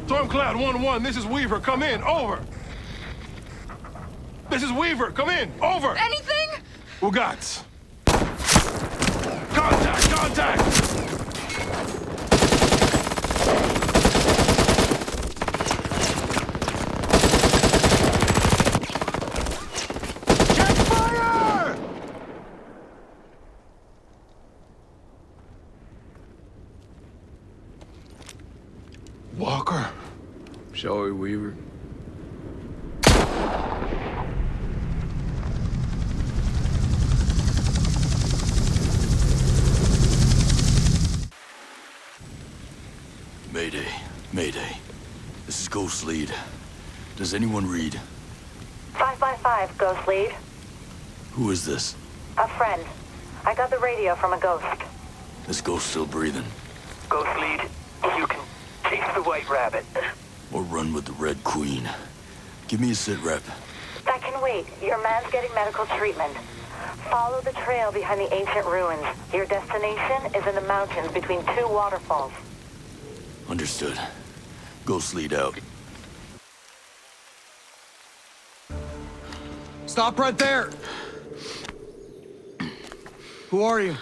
Storm Cloud 1-1, this is Weaver, come in, over. This is Weaver, come in, over. Anything? Ugats. Contact, contact! Check fire! Walker. Shall we, Weaver? Mayday. Mayday. This is Ghost Lead. Does anyone read? 555, Ghost Lead. Who is this? A friend. I got the radio from a ghost. This ghost still breathing? Ghost Lead, you can chase the White Rabbit. Or run with the Red Queen? Give me a sit rep. That can wait. Your man's getting medical treatment. Follow the trail behind the ancient ruins. Your destination is in the mountains between two waterfalls. Understood. Ghost Lead out. Stop right there! Who are you?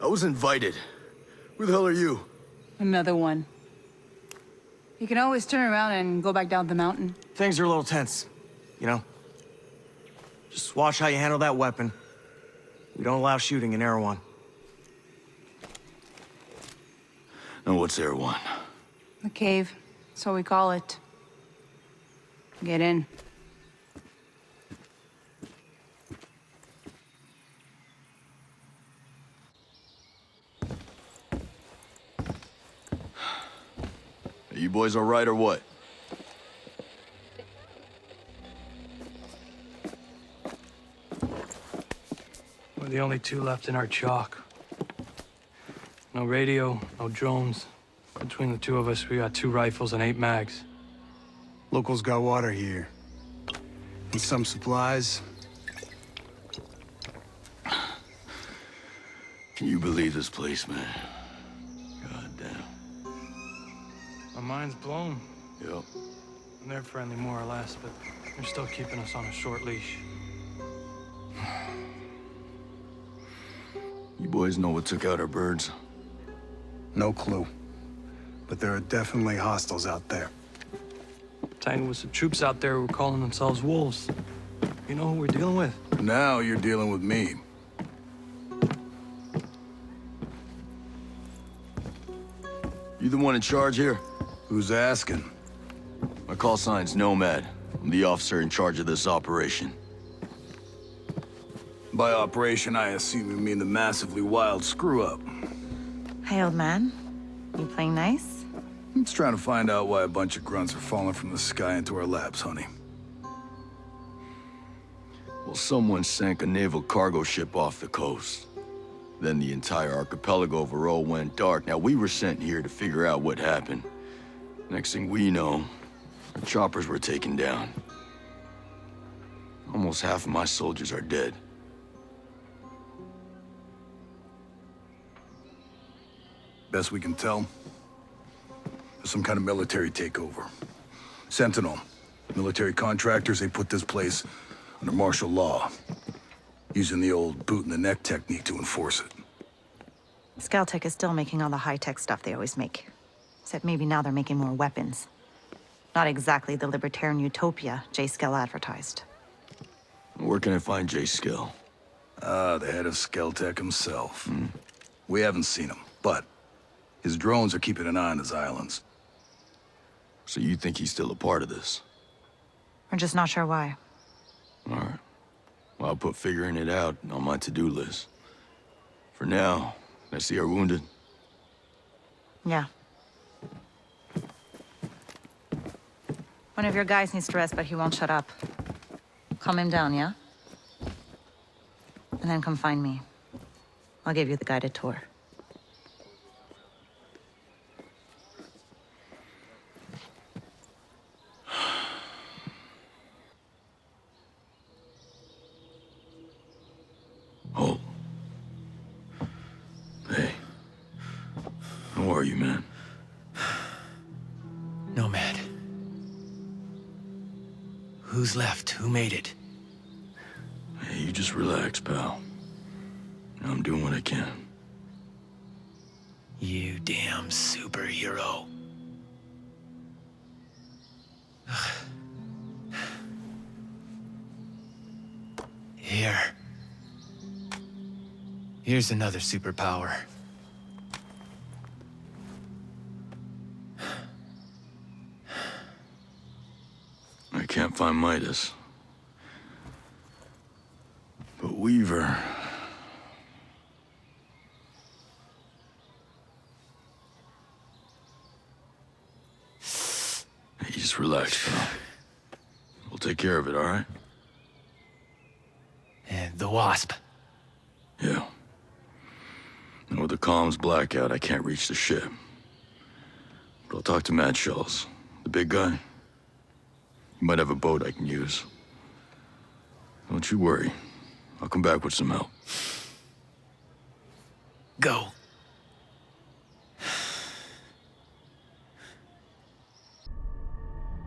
I was invited. Who the hell are you? Another one. You can always turn around and go back down the mountain. Things are a little tense, you know? Just watch how you handle that weapon. We don't allow shooting in Erewhon. And what's Erewhon? The cave, so we call it. Get in. Are you boys all right or what? We're the only two left in our chalk. No radio, no drones. Between the two of us, we got 2 rifles and 8 mags. Locals got water here. And some supplies. Can you believe this place, man? God damn. My mind's blown. Yep. And they're friendly more or less, but they're still keeping us on a short leash. You boys know what took out our birds? No clue. But there are definitely hostiles out there. Tangled with some troops out there who were calling themselves wolves. You know who we're dealing with? Now you're dealing with me. You the one in charge here? Who's asking? My call sign's Nomad. I'm the officer in charge of this operation. By operation, I assume you mean the massively wild screw-up. Hey, old man. You playing nice? I'm just trying to find out why a bunch of grunts are falling from the sky into our laps, honey. Well, someone sank a naval cargo ship off the coast. Then the entire archipelago of Aro went dark. Now, we were sent here to figure out what happened. Next thing we know, our choppers were taken down. Almost half of my soldiers are dead. Best we can tell, there's some kind of military takeover. Sentinel, military contractors, they put this place under martial law, using the old boot-in-the-neck technique to enforce it. Scaltech is still making all the high-tech stuff they always make. Except maybe now they're making more weapons. Not exactly the libertarian utopia J. Skell advertised. Where can I find J. Skell? The head of Scaltech himself. We haven't seen him, but his drones are keeping an eye on his islands. So you think he's still a part of this? We're just not sure why. All right. Well, I'll put figuring it out on my to-do list. For now, I see our wounded. Yeah. One of your guys needs to rest, but he won't shut up. Calm him down, yeah? And then come find me. I'll give you the guided tour. Hold. man. Nomad. Who's left? Who made it? Hey, you just relax, pal. I'm doing what I can. You damn superhero. Here's another superpower. I can't find Midas. But Weaver... Hey, just relax, pal. We'll take care of it, all right? And the Wasp. Yeah. And with the comms blackout, I can't reach the ship. But I'll talk to Matt Schultz, the big guy. He might have a boat I can use. Don't you worry. I'll come back with some help. Go.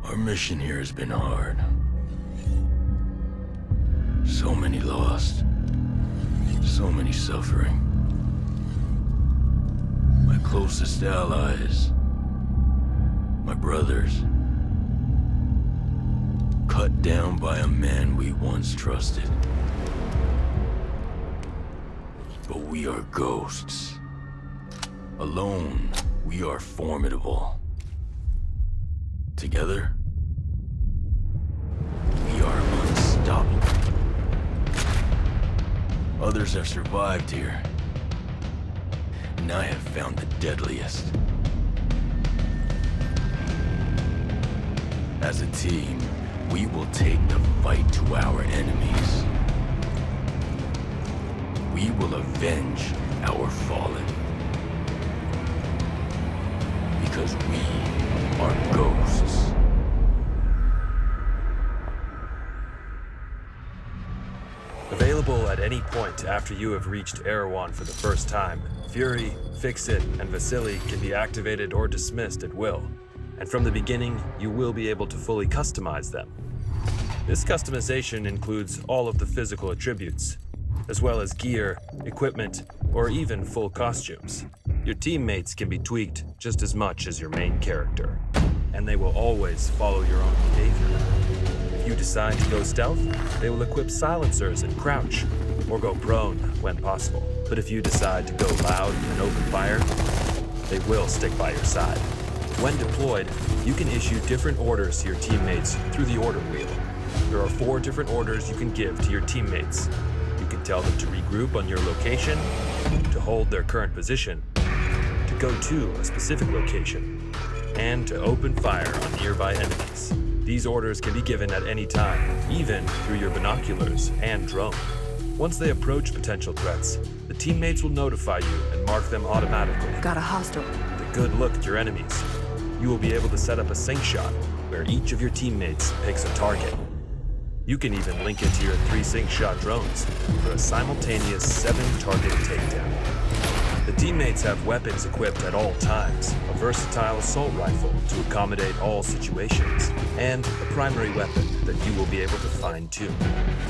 Our mission here has been hard. So many lost. So many suffering. My closest allies. My brothers. Cut down by a man we once trusted. But we are ghosts. Alone, we are formidable. Together, we are unstoppable. Others have survived here, and I have found the deadliest. As a team, we will take the fight to our enemies. We will avenge our fallen. Because we are ghosts. Available at any point after you have reached Erewhon for the first time, Fury, Fix-It, and Vasily can be activated or dismissed at will. And from the beginning, you will be able to fully customize them. This customization includes all of the physical attributes, as well as gear, equipment, or even full costumes. Your teammates can be tweaked just as much as your main character, and they will always follow your own behavior. If you decide to go stealth, they will equip silencers and crouch, or go prone when possible. But if you decide to go loud and open fire, they will stick by your side. When deployed, you can issue different orders to your teammates through the order wheel. There are 4 different orders you can give to your teammates. You can tell them to regroup on your location, to hold their current position, to go to a specific location, and to open fire on nearby enemies. These orders can be given at any time, even through your binoculars and drone. Once they approach potential threats, the teammates will notify you and mark them automatically. Got a hostile. With a good look at your enemies, you will be able to set up a sync shot where each of your teammates picks a target. You can even link it to your 3 sync shot drones for a simultaneous 7-target takedown. The teammates have weapons equipped at all times, a versatile assault rifle to accommodate all situations, and a primary weapon that you will be able to fine-tune.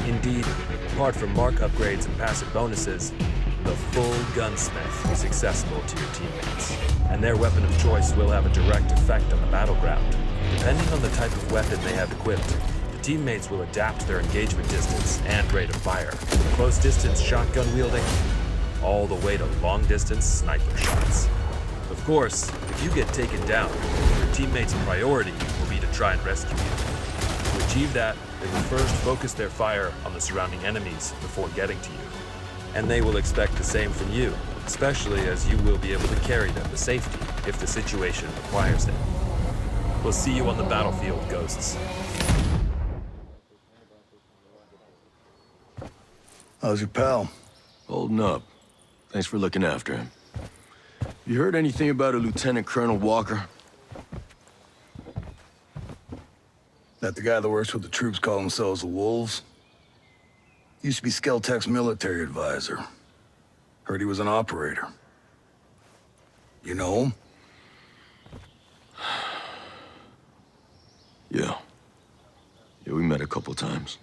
Indeed, apart from mark upgrades and passive bonuses, the full gunsmith is accessible to your teammates, and their weapon of choice will have a direct effect on the battleground. Depending on the type of weapon they have equipped, the teammates will adapt their engagement distance and rate of fire, from close-distance shotgun wielding all the way to long-distance sniper shots. Of course, if you get taken down, your teammates' priority will be to try and rescue you. To achieve that, they will first focus their fire on the surrounding enemies before getting to you. And they will expect the same from you, especially as you will be able to carry them to safety if the situation requires it. We'll see you on the battlefield, Ghosts. How's your pal? Holding up. Thanks for looking after him. You heard anything about a Lieutenant Colonel Walker? That the guy that works with the troops call themselves the Wolves? Used to be Skeltek's military advisor. Heard he was an operator. You know him? Yeah, we met a couple times.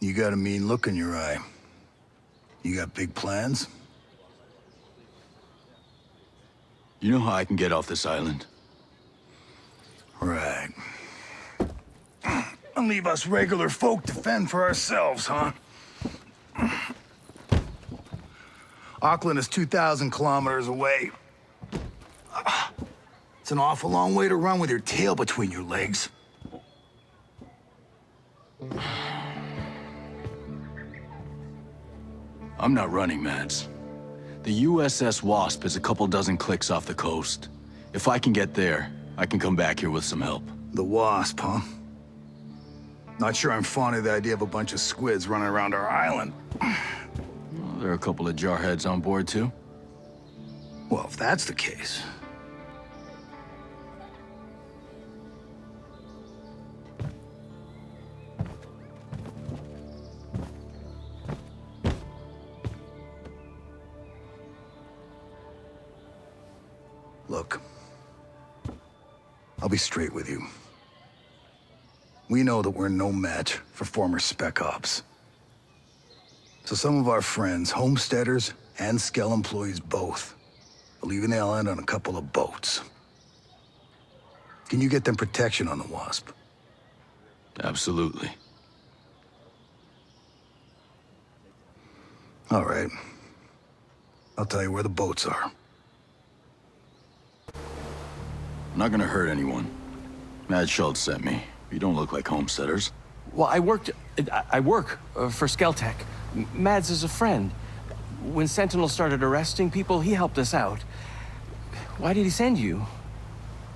You got a mean look in your eye. You got big plans? You know how I can get off this island? Right. And leave us regular folk to fend for ourselves, huh? Auckland is 2,000 kilometers away. It's an awful long way to run with your tail between your legs. I'm not running, Mads. The USS Wasp is a couple dozen clicks off the coast. If I can get there, I can come back here with some help. The Wasp, huh? Not sure I'm fond of the idea of a bunch of squids running around our island. Well, there are a couple of jarheads on board, too. Well, if that's the case... Look, I'll be straight with you. We know that we're no match for former Spec Ops. So some of our friends, homesteaders and Skell employees both, are leaving the island on a couple of boats. Can you get them protection on the Wasp? Absolutely. All right. I'll tell you where the boats are. I'm not gonna hurt anyone. Mad Schultz sent me. You don't look like homesteaders. Well, I work for Skeltech. Mads is a friend. When Sentinel started arresting people, he helped us out. Why did he send you?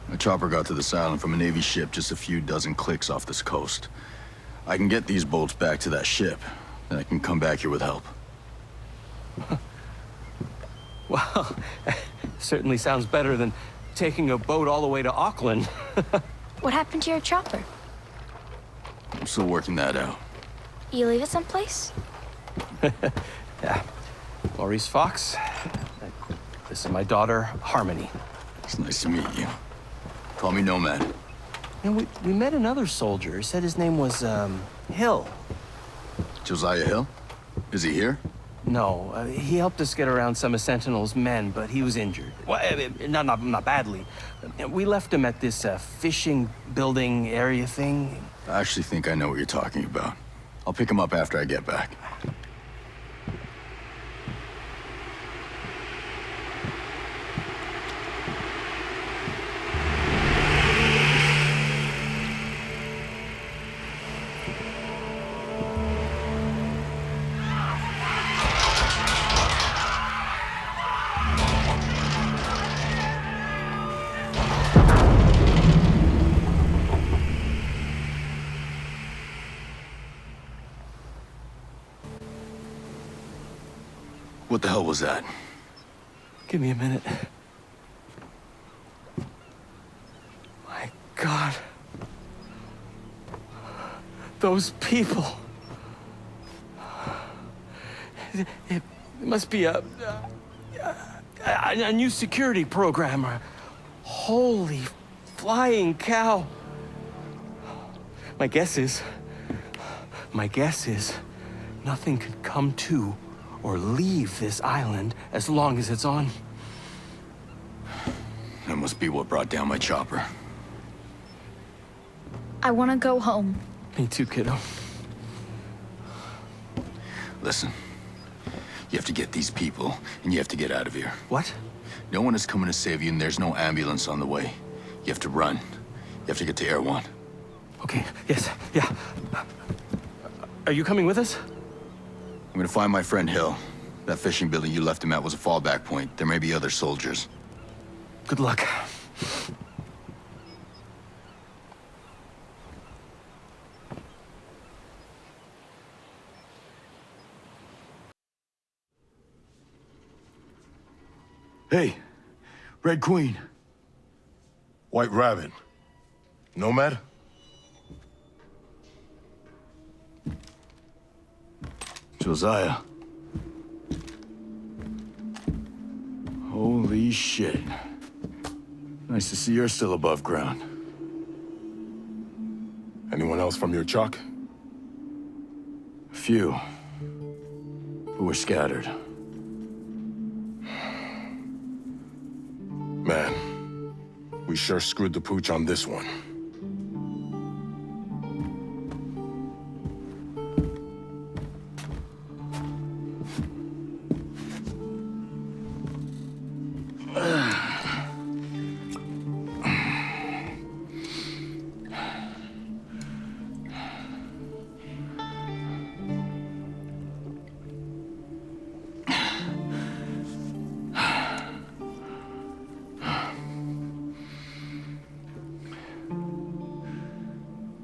A chopper got to this island from a Navy ship just a few dozen clicks off this coast. I can get these boats back to that ship, then I can come back here with help. Well, certainly sounds better than taking a boat all the way to Auckland. What happened to your chopper? I'm still working that out. You leave it someplace? Yeah. Maurice Fox. This is my daughter, Harmony. It's nice to meet you. Call me Nomad. And we met another soldier. He said his name was, Hill. Josiah Hill? Is he here? No, he helped us get around some of Sentinel's men, but he was injured. Well, not badly. We left him at this fishing building area thing. I actually think I know what you're talking about. I'll pick him up after I get back. What the hell was that? Give me a minute. My God. Those people. It must be a new security program. Holy flying cow. My guess is nothing could come to or leave this island as long as it's on. That must be what brought down my chopper. I want to go home. Me too, kiddo. Listen, you have to get these people, and you have to get out of here. What? No one is coming to save you, and there's no ambulance on the way. You have to run. You have to get to Air One. Okay, yes, yeah. Are you coming with us? I'm gonna find my friend Hill. That fishing building you left him at was a fallback point. There may be other soldiers. Good luck. Hey, Red Queen. White Rabbit. Nomad? Josiah. Holy shit. Nice to see you're still above ground. Anyone else from your chalk? A few. Who were scattered. Man, we sure screwed the pooch on this one.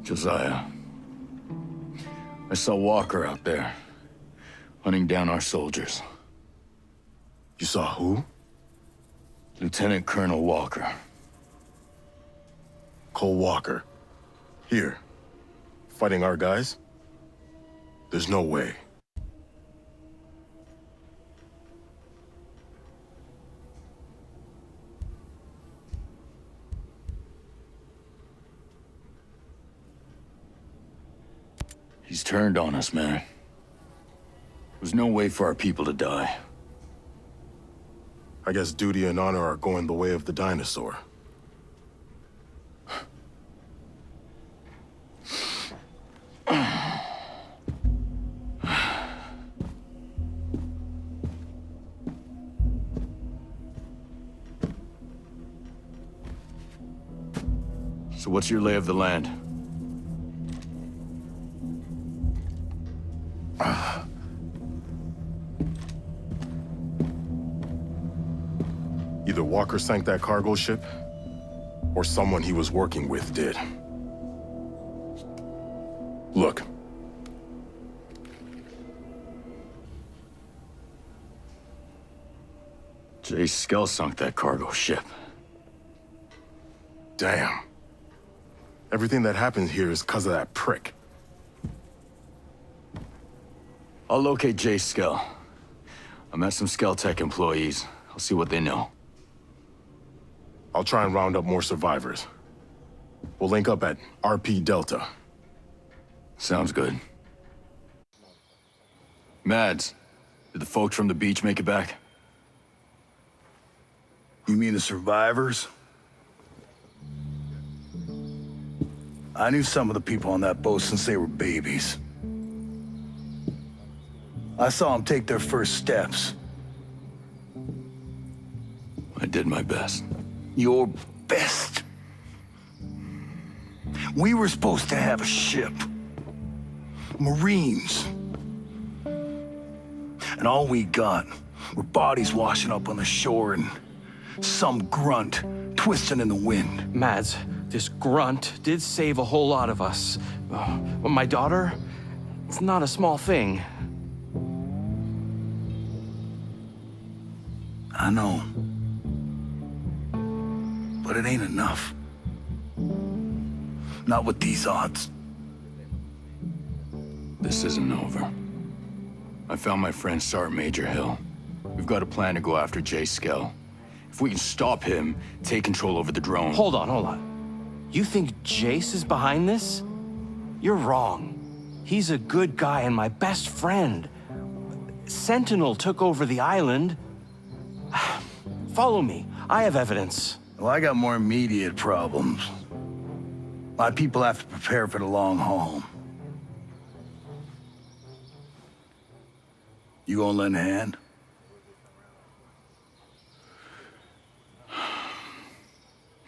Josiah. I saw Walker out there, hunting down our soldiers. You saw who? Lieutenant Colonel Walker. Cole Walker. Here. Fighting our guys? There's no way. He's turned on us, man. There's no way for our people to die. I guess duty and honor are going the way of the dinosaur. So what's your lay of the land? Either Walker sank that cargo ship, or someone he was working with did. Look. Jay Skell sunk that cargo ship. Damn. Everything that happened here is because of that prick. I'll locate Jay Skell. I met some Skell Tech employees. I'll see what they know. I'll try and round up more survivors. We'll link up at RP Delta. Sounds good. Mads, did the folks from the beach make it back? You mean the survivors? I knew some of the people on that boat since they were babies. I saw them take their first steps. I did my best. Your best. We were supposed to have a ship. Marines. And all we got were bodies washing up on the shore and some grunt twisting in the wind. Mads, this grunt did save a whole lot of us. My daughter, it's not a small thing. I know. But it ain't enough. Not with these odds. This isn't over. I found my friend Sergeant Major Hill. We've got a plan to go after Jay Skell. If we can stop him, take control over the drone... Hold on. You think Jace is behind this? You're wrong. He's a good guy and my best friend. Sentinel took over the island. Follow me. I have evidence. Well, I got more immediate problems. My people have to prepare for the long haul. You gonna lend a hand?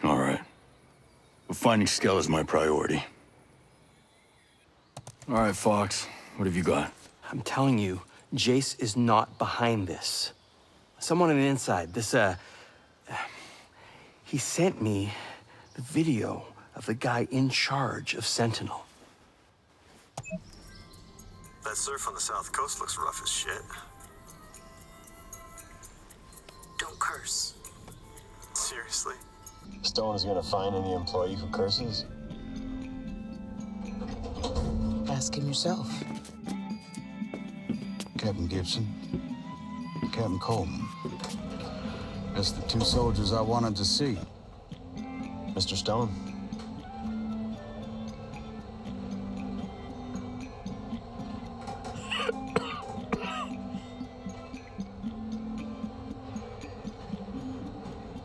All right. But finding Skell is my priority. All right, Fox. What have you got? I'm telling you, Jace is not behind this. Someone on the inside, he sent me the video of the guy in charge of Sentinel. That surf on the south coast looks rough as shit. Don't curse. Seriously? Stone is gonna find any employee who curses? Ask him yourself. Captain Gibson, Captain Coleman. That's the two soldiers I wanted to see. Mr. Stone?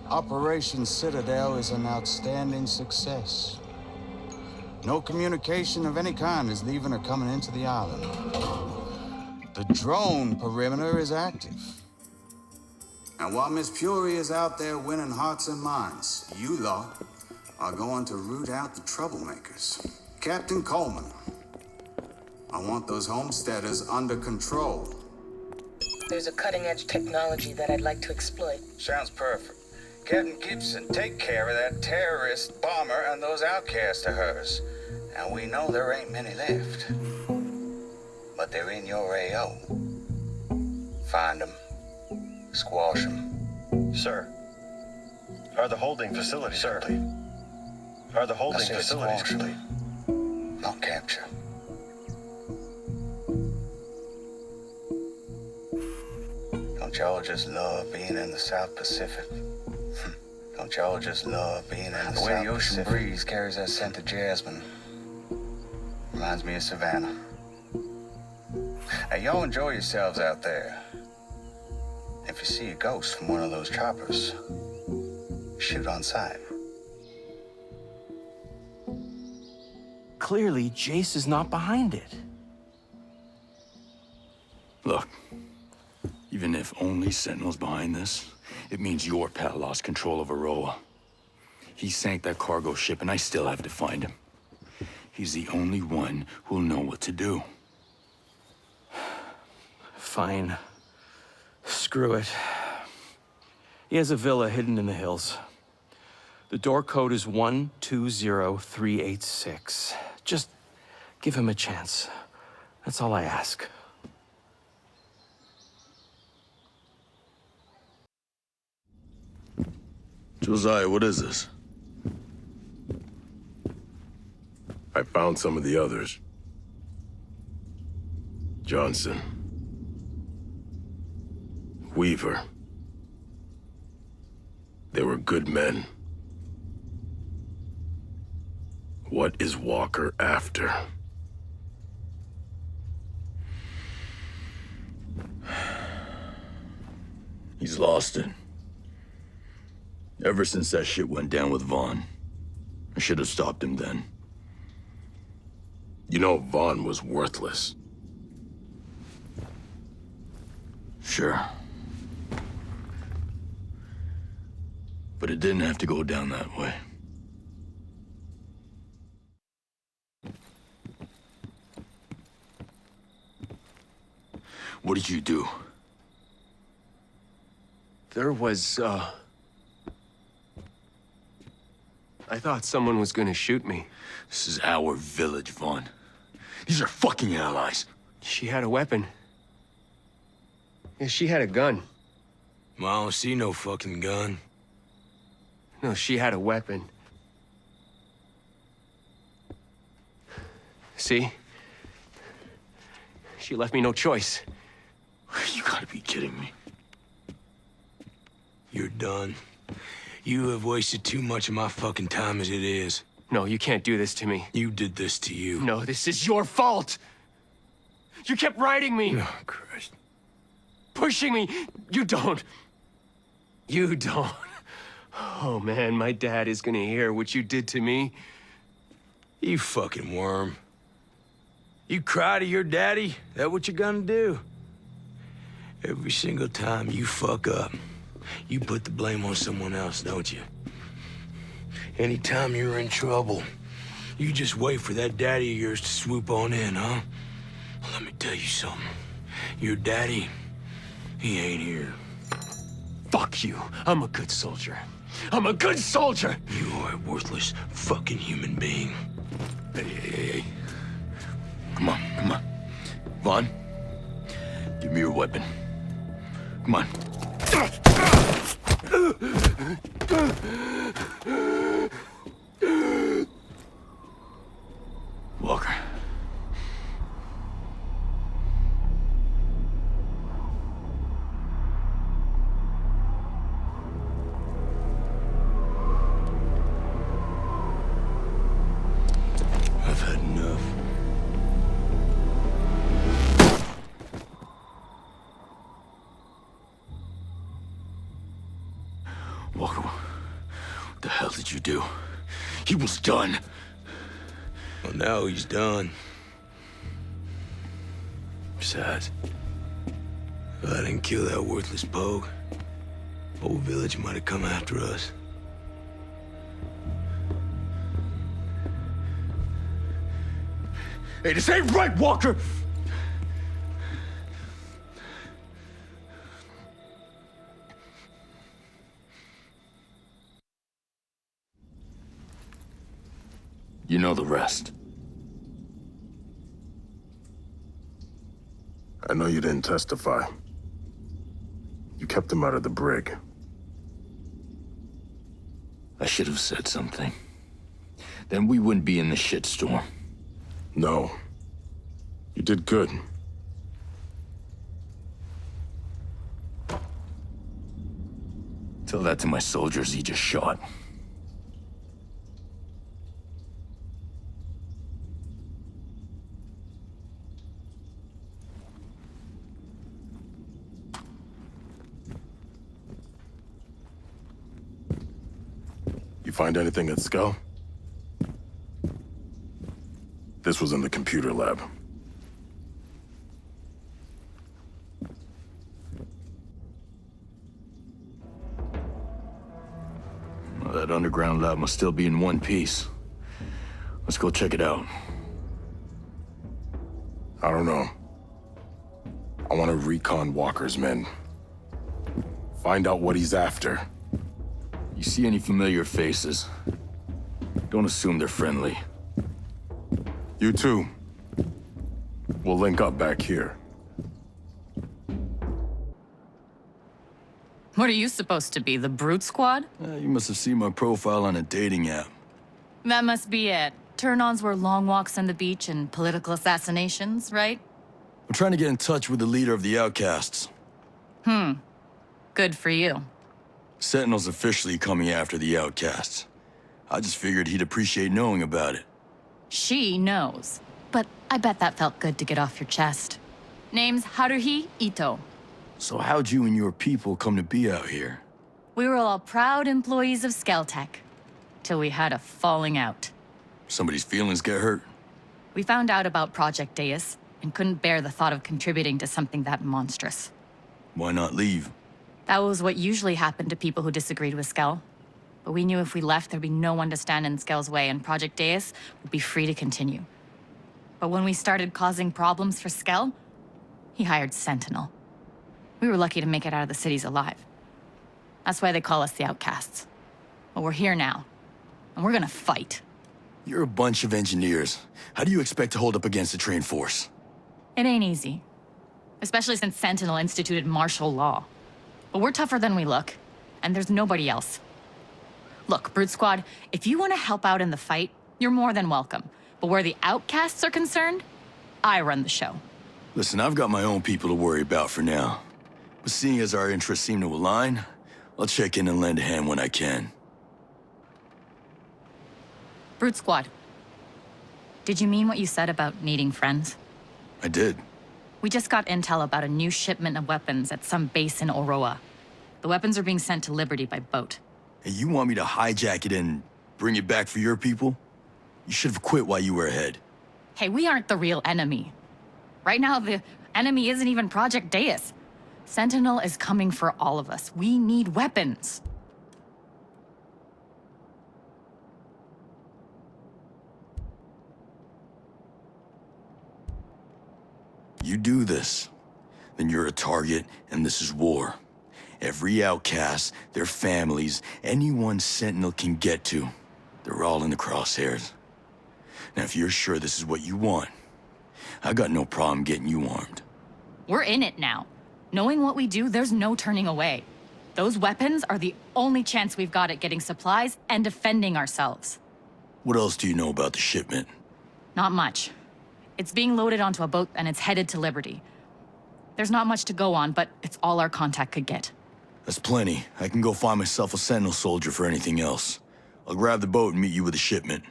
Operation Citadel is an outstanding success. No communication of any kind is leaving or coming into the island. The drone perimeter is active. And while Miss Fury is out there winning hearts and minds, you lot are going to root out the troublemakers. Captain Coleman, I want those homesteaders under control. There's a cutting-edge technology that I'd like to exploit. Sounds perfect. Captain Gibson, take care of that terrorist bomber and those outcasts of hers. Now, we know there ain't many left. But they're in your AO. Find them. Squash them. Sir. Are the holding facilities complete? Are the holding facilities complete? Not capture. Don't y'all just love being in the South Pacific? Don't y'all just love being in the South Pacific? The way the ocean breeze carries that scent of jasmine reminds me of Savannah. Now, y'all enjoy yourselves out there. If you see a ghost from one of those choppers, shoot on sight. Clearly, Jace is not behind it. Look, even if only Sentinel's behind this, it means your pal lost control of Aroa. He sank that cargo ship, and I still have to find him. He's the only one who'll know what to do. Fine. Screw it. He has a villa hidden in the hills. The door code is 120386. Just give him a chance. That's all I ask. Josiah, what is this? I found some of the others. Johnson. Weaver. They were good men. What is Walker after? He's lost it. Ever since that shit went down with Vaughn. I should have stopped him then. You know, Vaughn was worthless. Sure. But it didn't have to go down that way. What did you do? There was, I thought someone was gonna shoot me. This is our village, Vaughn. These are fucking allies. She had a weapon. Yeah, she had a gun. Well, I don't see no fucking gun. No, she had a weapon. See? She left me no choice. You gotta be kidding me. You're done. You have wasted too much of my fucking time as it is. No, you can't do this to me. You did this to you. No, this is your fault! You kept riding me! Oh, Christ. Pushing me! You don't! You don't! Oh, man, my dad is gonna hear what you did to me. You fucking worm. You cry to your daddy? That what you're gonna do? Every single time you fuck up, you put the blame on someone else, don't you? Anytime you're in trouble, you just wait for that daddy of yours to swoop on in, huh? Well, let me tell you something. Your daddy, he ain't here. Fuck you. I'm a good soldier. I'm a good soldier! You are a worthless fucking human being. Hey. Come on, come on. Vaughn, give me your weapon. Come on. Walker. I've had enough. Walker, what the hell did you do? He was done. Well, now he's done. Besides, If I didn't kill that worthless pogue, whole village might have come after us. hey, this ain't right, Walker! You know the rest. I know you didn't testify. You kept him out of the brig. I should have said something. Then we wouldn't be in the shitstorm. No. You did good. Tell that to my soldiers he just shot. You find anything at Skull? This was in the computer lab. Well, that underground lab must still be in one piece. Let's go check it out. I don't know. I want to recon Walker's men. Find out what he's after. You see any familiar faces? Don't assume they're friendly. You too. We'll link up back here. What are you supposed to be, the Brute Squad? You must have seen my profile on a dating app. That must be it. Turn-ons were long walks on the beach and political assassinations, right? I'm trying to get in touch with the leader of the outcasts. Good for you. Sentinel's officially coming after the outcasts. I just figured he'd appreciate knowing about it. She knows. But I bet that felt good to get off your chest. Name's Haruhi Ito. So how'd you and your people come to be out here? We were all proud employees of Skeltech. Till we had a falling out. Somebody's feelings get hurt? We found out about Project Deus and couldn't bear the thought of contributing to something that monstrous. Why not leave? That was what usually happened to people who disagreed with Skell. But we knew if we left, there'd be no one to stand in Skell's way, and Project Deus would be free to continue. But when we started causing problems for Skell, he hired Sentinel. We were lucky to make it out of the cities alive. That's why they call us the Outcasts. But we're here now, and we're gonna fight. You're a bunch of engineers. How do you expect to hold up against a trained force? It ain't easy. Especially since Sentinel instituted martial law. But we're tougher than we look, and there's nobody else. Look, Brute Squad, if you want to help out in the fight, you're more than welcome. But where the Outcasts are concerned, I run the show. Listen, I've got my own people to worry about for now. But seeing as our interests seem to align, I'll check in and lend a hand when I can. Brute Squad, did you mean what you said about needing friends? I did. We just got intel about a new shipment of weapons at some base in Oroa. The weapons are being sent to Liberty by boat. Hey, you want me to hijack it and bring it back for your people? You should have quit while you were ahead. Hey, we aren't the real enemy. Right now, the enemy isn't even Project Deus. Sentinel is coming for all of us. We need weapons. You do this, then you're a target, and this is war. Every outcast, their families, anyone Sentinel can get to, they're all in the crosshairs. Now, if you're sure this is what you want, I got no problem getting you armed. We're in it now. Knowing what we do, there's no turning away. Those weapons are the only chance we've got at getting supplies and defending ourselves. What else do you know about the shipment? Not much. It's being loaded onto a boat and it's headed to Liberty. There's not much to go on, but it's all our contact could get. That's plenty. I can go find myself a Sentinel soldier for anything else. I'll grab the boat and meet you with a shipment.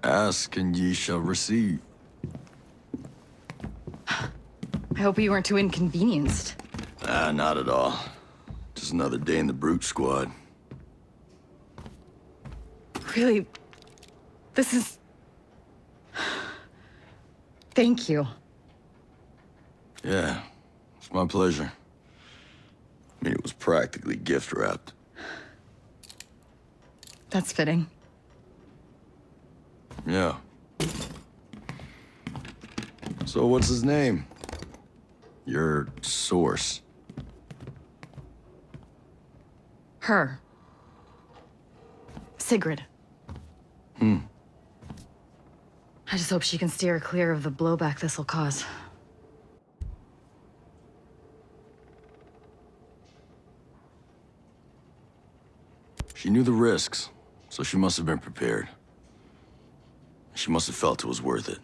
Ask and ye shall receive. I hope you weren't too inconvenienced. Not at all. Just another day in the Brute Squad. Really, this is... Thank you. Yeah, it's my pleasure. I mean, it was practically gift-wrapped. That's fitting. Yeah. So what's his name? Your source. Her. Sigrid. I just hope she can steer clear of the blowback this'll cause. She knew the risks, so she must have been prepared. She must have felt it was worth it.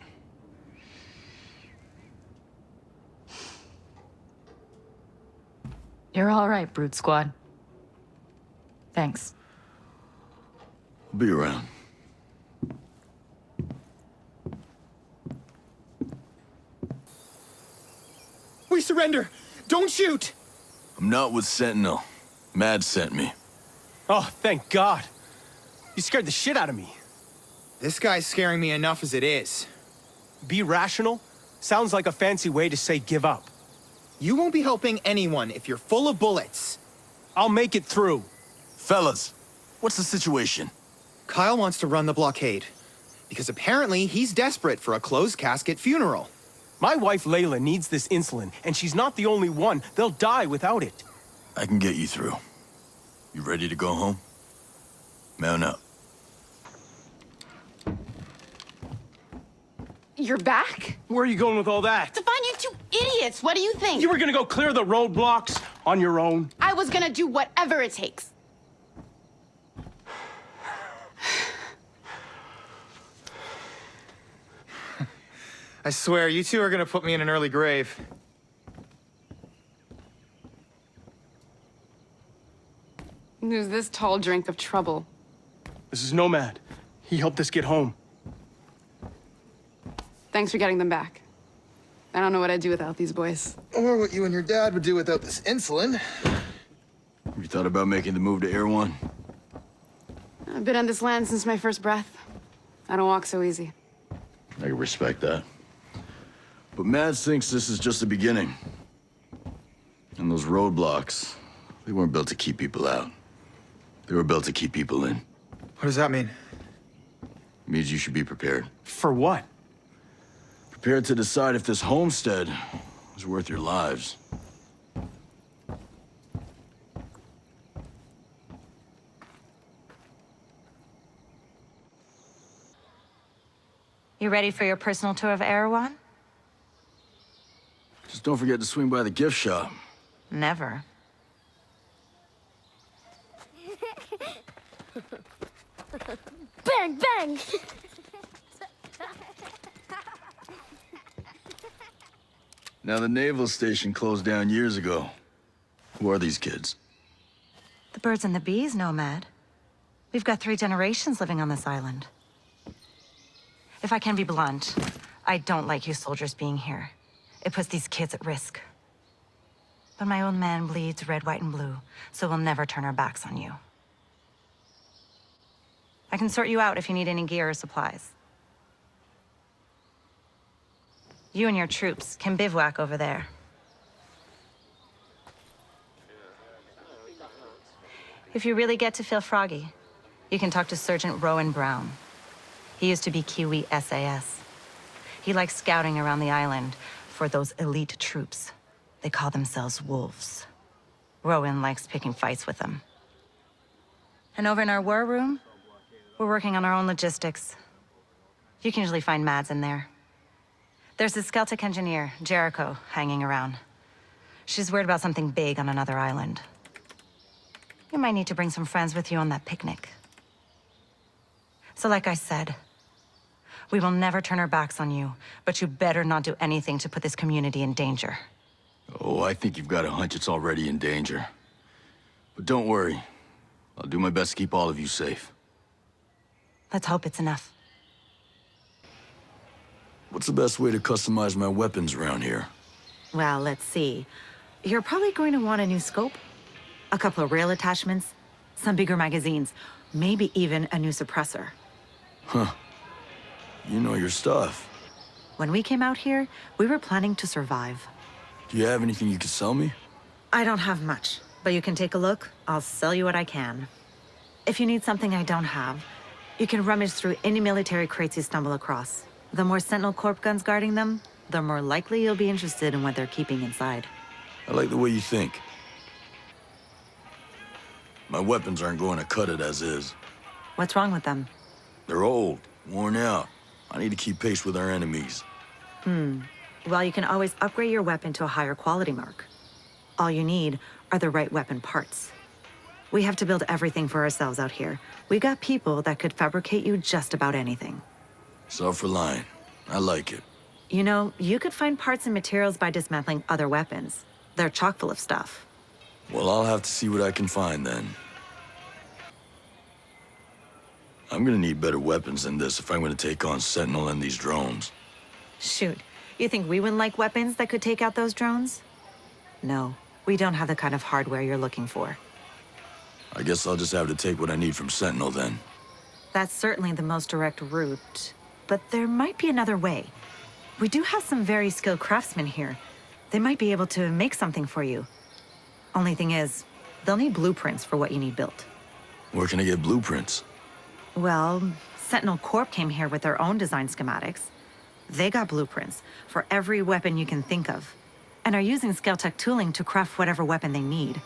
You're all right, Brute Squad. Thanks. I'll be around. We surrender! Don't shoot! I'm not with Sentinel. Mad sent me. Oh, thank God. You scared the shit out of me. This guy's scaring me enough as it is. Be rational? Sounds like a fancy way to say give up. You won't be helping anyone if you're full of bullets. I'll make it through. Fellas, what's the situation? Kyle wants to run the blockade. Because apparently he's desperate for a closed casket funeral. My wife Layla needs this insulin, and she's not the only one. They'll die without it. I can get you through. You ready to go home? Mount up. You're back? Where are you going with all that? To find you two idiots. What do you think? You were gonna go clear the roadblocks on your own? I was gonna do whatever it takes. I swear, you two are gonna put me in an early grave. Who's this tall drink of trouble? This is Nomad. He helped us get home. Thanks for getting them back. I don't know what I'd do without these boys. Or what you and your dad would do without this insulin. You thought about making the move to Air One? I've been on this land since my first breath. I don't walk so easy. I can respect that. But Mads thinks this is just the beginning. And those roadblocks, they weren't built to keep people out. They were built to keep people in. What does that mean? It means you should be prepared. For what? Prepared to decide if this homestead is worth your lives. You ready for your personal tour of Erewhon? Just don't forget to swing by the gift shop. Never. Bang, bang! Now, the naval station closed down years ago. Who are these kids? The birds and the bees, Nomad. We've got 3 generations living on this island. If I can be blunt, I don't like you soldiers being here. It puts these kids at risk. But my own man bleeds red, white, and blue, so we'll never turn our backs on you. I can sort you out if you need any gear or supplies. You and your troops can bivouac over there. If you really get to feel froggy, you can talk to Sergeant Rowan Brown. He used to be Kiwi SAS. He likes scouting around the island for those elite troops. They call themselves wolves. Rowan likes picking fights with them. And over in our war room, we're working on our own logistics. You can usually find Mads in there. There's this Celtic engineer, Jericho, hanging around. She's worried about something big on another island. You might need to bring some friends with you on that picnic. So like I said, We will never turn our backs on you, but you better not do anything to put this community in danger. Oh, I think you've got a hunch it's already in danger. But don't worry. I'll do my best to keep all of you safe. Let's hope it's enough. What's the best way to customize my weapons around here? Well, let's see. You're probably going to want a new scope, a couple of rail attachments, some bigger magazines, maybe even a new suppressor. Huh. You know your stuff. When we came out here, we were planning to survive. Do you have anything you could sell me? I don't have much, but you can take a look. I'll sell you what I can. If you need something I don't have, you can rummage through any military crates you stumble across. The more Sentinel Corp guns guarding them, the more likely you'll be interested in what they're keeping inside. I like the way you think. My weapons aren't going to cut it as is. What's wrong with them? They're old, worn out. I need to keep pace with our enemies. Well, you can always upgrade your weapon to a higher quality mark. All you need are the right weapon parts. We have to build everything for ourselves out here. We got people that could fabricate you just about anything. Self-reliant. I like it. You know, you could find parts and materials by dismantling other weapons. They're chock full of stuff. Well, I'll have to see what I can find then. I'm gonna need better weapons than this if I'm gonna take on Sentinel and these drones. Shoot, you think we wouldn't like weapons that could take out those drones? No, we don't have the kind of hardware you're looking for. I guess I'll just have to take what I need from Sentinel then. That's certainly the most direct route, but there might be another way. We do have some very skilled craftsmen here. They might be able to make something for you. Only thing is, they'll need blueprints for what you need built. Where can I get blueprints? Well, Sentinel Corp came here with their own design schematics. They got blueprints for every weapon you can think of, and are using Scale-Tech tooling to craft whatever weapon they need.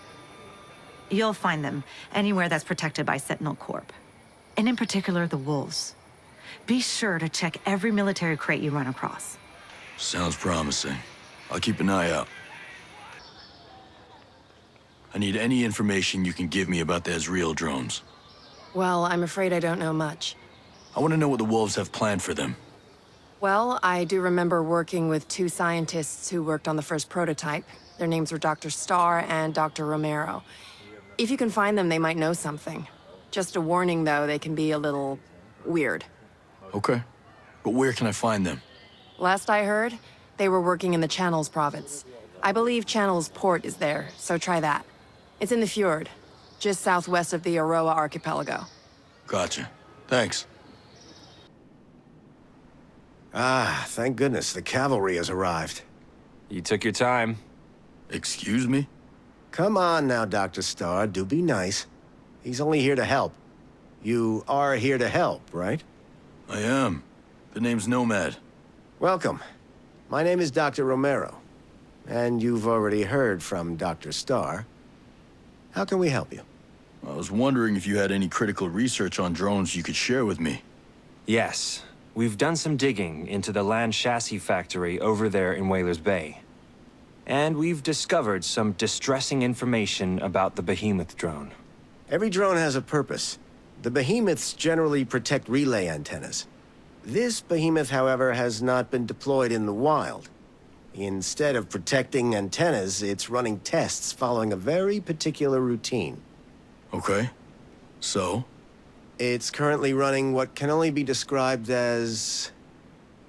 You'll find them anywhere that's protected by Sentinel Corp, and in particular, the Wolves. Be sure to check every military crate you run across. Sounds promising. I'll keep an eye out. I need any information you can give me about the Ezreal drones. Well, I'm afraid I don't know much. I want to know what the Wolves have planned for them. Well, I do remember working with two scientists who worked on the first prototype. Their names were Dr. Starr and Dr. Romero. If you can find them, they might know something. Just a warning, though, they can be a little weird. Okay. But where can I find them? Last I heard, they were working in the Channels province. I believe Channels port is there, so try that. It's in the fjord, just southwest of the Aroa archipelago. Gotcha. Thanks. Ah, thank goodness the cavalry has arrived. You took your time. Excuse me? Come on now, Dr. Starr, do be nice. He's only here to help. You are here to help, right? I am. The name's Nomad. Welcome. My name is Dr. Romero. And you've already heard from Dr. Starr. How can we help you? I was wondering if you had any critical research on drones you could share with me. Yes. We've done some digging into the land chassis factory over there in Whalers Bay. And we've discovered some distressing information about the Behemoth drone. Every drone has a purpose. The Behemoths generally protect relay antennas. This Behemoth, however, has not been deployed in the wild. Instead of protecting antennas, it's running tests following a very particular routine. Okay. So? It's currently running what can only be described as...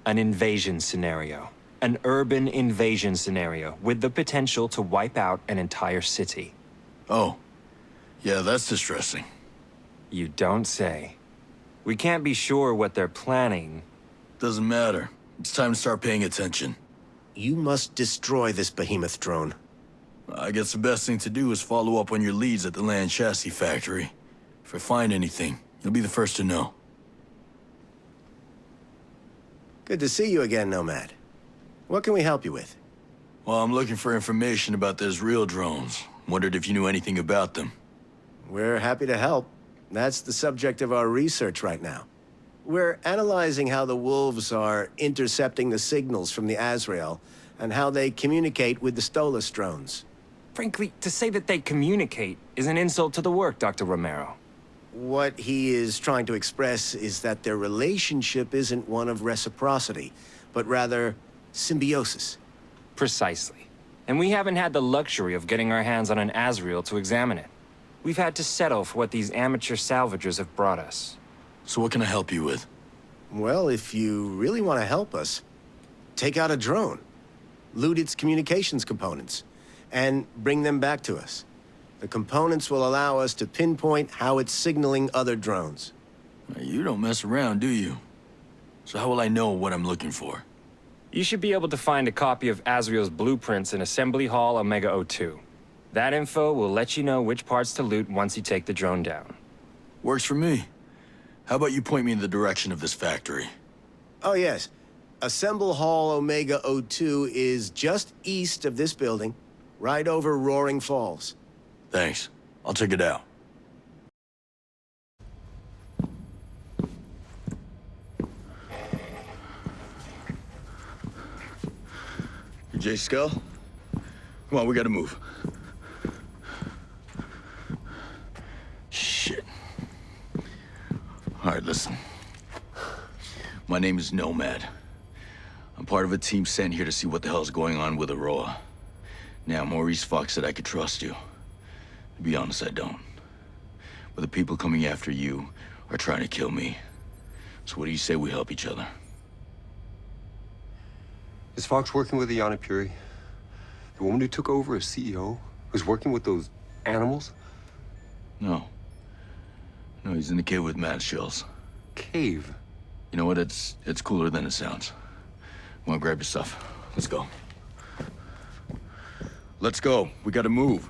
an invasion scenario. An urban invasion scenario with the potential to wipe out an entire city. Oh. Yeah, that's distressing. You don't say. We can't be sure what they're planning. Doesn't matter. It's time to start paying attention. You must destroy this Behemoth drone. I guess the best thing to do is follow up on your leads at the land chassis factory. If I find anything, you'll be the first to know. Good to see you again, Nomad. What can we help you with? Well, I'm looking for information about the Ezreal drones. Wondered if you knew anything about them. We're happy to help. That's the subject of our research right now. We're analyzing how the Wolves are intercepting the signals from the Azrael and how they communicate with the Stolas drones. Frankly, to say that they communicate is an insult to the work, Dr. Romero. What he is trying to express is that their relationship isn't one of reciprocity, but rather symbiosis. Precisely. And we haven't had the luxury of getting our hands on an Azrael to examine it. We've had to settle for what these amateur salvagers have brought us. So what can I help you with? Well, if you really want to help us, take out a drone, loot its communications components, and bring them back to us. The components will allow us to pinpoint how it's signaling other drones. You don't mess around, do you? So how will I know what I'm looking for? You should be able to find a copy of Azrael's blueprints in Assembly Hall Omega 02. That info will let you know which parts to loot once you take the drone down. Works for me. How about you point me in the direction of this factory? Oh, yes. Assemble Hall Omega 02 is just east of this building, right over Roaring Falls. Thanks. I'll check it out. You Jay Skull? Come on, we gotta move. Shit. All right, listen. My name is Nomad. I'm part of a team sent here to see what the hell's going on with Aurora. Now, Maurice Fox said I could trust you. To be honest, I don't. But the people coming after you are trying to kill me. So what do you say we help each other? Is Fox working with Iana Puri? The woman who took over as CEO? Who's working with those animals? No. No, he's in the cave with mad shells. Cave? You know what? It's cooler than it sounds. Come on, grab your stuff. Let's go. Let's go. We gotta move.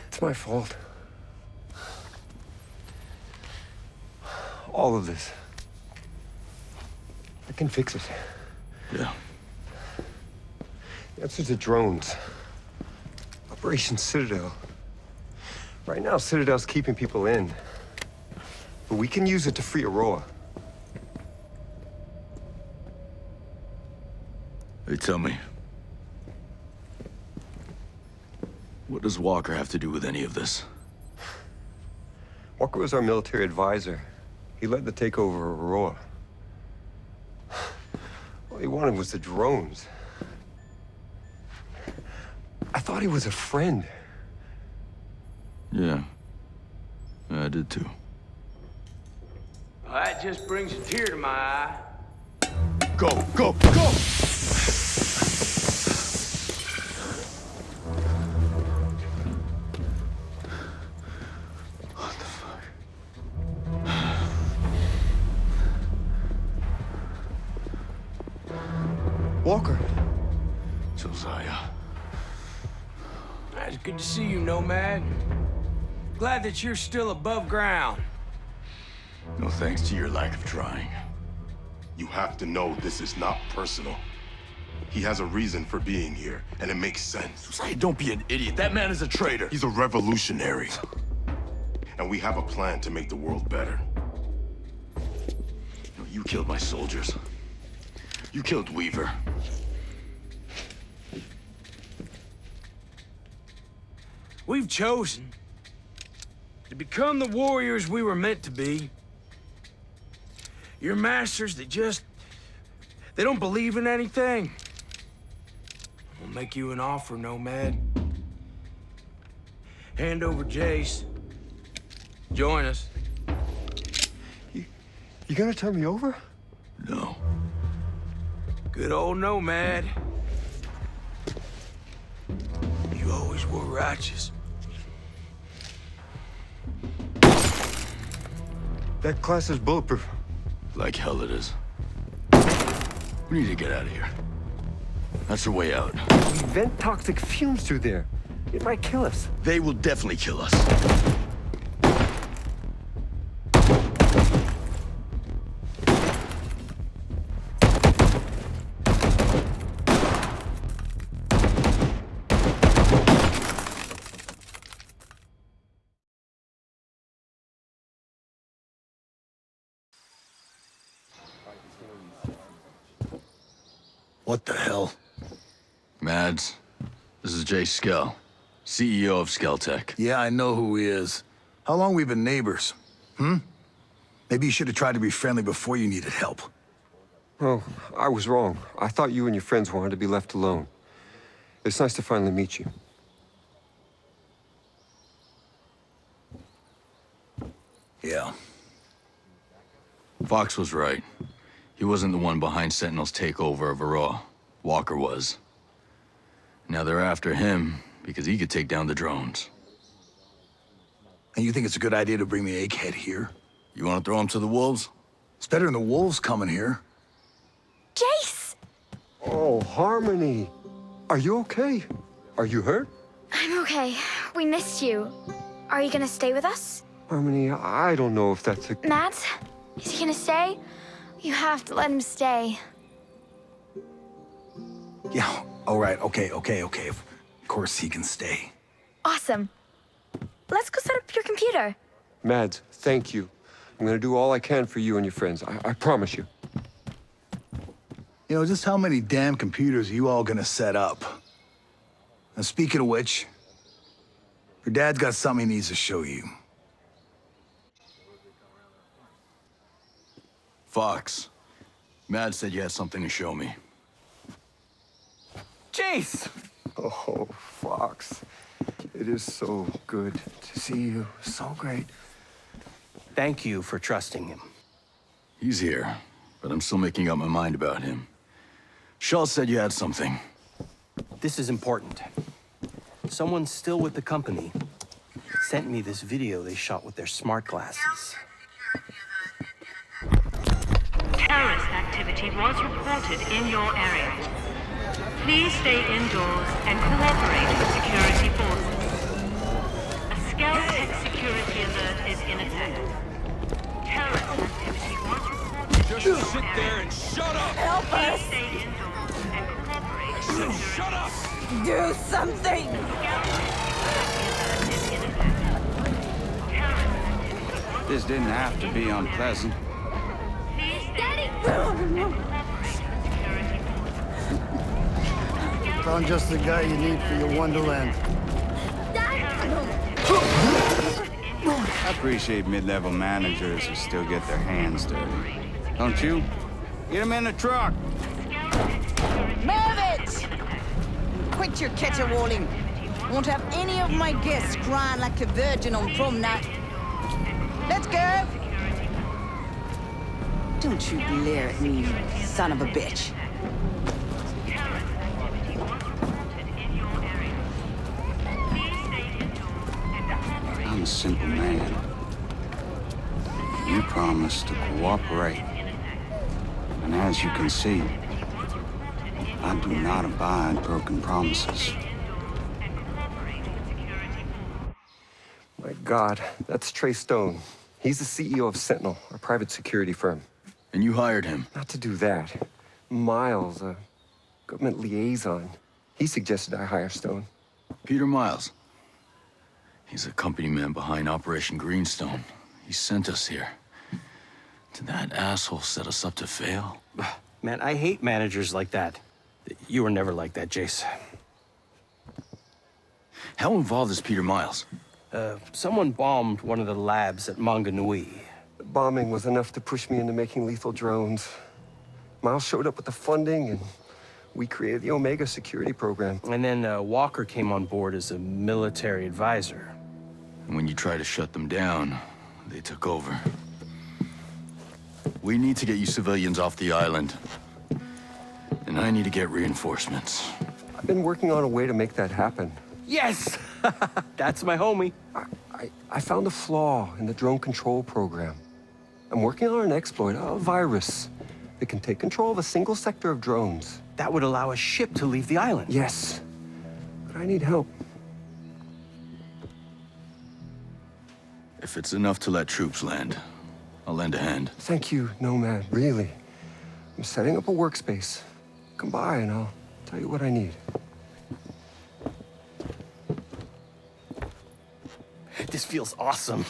It's my fault. All of this. I can fix it. Yeah. The answer's the drones. Operation Citadel. Right now, Citadel's keeping people in. But we can use it to free Aurora. Hey, tell me. What does Walker have to do with any of this? Walker was our military advisor. He led the takeover of Aurora. All he wanted was the drones. I thought he was a friend. Yeah. I did too. Well, that just brings a tear to my eye. Go, go, go! Walker. Josiah. It's good to see you, Nomad. Glad that you're still above ground. No thanks to your lack of trying. You have to know this is not personal. He has a reason for being here, and it makes sense. Josiah, don't be an idiot. That man is a traitor. He's a revolutionary. And we have a plan to make the world better. No, you killed my soldiers. You killed Weaver. We've chosen to become the warriors we were meant to be. Your masters that they don't believe in anything. We'll make you an offer, Nomad. Hand over Jace. Join us. You gonna turn me over? No. Good old Nomad. You always were righteous. That class is bulletproof. Like hell it is. We need to get out of here. That's the way out. We vent toxic fumes through there. It might kill us. They will definitely kill us. What the hell? Mads, this is Jay Skell, CEO of Skeltech. Yeah, I know who he is. How long we been neighbors? Maybe you should have tried to be friendly before you needed help. Oh, I was wrong. I thought you and your friends wanted to be left alone. It's nice to finally meet you. Yeah. Fox was right. He wasn't the one behind Sentinel's takeover of Ara. Walker was. Now they're after him because he could take down the drones. And you think it's a good idea to bring the egghead here? You want to throw him to the wolves? It's better than the wolves coming here. Jace! Oh, Harmony. Are you okay? Are you hurt? I'm okay. We missed you. Are you gonna stay with us? Harmony, I don't know if that's a... Matt? Is he gonna stay? You have to let him stay. Yeah, all right, okay. Of course he can stay. Awesome. Let's go set up your computer. Mads, thank you. I'm gonna do all I can for you and your friends. I promise you. You know, just how many damn computers are you all gonna set up? And speaking of which, your dad's got something he needs to show you. Fox, Mad said you had something to show me. Jace! Oh, Fox. It is so good to see you. So great. Thank you for trusting him. He's here, but I'm still making up my mind about him. Shaw said you had something. This is important. Someone still with the company sent me this video they shot with their smart glasses. Terrorist activity was reported in your area. Please stay indoors and cooperate with security forces. A Skeltech security alert is in effect. Terrorist activity was reported in your Just sit area. there and shut up! Help us! Please stay indoors and cooperate with security Shut up! Do something! This didn't have to be unpleasant. Daddy! Found just the guy you need for your wonderland. I appreciate mid-level managers who still get their hands dirty. Don't you? Get him in the truck! Move it! Quit your caterwauling. Won't have any of my guests crying like a virgin on prom night. Let's go! Don't you glare at me, you son of a bitch. I'm a simple man. You promised to cooperate. And as you can see, I do not abide broken promises. My God, that's Trey Stone. He's the CEO of Sentinel, a private security firm. And you hired him? Not to do that. Miles, a government liaison. He suggested I hire Stone. Peter Miles. He's a company man behind Operation Greenstone. He sent us here. Did that asshole set us up to fail? Man, I hate managers like that. You were never like that, Jace. How involved is Peter Miles? Someone bombed one of the labs at Manganui. The bombing was enough to push me into making lethal drones. Miles showed up with the funding, and we created the Omega security program. And then Walker came on board as a military advisor. And when you tried to shut them down, they took over. We need to get you civilians off the island. And I need to get reinforcements. I've been working on a way to make that happen. Yes! That's my homie. I found a flaw in the drone control program. I'm working on an exploit, a virus, that can take control of a single sector of drones. That would allow a ship to leave the island. Yes, but I need help. If it's enough to let troops land, I'll lend a hand. Thank you, Nomad, really. I'm setting up a workspace. Come by and I'll tell you what I need. This feels awesome.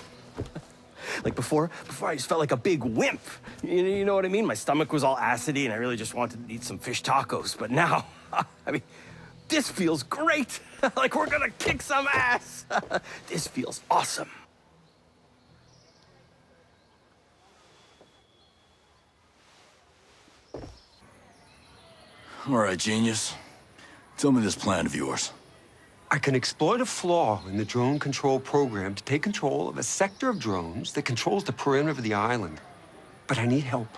Like before I just felt like a big wimp. You know what I mean? My stomach was all acidy and I really just wanted to eat some fish tacos. But now, I mean, This feels great. Like we're gonna kick some ass. This feels awesome. All right, genius. Tell me this plan of yours. I can exploit a flaw in the drone control program to take control of a sector of drones that controls the perimeter of the island. But I need help.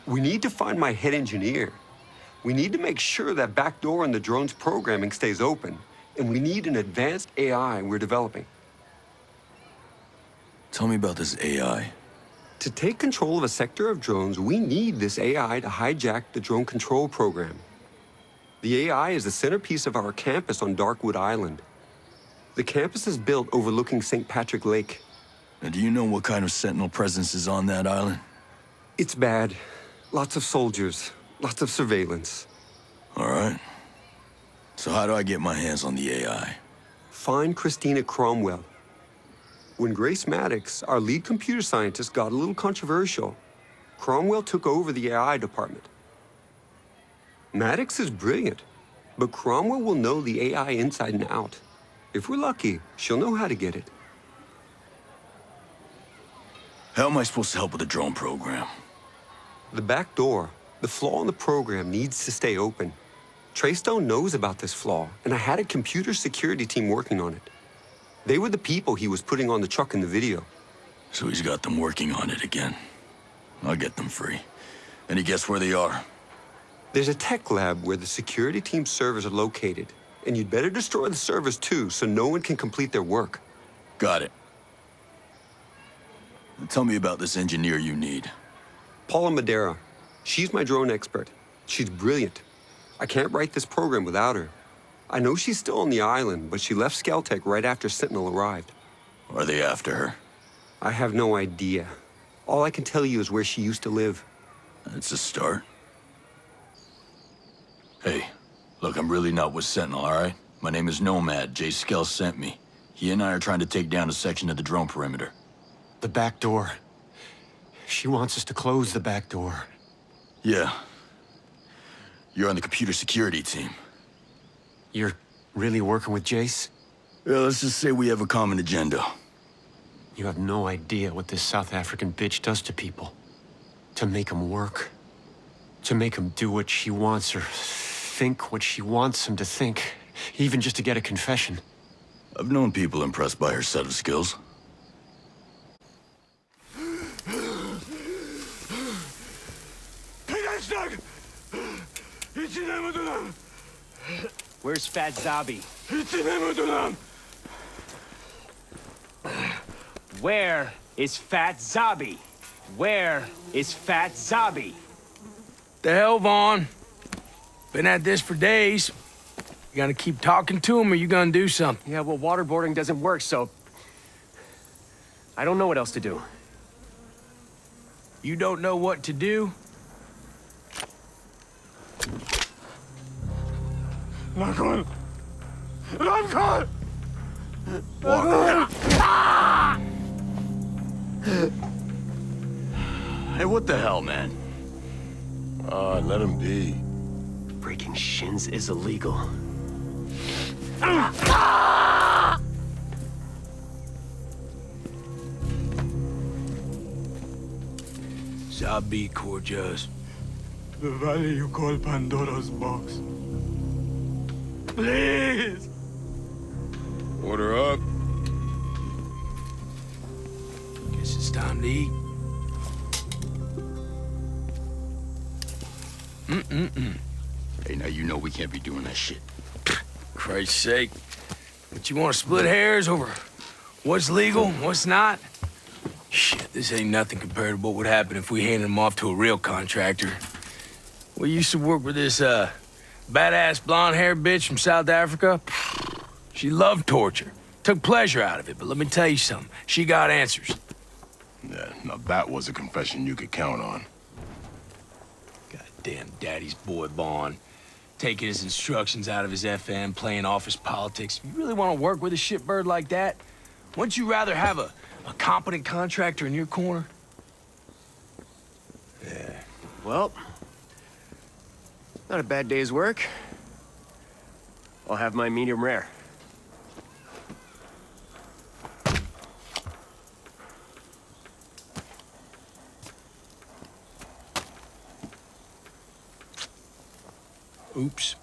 We need to find my head engineer. We need to make sure that back door in the drone's programming stays open. And we need an advanced AI we're developing. Tell me about this AI. To take control of a sector of drones, we need this AI to hijack the drone control program. The AI is the centerpiece of our campus on Darkwood Island. The campus is built overlooking St. Patrick Lake. And do you know what kind of Sentinel presence is on that island? It's bad. Lots of soldiers, lots of surveillance. All right. So how do I get my hands on the AI? Find Christina Cromwell. When Grace Maddox, our lead computer scientist, got a little controversial, Cromwell took over the AI department. Maddox is brilliant, but Cromwell will know the AI inside and out. If we're lucky, she'll know how to get it. How am I supposed to help with the drone program? The back door, the flaw in the program, needs to stay open. Treystone knows about this flaw, and I had a computer security team working on it. They were the people he was putting on the truck in the video. So he's got them working on it again. I'll get them free. Any guess where they are? There's a tech lab where the security team's servers are located, and you'd better destroy the servers too, so no one can complete their work. Got it. Tell me about this engineer you need. Paula Madera. She's my drone expert. She's brilliant. I can't write this program without her. I know she's still on the island, but she left Skeltec right after Sentinel arrived. Are they after her? I have no idea. All I can tell you is where she used to live. That's a start. Hey, look, I'm really not with Sentinel, all right? My name is Nomad. Jay Skell sent me. He and I are trying to take down a section of the drone perimeter. The back door. She wants us to close the back door. Yeah. You're on the computer security team. You're really working with Jace? Yeah, let's just say we have a common agenda. You have no idea what this South African bitch does to people. To make them work. To make them do what she wants or think what she wants them to think. Even just to get a confession. I've known people impressed by her set of skills. Where's Fat Zabi? Where is Fat Zabi? Where is Fat Zabi? The hell, Vaughn? Been at this for days. You gonna keep talking to him, or you gonna do something? Yeah, well, waterboarding doesn't work, so... I don't know what else to do. You don't know what to do? Recon! Recon! Walker. Hey, what the hell, man? Let him be. Breaking shins is illegal. Zabi Corjas. The valley you call Pandora's box. Please! Order up. Guess it's time to eat. Hey, now you know we can't be doing that shit. Christ's sake. But you want to split hairs over what's legal and what's not? Shit, this ain't nothing compared to what would happen if we handed him off to a real contractor. We used to work with this, badass blonde-haired bitch from South Africa. She loved torture. Took pleasure out of it, but let me tell you something. She got answers. Yeah, now that was a confession you could count on. Goddamn daddy's boy, Vaughn. Taking his instructions out of his FM, playing office politics. You really want to work with a shitbird like that? Wouldn't you rather have a competent contractor in your corner? Yeah. Well, not a bad day's work. I'll have my medium rare. Oops.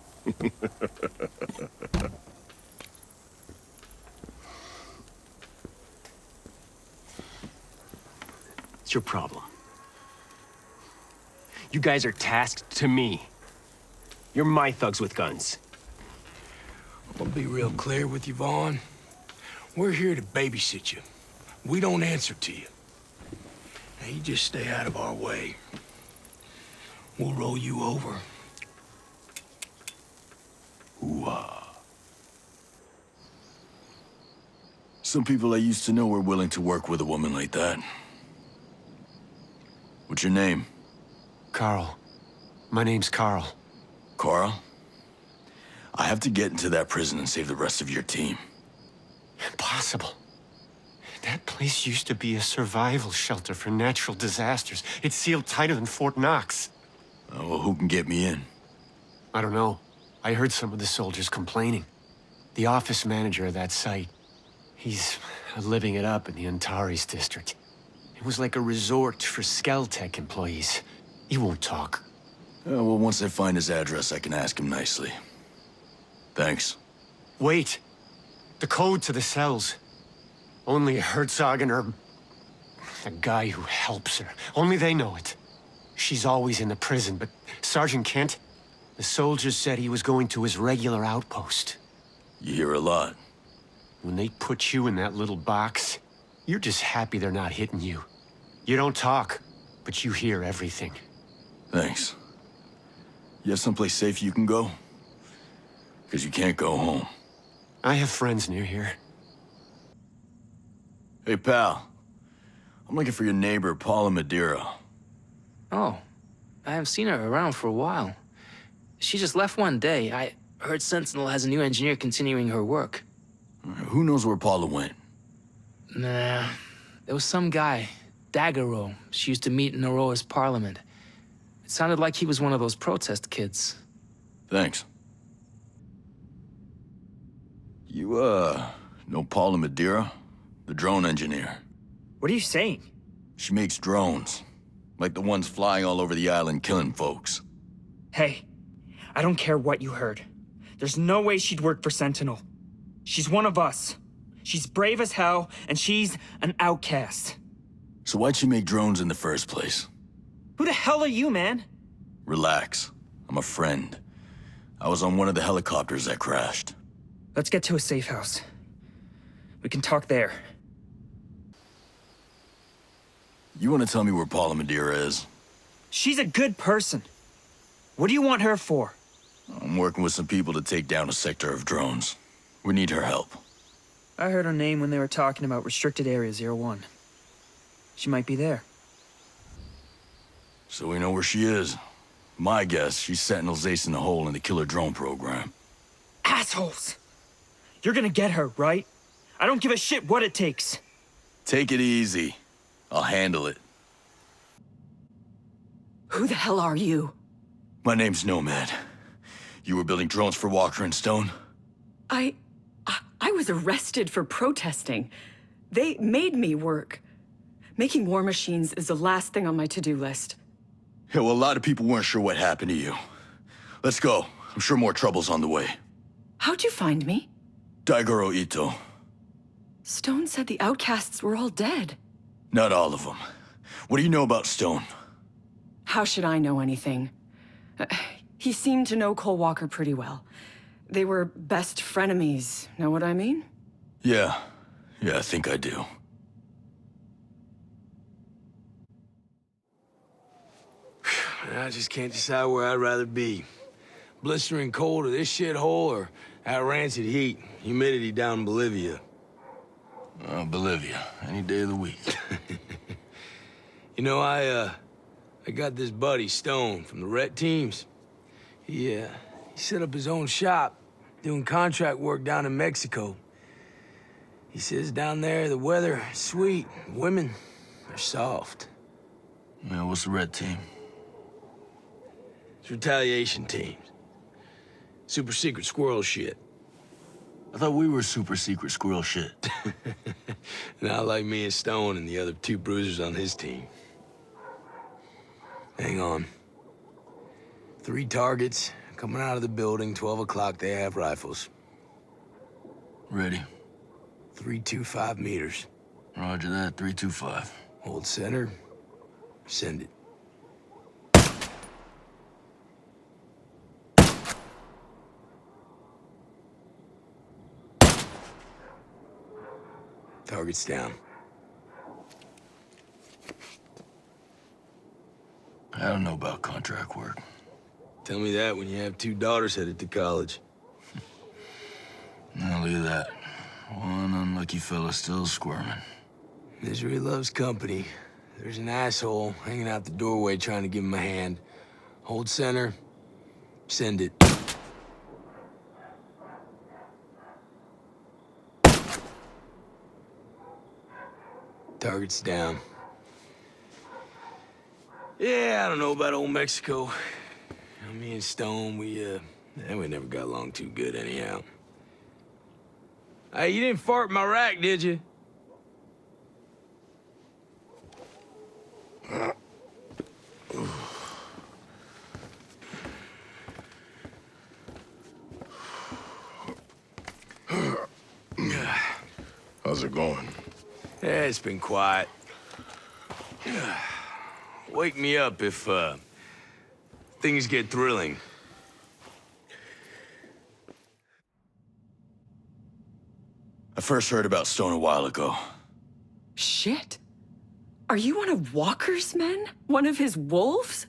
It's your problem. You guys are tasked to me. You're my thugs with guns. I'll be real clear with you, Vaughn. We're here to babysit you. We don't answer to you. Now, you just stay out of our way. We'll roll you over. Ooh-ah. Some people I used to know were willing to work with a woman like that. What's your name? Carl. My name's Carl. Carl? I have to get into that prison and save the rest of your team. Impossible. That place used to be a survival shelter for natural disasters. It's sealed tighter than Fort Knox. Oh, well, who can get me in? I don't know. I heard some of the soldiers complaining. The office manager of that site, he's living it up in the Antares district. It was like a resort for Skeltech employees. He won't talk. Well, once I find his address, I can ask him nicely. Thanks. Wait. The code to the cells. Only Herzog and her... the guy who helps her. Only they know it. She's always in the prison, but Sergeant Kent, the soldiers said he was going to his regular outpost. You hear a lot. When they put you in that little box, you're just happy they're not hitting you. You don't talk, but you hear everything. Thanks. You have someplace safe you can go? Because you can't go home. I have friends near here. Hey, pal. I'm looking for your neighbor, Paula Madeira. Oh, I haven't seen her around for a while. She just left one day. I heard Sentinel has a new engineer continuing her work. Who knows where Paula went? Nah, there was some guy, Daggero. She used to meet in Aurora's parliament. It sounded like he was one of those protest kids. Thanks. You, know Paula Madeira? The drone engineer. What are you saying? She makes drones. Like the ones flying all over the island killing folks. Hey, I don't care what you heard. There's no way she'd work for Sentinel. She's one of us. She's brave as hell, and she's an outcast. So why'd she make drones in the first place? Who the hell are you, man? Relax. I'm a friend. I was on one of the helicopters that crashed. Let's get to a safe house. We can talk there. You want to tell me where Paula Madeira is? She's a good person. What do you want her for? I'm working with some people to take down a sector of drones. We need her help. I heard her name when they were talking about restricted area 01. She might be there. So we know where she is. My guess, she's Sentinel's ace in the hole in the killer drone program. Assholes! You're gonna get her, right? I don't give a shit what it takes. Take it easy. I'll handle it. Who the hell are you? My name's Nomad. You were building drones for Walker and Stone? I was arrested for protesting. They made me work. Making war machines is the last thing on my to-do list. Yeah, well, a lot of people weren't sure what happened to you. Let's go. I'm sure more trouble's on the way. How'd you find me? Daigoro Ito. Stone said the outcasts were all dead. Not all of them. What do you know about Stone? How should I know anything? He seemed to know Cole Walker pretty well. They were best frenemies, know what I mean? Yeah, I think I do. I just can't decide where I'd rather be. Blistering cold of this shithole or that rancid heat, humidity down in Bolivia. Bolivia, any day of the week. You know, I got this buddy, Stone, from the Ret teams. He set up his own shop, doing contract work down in Mexico. He says down there the weather is sweet, women are soft. Yeah, what's the Red team? It's retaliation teams. Super secret squirrel shit. I thought we were super secret squirrel shit. Not like me and Stone and the other two bruisers on his team. Hang on. 3 targets, coming out of the building, 12 o'clock, they have rifles. Ready. 325 meters. Roger that, 325. Hold center, send it. Target's down. I don't know about contract work. Tell me that when you have 2 daughters headed to college. Now look at that. One unlucky fella still squirming. Misery loves company. There's an asshole hanging out the doorway trying to give him a hand. Hold center, send it. Target's down. Yeah, I don't know about old Mexico. Me and Stone, we never got along too good anyhow. Hey, you didn't fart in my rack, did you? How's it going? Yeah, it's been quiet. Wake me up if, things get thrilling. I first heard about Stone a while ago. Shit. Are you one of Walker's men? One of his wolves?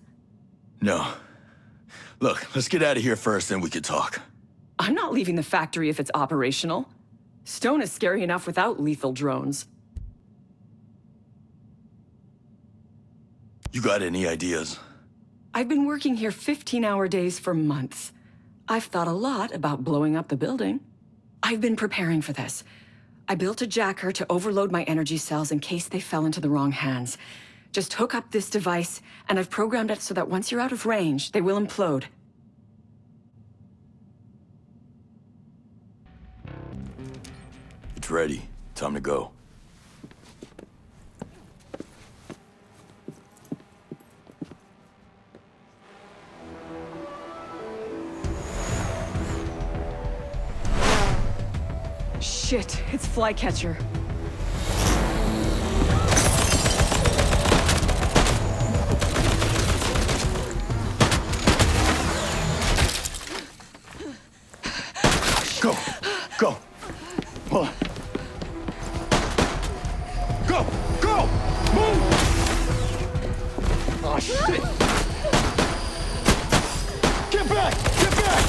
No. Look, let's get out of here first, then we can talk. I'm not leaving the factory if it's operational. Stone is scary enough without lethal drones. You got any ideas? I've been working here 15-hour days for months. I've thought a lot about blowing up the building. I've been preparing for this. I built a jacker to overload my energy cells in case they fell into the wrong hands. Just hook up this device, and I've programmed it so that once you're out of range, they will implode. It's ready. Time to go. Shit, it's Flycatcher. Go! Go! Hold on. Go! Go! Move! Oh, shit! Get back! Get back!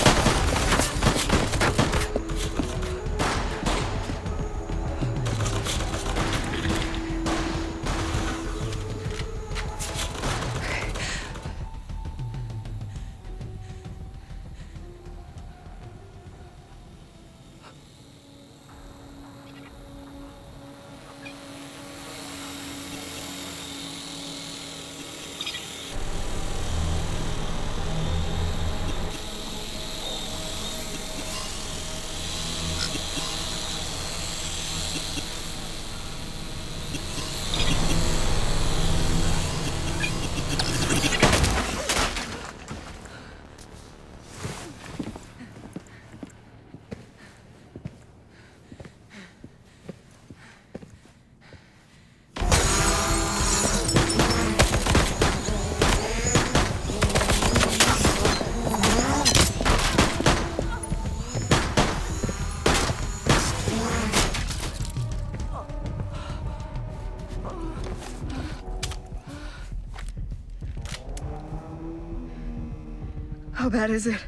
How bad is it?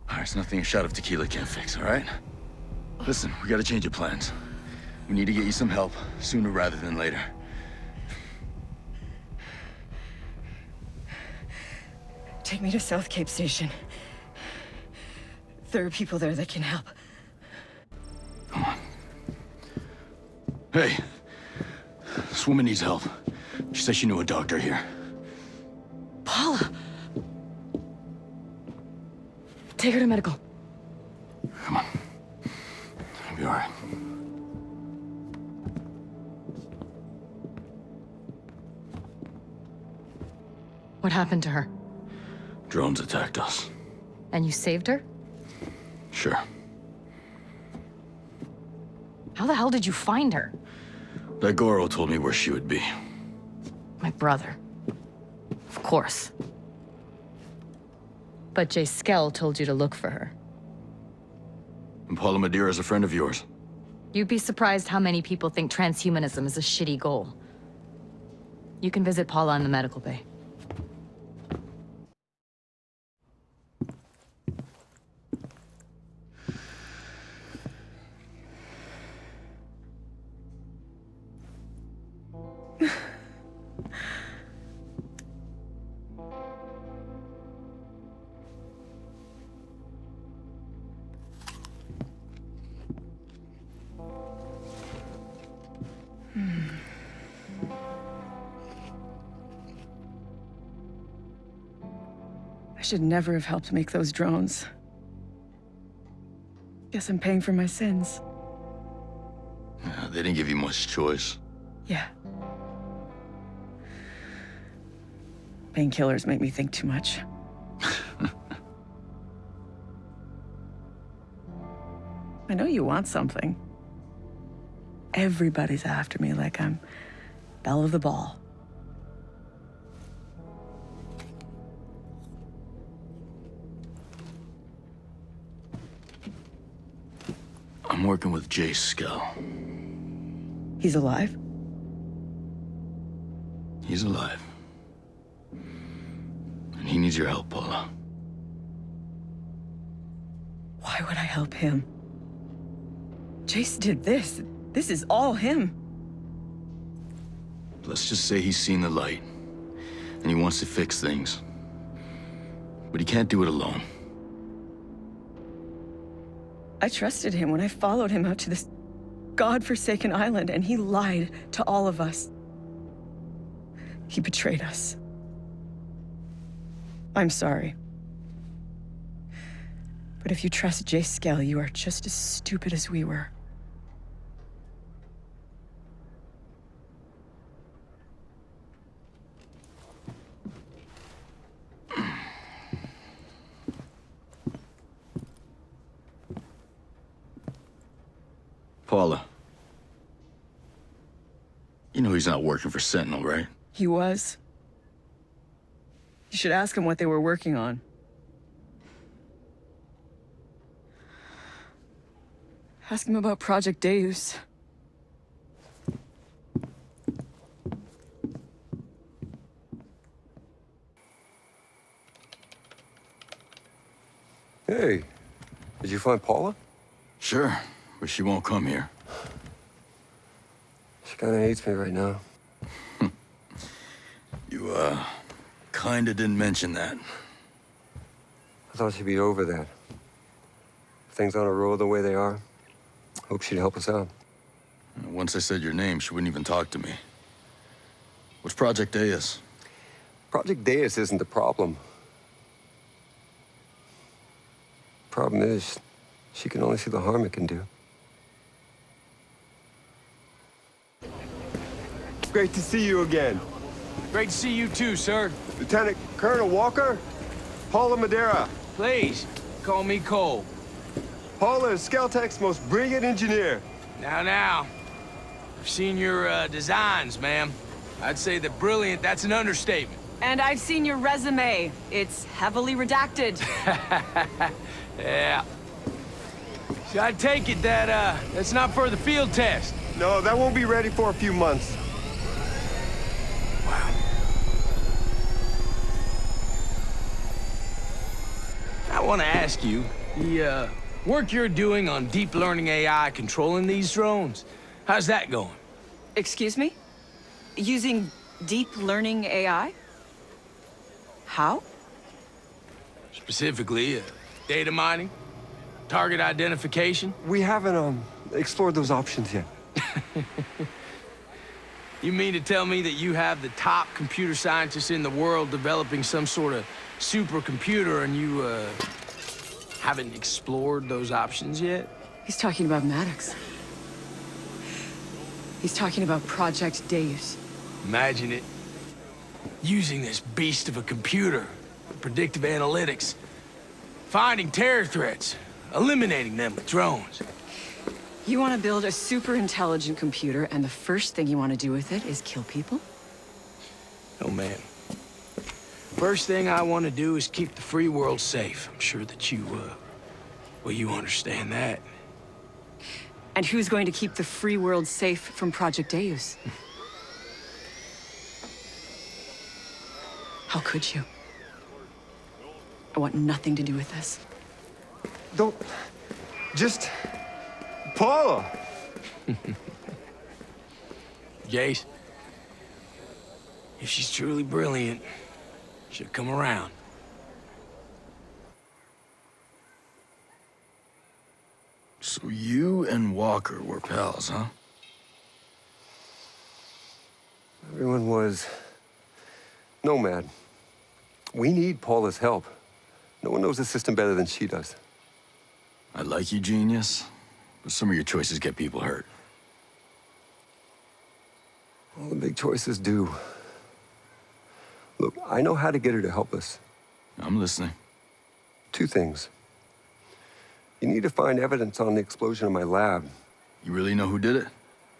There's nothing a shot of tequila can't fix, all right? Listen, we gotta change your plans. We need to get you some help, sooner rather than later. Take me to South Cape Station. There are people there that can help. Come on. Hey, this woman needs help. She said she knew a doctor here. Paula! Take her to medical. all right. What happened to her? Drones attacked us. And you saved her? Sure. How the hell did you find her? That Goro told me where she would be. My brother. Of course. But Jay Skell told you to look for her. And Paula Madeira is a friend of yours. You'd be surprised how many people think transhumanism is a shitty goal. You can visit Paula in the medical bay. I should never have helped make those drones. Guess I'm paying for my sins. Yeah, they didn't give you much choice. Yeah. Painkillers make me think too much. I know you want something. Everybody's after me like I'm belle of the ball. I'm working with Jay Skell. He's alive? He's alive. And he needs your help, Paula. Why would I help him? Jace did this. This is all him. Let's just say he's seen the light, and he wants to fix things. But he can't do it alone. I trusted him when I followed him out to this godforsaken island, and he lied to all of us. He betrayed us. I'm sorry. But if you trust Jay Skell, you are just as stupid as we were. Paula. You know he's not working for Sentinel, right? He was. You should ask him what they were working on. Ask him about Project Deus. Hey, did you find Paula? Sure, but she won't come here. She kinda hates me right now. You, kinda didn't mention that. I thought she'd be over that. Things on a roll the way they are. Hope she'd help us out. Once I said your name, she wouldn't even talk to me. What's Project Deus? Project Deus isn't the problem. Problem is, she can only see the harm it can do. Great to see you again. Great to see you too, sir. Lieutenant Colonel Walker, Paula Madeira. Please, call me Cole. Paula is Skeltech's most brilliant engineer. Now. I've seen your designs, ma'am. I'd say that brilliant, that's an understatement. And I've seen your resume. It's heavily redacted. Yeah. So I take it that, that's not for the field test? No, that won't be ready for a few months. Wow. I want to ask you, the, work you're doing on deep learning AI controlling these drones, how's that going? Excuse me? Using deep learning AI? How? Specifically, data mining? Target identification? We haven't, explored those options yet. You mean to tell me that you have the top computer scientists in the world developing some sort of supercomputer and you, haven't explored those options yet? He's talking about Maddox. He's talking about Project Deus. Imagine it. Using this beast of a computer, predictive analytics, finding terror threats, eliminating them with drones. You want to build a super intelligent computer, and the first thing you want to do with it is kill people? Oh, man. First thing I want to do is keep the free world safe. I'm sure that you, well, you understand that. And who's going to keep the free world safe from Project Deus? How could you? I want nothing to do with this. Don't... Just... Paula! Jace, if she's truly brilliant, she'll come around. So you and Walker were pals, huh? Everyone was... nomad. We need Paula's help. No one knows the system better than she does. I like you, genius, but some of your choices get people hurt. All the big choices do. Look, I know how to get her to help us. I'm listening. 2 things. You need to find evidence on the explosion in my lab. You really know who did it?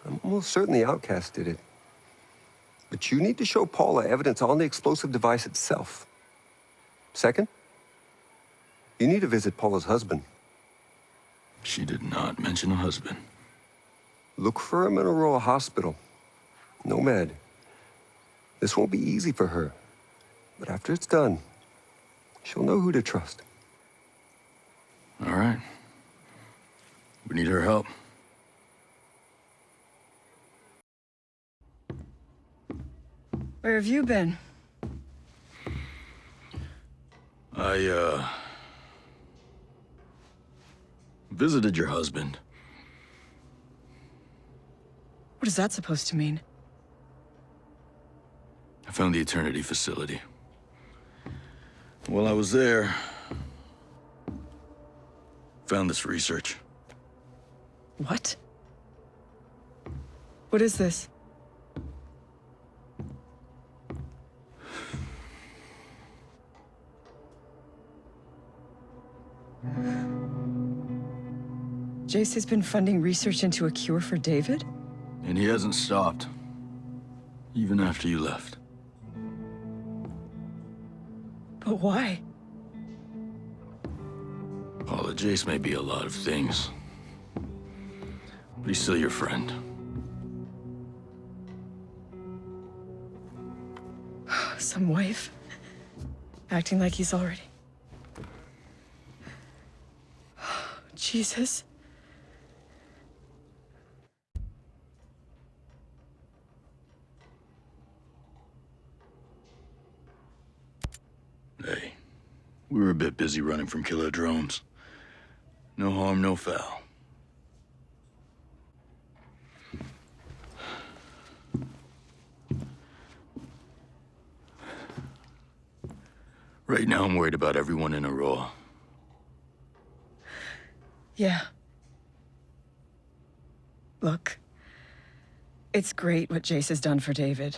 I'm almost certain the outcast did it. But you need to show Paula evidence on the explosive device itself. Second, you need to visit Paula's husband. She did not mention a husband. Look for him in Aurora Hospital. Nomad. This won't be easy for her. But after it's done, she'll know who to trust. All right. We need her help. Where have you been? I, visited your husband. What is that supposed to mean? I found the Eternity facility. While I was there, found this research. What? What is this? Jace has been funding research into a cure for David? And he hasn't stopped. Even after you left. But why? Paula, Jace may be a lot of things. But he's still your friend. Some wife. Acting like he's already... Jesus. Hey, we were a bit busy running from killer drones. No harm, no foul. Right now, I'm worried about everyone in Aurora. Yeah. Look, it's great what Jace has done for David.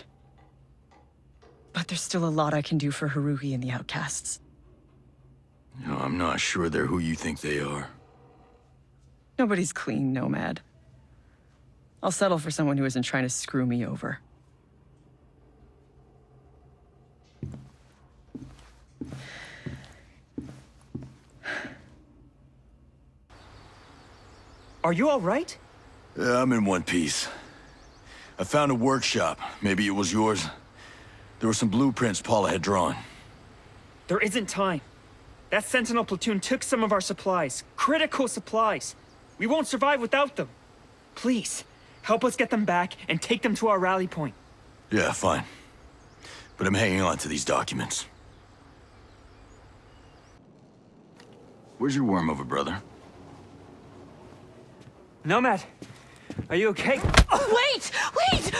But there's still a lot I can do for Haruhi and the Outcasts. You know, I'm not sure they're who you think they are. Nobody's clean, Nomad. I'll settle for someone who isn't trying to screw me over. Are you all right? Yeah, I'm in one piece. I found a workshop. Maybe it was yours. There were some blueprints Paula had drawn. There isn't time. That Sentinel platoon took some of our supplies. Critical supplies. We won't survive without them. Please, help us get them back and take them to our rally point. Yeah, fine. But I'm hanging on to these documents. Where's your worm over, brother? Nomad, are you okay? Wait! Wait!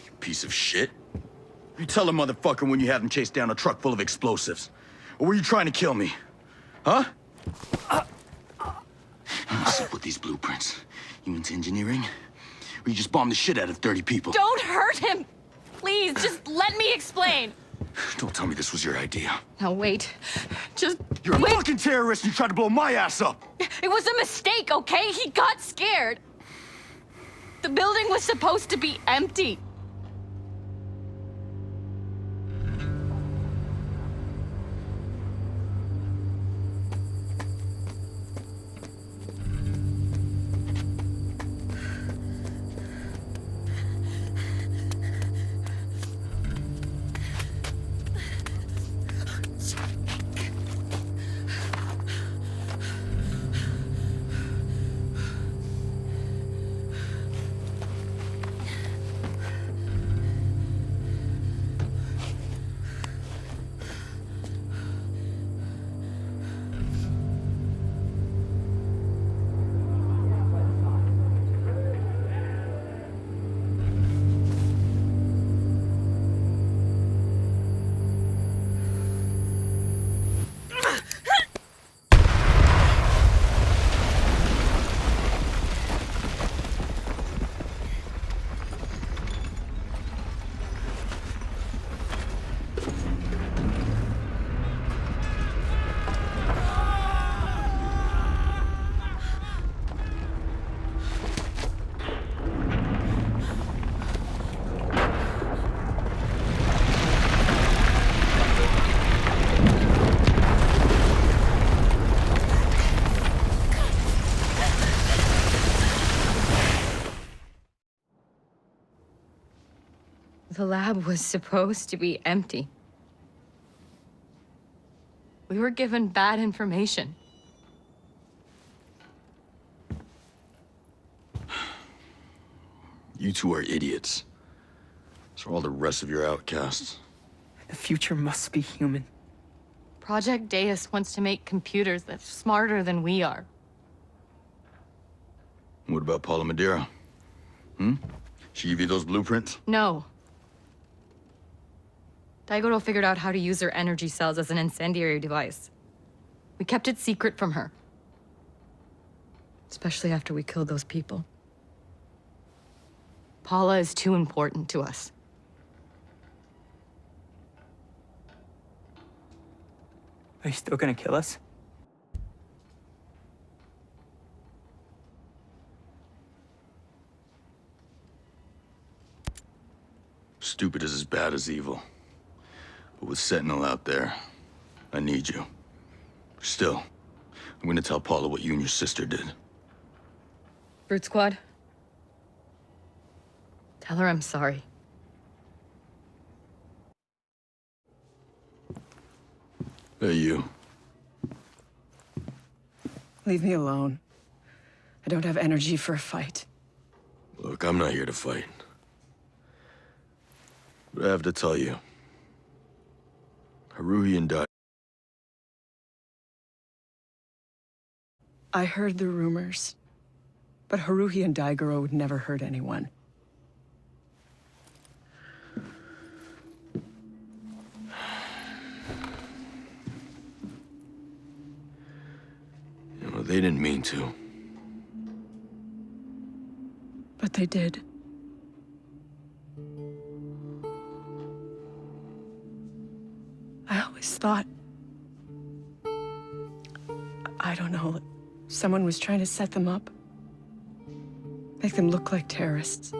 You piece of shit. You tell a motherfucker when you have him chase down a truck full of explosives. Or were you trying to kill me? Huh? What's up with these blueprints? You into engineering? Or you just bombed the shit out of 30 people? Don't hurt him! Please, just let me explain. Don't tell me this was your idea. Now wait. Just You're a wait. fucking terrorist and you tried to blow my ass up! It was a mistake, okay? He got scared. The building was supposed to be empty. The lab was supposed to be empty. We were given bad information. You two are idiots. So are all the rest of your outcasts. The future must be human. Project Deus wants to make computers that's smarter than we are. What about Paula Madeira? She give you those blueprints? No. Daigoro figured out how to use her energy cells as an incendiary device. We kept it secret from her. Especially after we killed those people. Paula is too important to us. Are you still gonna kill us? Stupid is as bad as evil. But with Sentinel out there, I need you. Still, I'm gonna tell Paula what you and your sister did. Brute Squad. Tell her I'm sorry. Hey, you. Leave me alone. I don't have energy for a fight. Look, I'm not here to fight. But I have to tell you, Haruhi and Dai. I heard the rumors, but Haruhi and Daigoro would never hurt anyone. You know, they didn't mean to. But they did. I always thought... I don't know, someone was trying to set them up. Make them look like terrorists.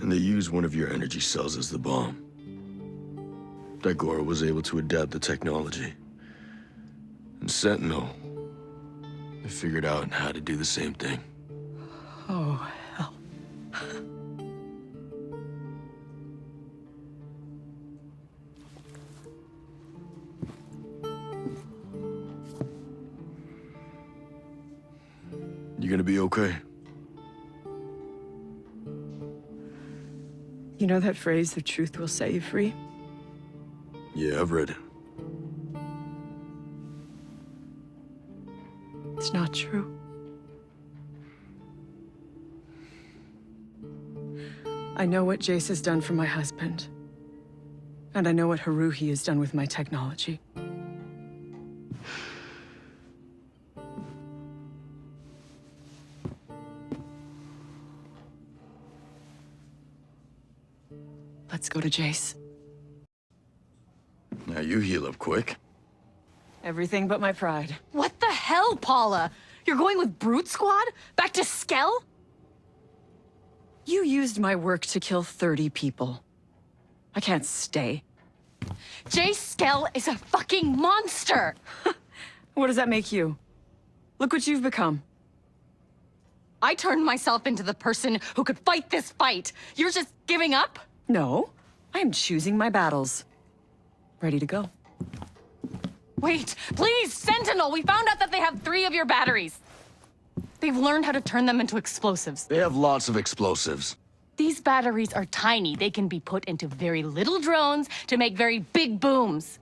And they used one of your energy cells as the bomb. Daigoro was able to adapt the technology. And Sentinel, they figured out how to do the same thing. Oh, hell. You gonna be okay? You know that phrase, the truth will set you free? Yeah, I've read it. It's not true. I know what Jace has done for my husband. And I know what Haruhi has done with my technology. Let's go to Jace. Now you heal up quick. Everything but my pride. What the hell, Paula? You're going with Brute Squad? Back to Skell? You used my work to kill 30 people. I can't stay. Jay Skell is a fucking monster! What does that make you? Look what you've become. I turned myself into the person who could fight this fight. You're just giving up? No, I am choosing my battles. Ready to go. Wait, please, Sentinel! We found out that they have 3 of your batteries. They've learned how to turn them into explosives. They have lots of explosives. These batteries are tiny. They can be put into very little drones to make very big booms.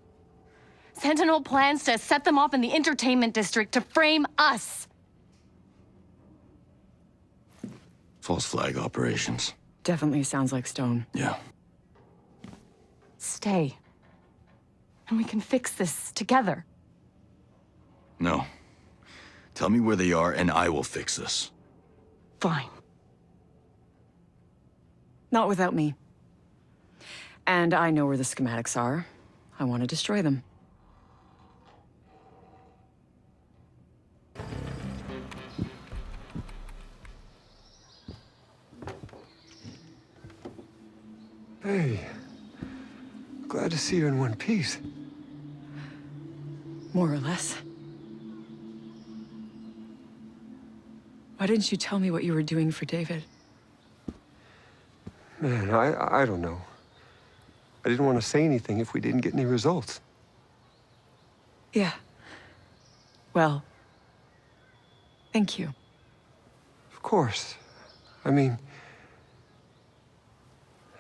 Sentinel plans to set them off in the entertainment district to frame us. False flag operations. Definitely sounds like Stone. Yeah. Stay. And we can fix this together. No. Tell me where they are and I will fix this. Fine. Not without me. And I know where the schematics are. I want to destroy them. Hey, glad to see you in one piece. More or less. Why didn't you tell me what you were doing for David? Man, I don't know. I didn't want to say anything if we didn't get any results. Yeah. Well, thank you. Of course. I mean,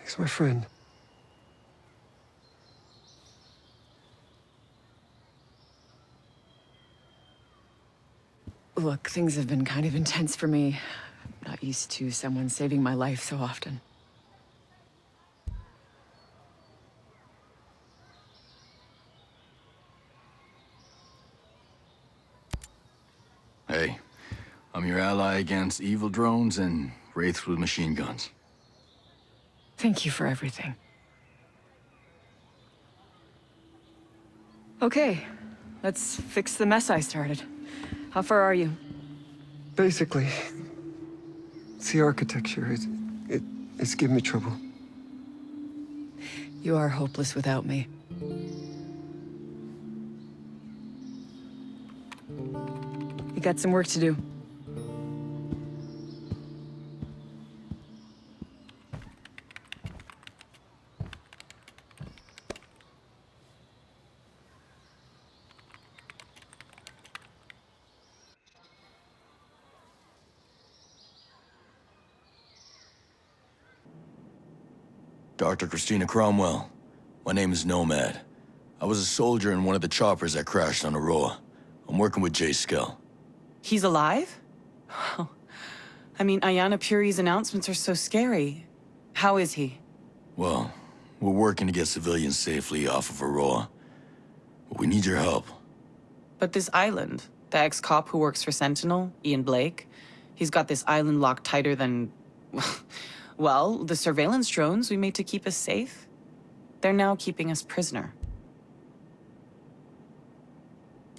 he's my friend. Look, things have been kind of intense for me. I'm not used to someone saving my life so often. Hey, I'm your ally against evil drones and wraiths with machine guns. Thank you for everything. Okay, let's fix the mess I started. How far are you? Basically, it's the architecture. It's giving me trouble. You are hopeless without me. You got some work to do. Dr. Christina Cromwell. My name is Nomad. I was a soldier in one of the choppers that crashed on Aurora. I'm working with Jay Skell. He's alive? I mean, Ayana Puri's announcements are so scary. How is he? Well, we're working to get civilians safely off of Aurora. But we need your help. But this island, the ex-cop who works for Sentinel, Ian Blake, he's got this island locked tighter than... well, the surveillance drones we made to keep us safe. They're now keeping us prisoner.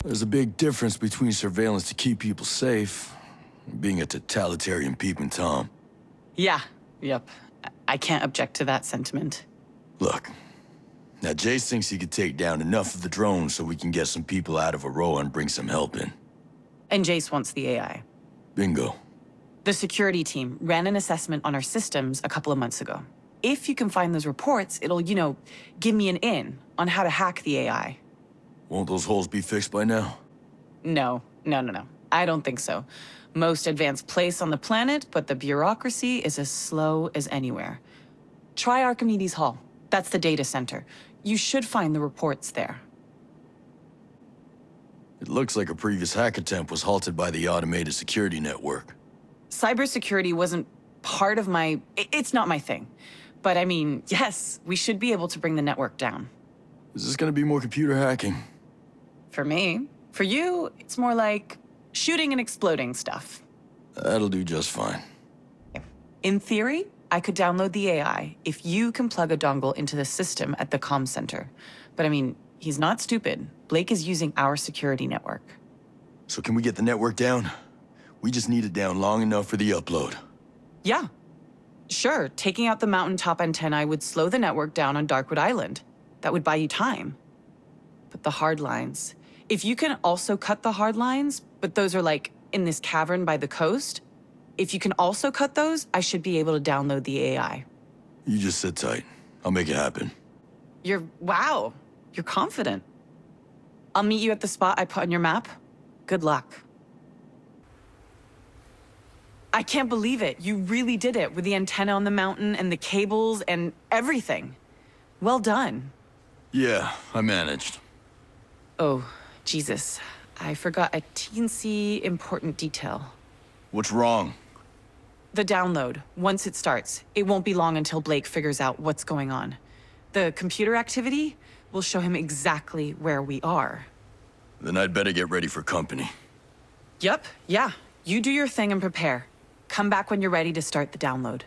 There's a big difference between surveillance to keep people safe and being a totalitarian peeping Tom. Yeah, yep. I can't object to that sentiment. Look, now Jace thinks he could take down enough of the drones so we can get some people out of Aurora and bring some help in. And Jace wants the AI. Bingo. The security team ran an assessment on our systems a couple of months ago. If you can find those reports, it'll, give me an in on how to hack the AI. Won't those holes be fixed by now? No. I don't think so. Most advanced place on the planet, but the bureaucracy is as slow as anywhere. Try Archimedes Hall. That's the data center. You should find the reports there. It looks like a previous hack attempt was halted by the automated security network. Cybersecurity wasn't part of my... It's not my thing. But I mean, yes, we should be able to bring the network down. Is this gonna be more computer hacking? For me. For you, it's more like shooting and exploding stuff. That'll do just fine. In theory, I could download the AI if you can plug a dongle into the system at the comm center. But I mean, he's not stupid. Blake is using our security network. So can we get the network down? We just need it down long enough for the upload. Yeah. Sure, taking out the mountaintop antennae would slow the network down on Darkwood Island. That would buy you time. But the hard lines... If you can also cut the hard lines, but those are like in this cavern by the coast, if you can also cut those, I should be able to download the AI. You just sit tight. I'll make it happen. Wow, you're confident. I'll meet you at the spot I put on your map. Good luck. I can't believe it. You really did it with the antenna on the mountain and the cables and everything. Well done. Yeah, I managed. Oh, Jesus. I forgot a teensy important detail. What's wrong? The download. Once it starts, it won't be long until Blake figures out what's going on. The computer activity will show him exactly where we are. Then I'd better get ready for company. Yep, yeah. You do your thing and prepare. Come back when you're ready to start the download.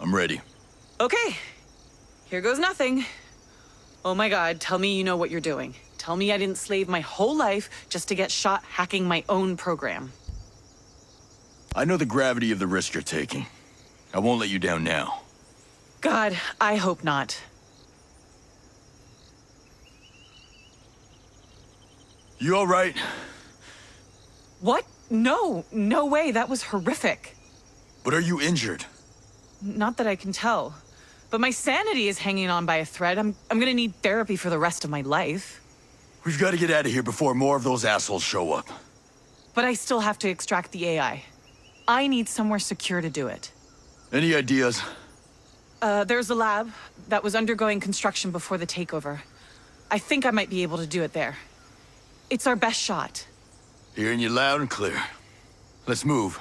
I'm ready. Okay. Here goes nothing. Oh my God, tell me you know what you're doing. Tell me I didn't slave my whole life just to get shot hacking my own program. I know the gravity of the risk you're taking. I won't let you down now. God, I hope not. You all right? What? No, no way. That was horrific. But are you injured? Not that I can tell. But my sanity is hanging on by a thread. I'm gonna need therapy for the rest of my life. We've got to get out of here before more of those assholes show up. But I still have to extract the AI. I need somewhere secure to do it. Any ideas? There's a lab that was undergoing construction before the takeover. I think I might be able to do it there. It's our best shot. Hearing you loud and clear. Let's move.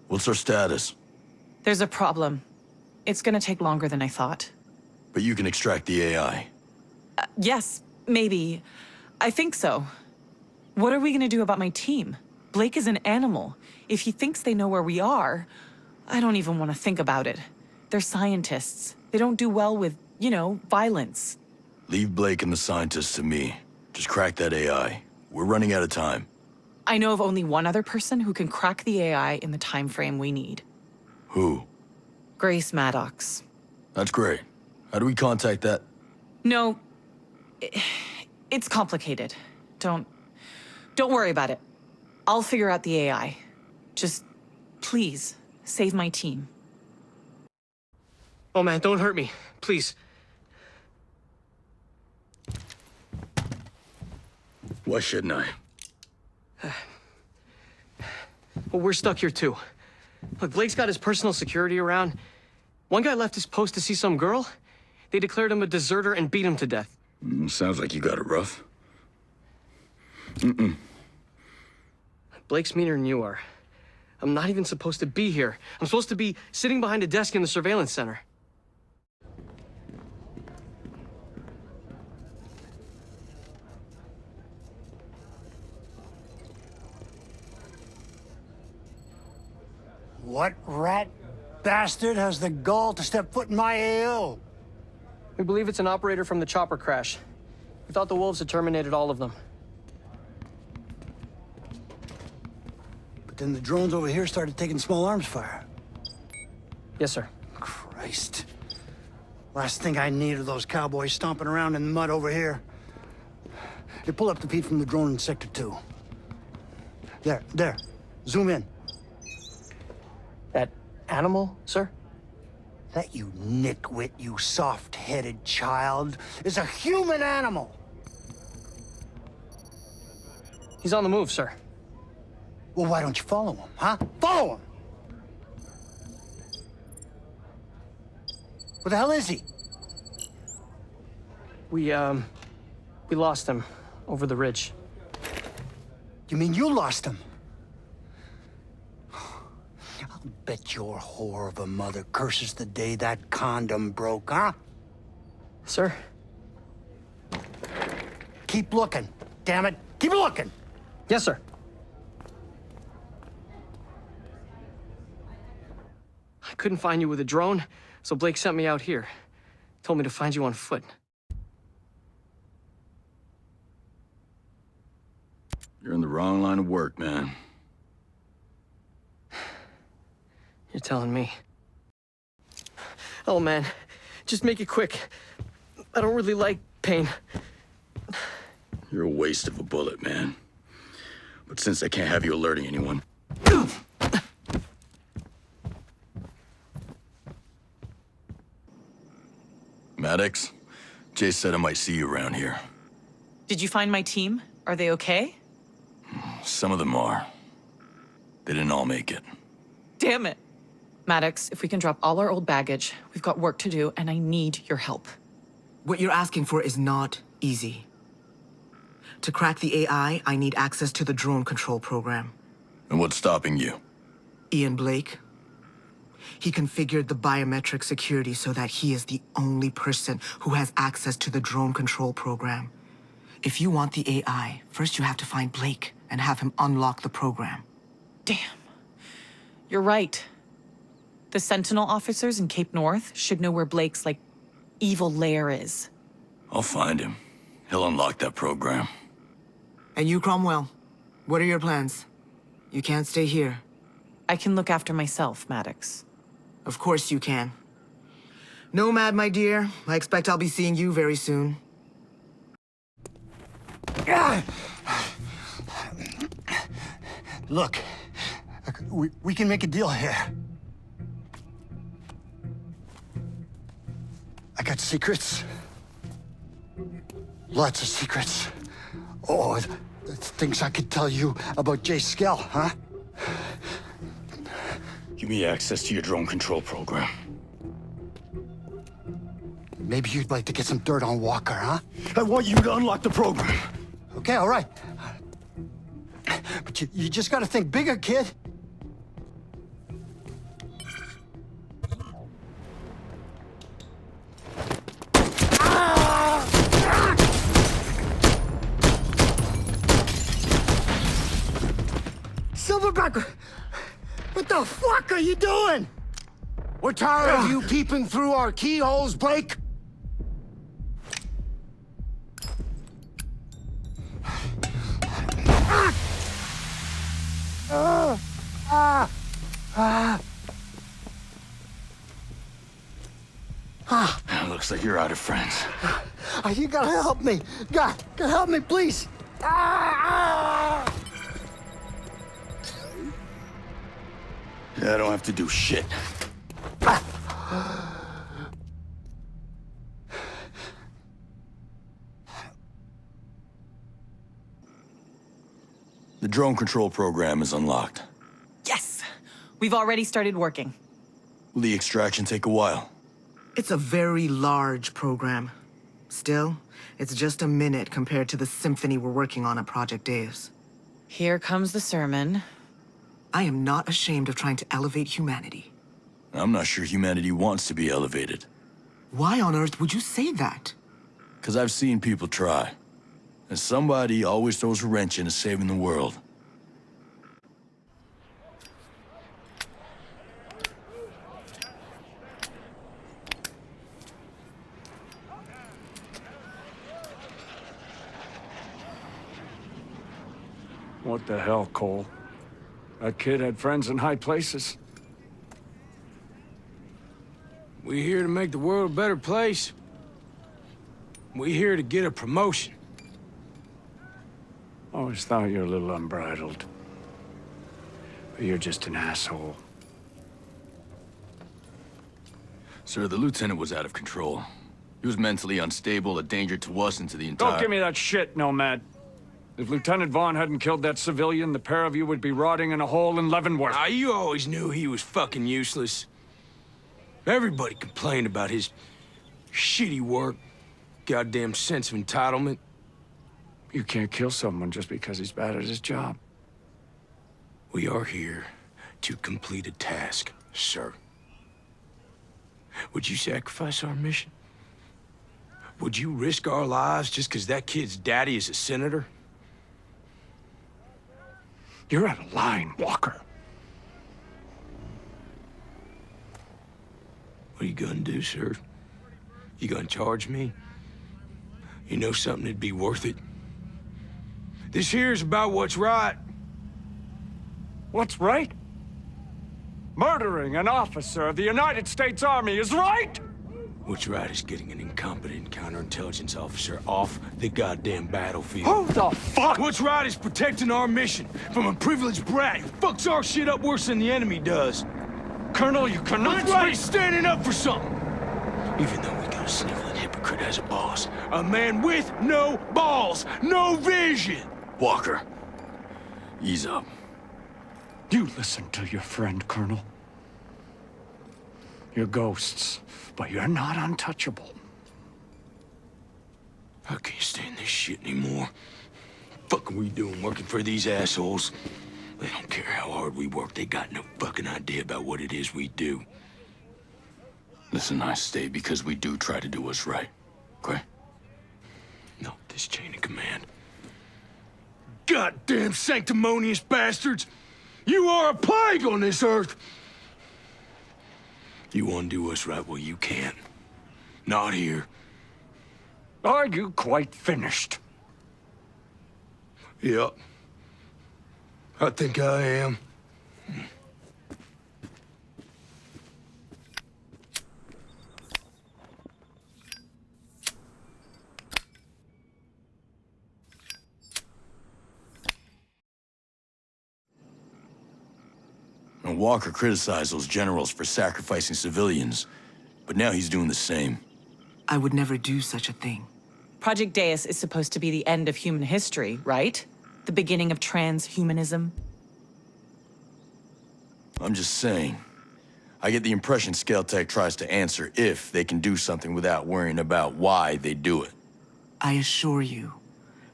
What's our status? There's a problem. It's gonna take longer than I thought. But you can extract the AI. Yes, maybe. I think so. What are we gonna do about my team? Blake is an animal. If he thinks they know where we are, I don't even want to think about it. They're scientists. They don't do well with, you know, violence. Leave Blake and the scientists to me. Just crack that AI. We're running out of time. I know of only one other person who can crack the AI in the time frame we need. Who? Grace Maddox. That's great. How do we contact that? No, it's complicated. Don't worry about it. I'll figure out the AI. Just, please, save my team. Oh man, don't hurt me, please. Why shouldn't I? Well, we're stuck here too. Look, Blake's got his personal security around. One guy left his post to see some girl. They declared him a deserter and beat him to death. Sounds like you got it rough. Blake's meaner than you are. I'm not even supposed to be here. I'm supposed to be sitting behind a desk in the surveillance center. What rat bastard has the gall to step foot in my AO? We believe it's an operator from the chopper crash. We thought the wolves had terminated all of them. But then the drones over here started taking small arms fire. Yes, sir. Christ. Last thing I need are those cowboys stomping around in the mud over here. They pull up the feed from the drone in Sector 2. There. Zoom in. That animal, sir? That you nitwit, you soft-headed child, is a human animal. He's on the move, sir. Well, why don't you follow him, huh? Follow him! Where the hell is he? We lost him over the ridge. You mean you lost him? I'll bet your whore of a mother curses the day that condom broke, huh? Sir? Keep looking. Damn it. Keep looking. Yes, sir. I couldn't find you with a drone, so Blake sent me out here. Told me to find you on foot. You're in the wrong line of work, man. You're telling me. Oh, man. Just make it quick. I don't really like pain. You're a waste of a bullet, man. But since I can't have you alerting anyone... Maddox, Jay said I might see you around here. Did you find my team? Are they okay? Some of them are. They didn't all make it. Damn it. Maddox, if we can drop all our old baggage, we've got work to do, and I need your help. What you're asking for is not easy. To crack the AI, I need access to the drone control program. And what's stopping you? Ian Blake. He configured the biometric security so that he is the only person who has access to the drone control program. If you want the AI, first you have to find Blake and have him unlock the program. Damn. You're right. The Sentinel officers in Cape North should know where Blake's, evil lair is. I'll find him. He'll unlock that program. And you, Cromwell, what are your plans? You can't stay here. I can look after myself, Maddox. Of course you can. Nomad, my dear, I expect I'll be seeing you very soon. Look, we can make a deal here. I got secrets. Lots of secrets. Oh, things I could tell you about Jay Skell, huh? Give me access to your drone control program. Maybe you'd like to get some dirt on Walker, huh? I want you to unlock the program. Okay, all right. But you just gotta think bigger, kid. Silverback! What the fuck are you doing? We're tired of you peeping through our keyholes, Blake. Looks like you're out of friends. You gotta help me. God, help me, please. Yeah, I don't have to do shit. The drone control program is unlocked. Yes! We've already started working. Will the extraction take a while? It's a very large program. Still, it's just a minute compared to the symphony we're working on at Project Dave's. Here comes the sermon. I am not ashamed of trying to elevate humanity. I'm not sure humanity wants to be elevated. Why on earth would you say that? Because I've seen people try. And somebody always throws a wrench into saving the world. What the hell, Cole? That kid had friends in high places. We here to make the world a better place. We here to get a promotion. Always thought you were a little unbridled. But you're just an asshole. Sir, the lieutenant was out of control. He was mentally unstable, a danger to us and to the entire... Don't give me that shit, Nomad. If Lieutenant Vaughn hadn't killed that civilian, the pair of you would be rotting in a hole in Leavenworth. Ah, you always knew he was fucking useless. Everybody complained about his shitty work, goddamn sense of entitlement. You can't kill someone just because he's bad at his job. We are here to complete a task, sir. Would you sacrifice our mission? Would you risk our lives just because that kid's daddy is a senator? You're out of line, Walker. What are you gonna do, sir? You gonna charge me? You know something that'd be worth it? This here's about what's right. What's right? Murdering an officer of the United States Army is right! What's right is getting an incompetent counterintelligence officer off the goddamn battlefield. Who the fuck? What's right is protecting our mission from a privileged brat who fucks our shit up worse than the enemy does. Colonel, you cannot What's right is standing up for something. Even though we got a sniveling hypocrite as a boss. A man with no balls, no vision. Walker, ease up. You listen to your friend, Colonel. You're ghosts, but you're not untouchable. I can't stand this shit anymore. Fuck are we doing working for these assholes? They don't care how hard we work. They got no fucking idea about what it is we do. Listen, I stay because we do try to do what's right, okay? No, this chain of command. Goddamn sanctimonious bastards! You are a plague on this earth! You want to do what's right? Well, you can't. Not here. Are you quite finished? Yep. I think I am. And Walker criticized those generals for sacrificing civilians, but now he's doing the same. I would never do such a thing. Project Deus is supposed to be the end of human history, right? The beginning of transhumanism. I'm just saying. I get the impression Scale-Tech tries to answer if they can do something without worrying about why they do it. I assure you,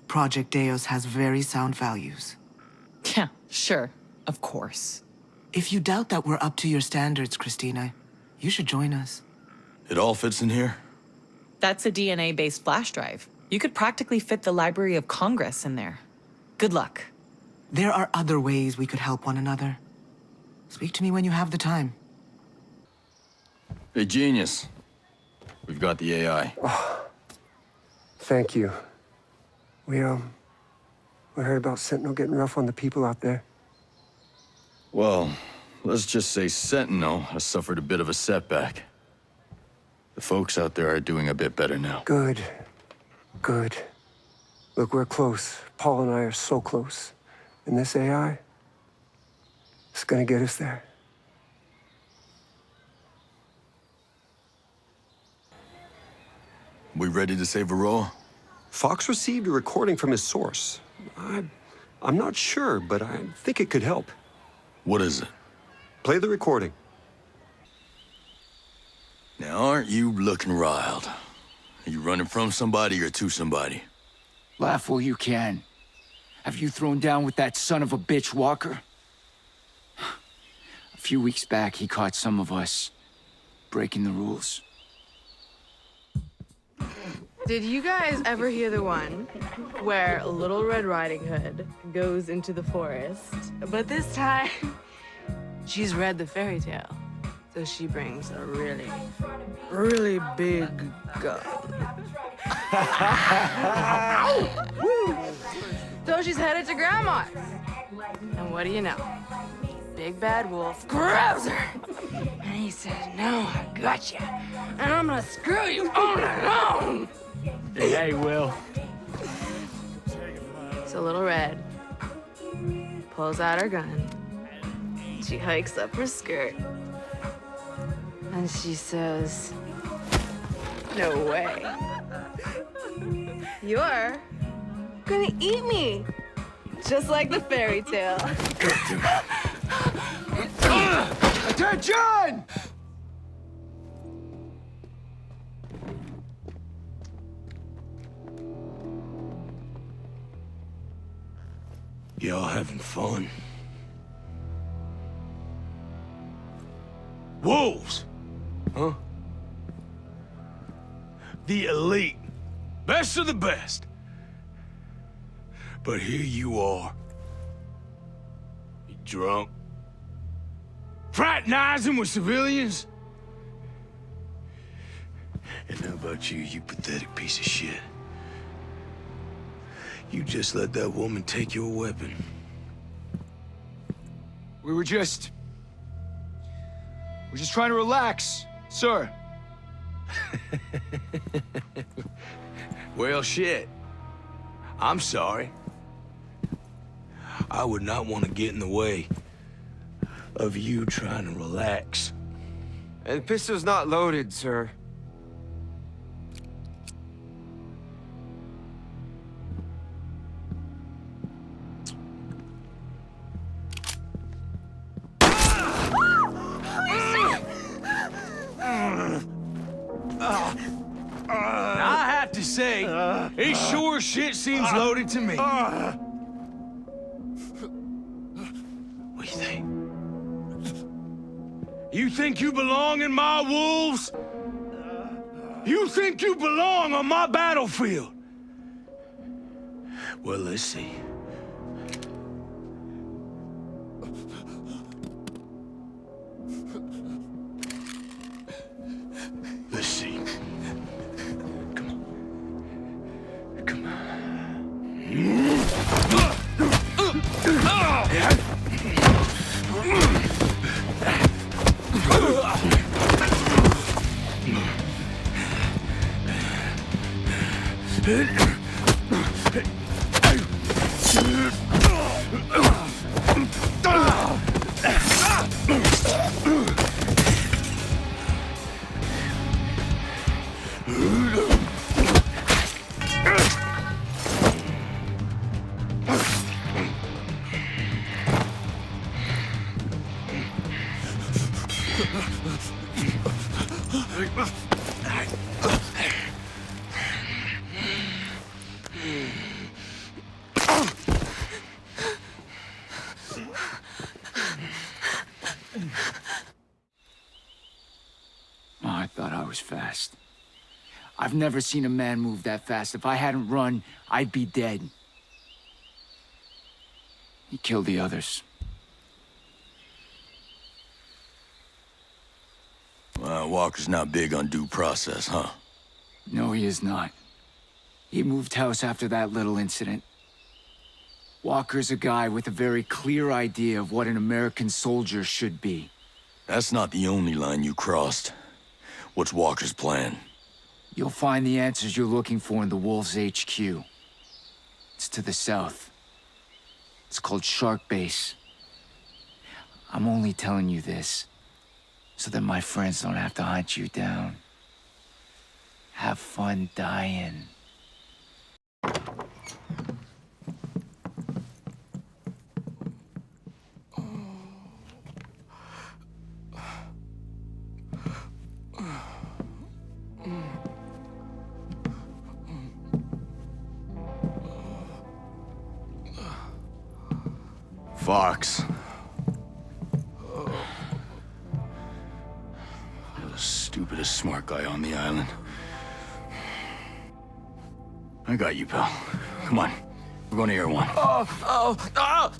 Project Deus has very sound values. Yeah, sure. Of course. If you doubt that we're up to your standards, Christina, you should join us. It all fits in here? That's a DNA-based flash drive. You could practically fit the Library of Congress in there. Good luck. There are other ways we could help one another. Speak to me when you have the time. Hey, genius. We've got the AI. Oh, thank you. We heard about Sentinel getting rough on the people out there. Well, let's just say Sentinel has suffered a bit of a setback. The folks out there are doing a bit better now. Good. Good. Look, we're close. Paul and I are so close. And this AI, it's gonna get us there. We ready to save Aroa? Fox received a recording from his source. I'm not sure, but I think it could help. What is it? Play the recording. Now, aren't you looking riled? Are you running from somebody or to somebody? Laugh while you can. Have you thrown down with that son of a bitch, Walker? A few weeks back, he caught some of us breaking the rules. Did you guys ever hear the one where Little Red Riding Hood goes into the forest, but this time she's read the fairy tale, so she brings a really, really big gun. So she's headed to Grandma's. And what do you know? Big bad wolf grabs her. And he says, "No, I got you. And I'm gonna screw you on and on." Hey, Will. So Little Red pulls out her gun. She hikes up her skirt. And she says, "No way. You're gonna eat me. Just like the fairy tale." Attention! Y'all having fun? Wolves! Huh? The elite. Best of the best. But here you are. You drunk? Fraternizing with civilians? And how about you, you pathetic piece of shit? You just let that woman take your weapon. We're just trying to relax, sir. Well, shit. I'm sorry. I would not want to get in the way of you trying to relax. And the pistol's not loaded, sir. I have to say, it sure as shit seems loaded to me. What do you think? You think you belong in my wolves? You think you belong on my battlefield? Well, let's see. Let's see. Come on. I thought I was fast. I've never seen a man move that fast. If I hadn't run, I'd be dead. He killed the others. Walker's not big on due process, huh? No, he is not. He moved house after that little incident. Walker's a guy with a very clear idea of what an American soldier should be. That's not the only line you crossed. What's Walker's plan? You'll find the answers you're looking for in the Wolves HQ. It's to the south. It's called Shark Base. I'm only telling you this so that my friends don't have to hunt you down. Have fun dying. Fox. You're the stupidest smart guy on the island. I got you, pal. Come on. We're going to Air One. Stop!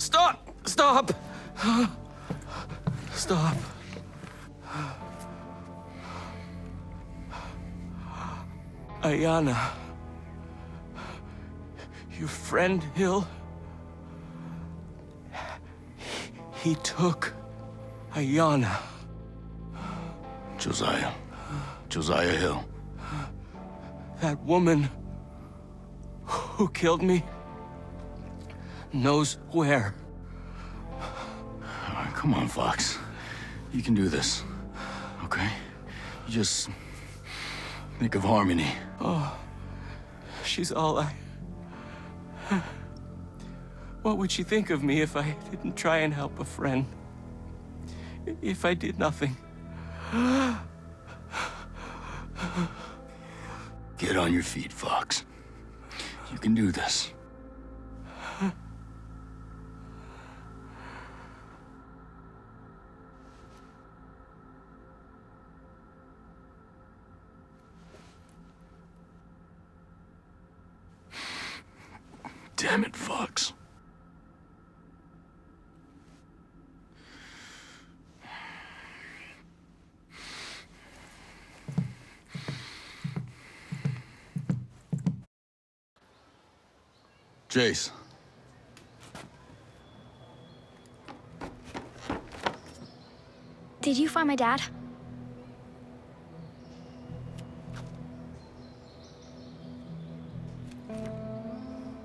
Stop! Stop. Ayana. Your friend, Hill? He took Ayana. Josiah. Josiah Hill. That woman who killed me knows where. All right, come on, Fox. You can do this, okay? You just think of Harmony. Oh, she's all I... What would she think of me if I didn't try and help a friend? If I did nothing? Get on your feet, Fox. You can do this. Damn it, Fox. Jace. Did you find my dad?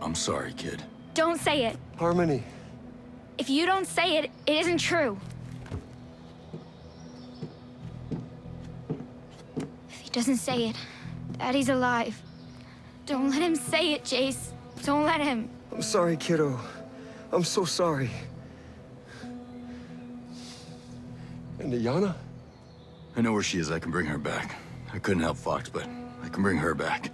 I'm sorry, kid. Don't say it. Harmony. If you don't say it, it isn't true. If he doesn't say it, Daddy's alive. Don't let him say it, Jace. Don't let him. I'm sorry, kiddo. I'm so sorry. And Ayana? I know where she is. I can bring her back. I couldn't help Fox, but I can bring her back.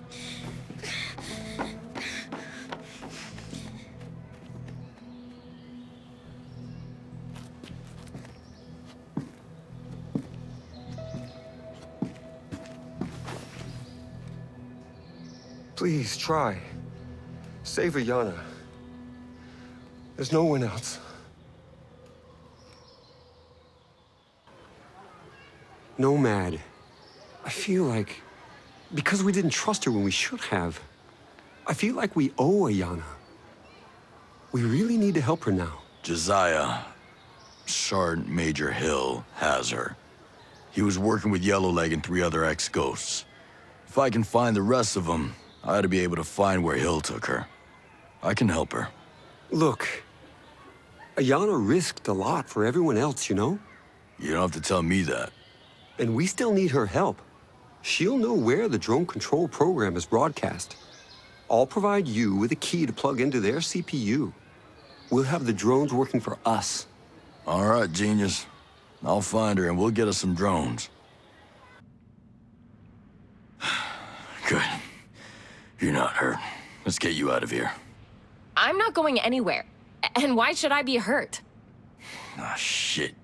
Please, try. Save Ayana. There's no one else. Nomad. I feel like... because we didn't trust her when we should have. I feel like we owe Ayana. We really need to help her now. Josiah, Sergeant Major Hill, has her. He was working with Yellowleg and 3 other ex-ghosts. If I can find the rest of them, I ought to be able to find where Hill took her. I can help her. Look, Ayana risked a lot for everyone else, you know? You don't have to tell me that. And we still need her help. She'll know where the drone control program is broadcast. I'll provide you with a key to plug into their CPU. We'll have the drones working for us. All right, genius. I'll find her and we'll get us some drones. Good. You're not hurt. Let's get you out of here. I'm not going anywhere. And why should I be hurt? Ah, shit.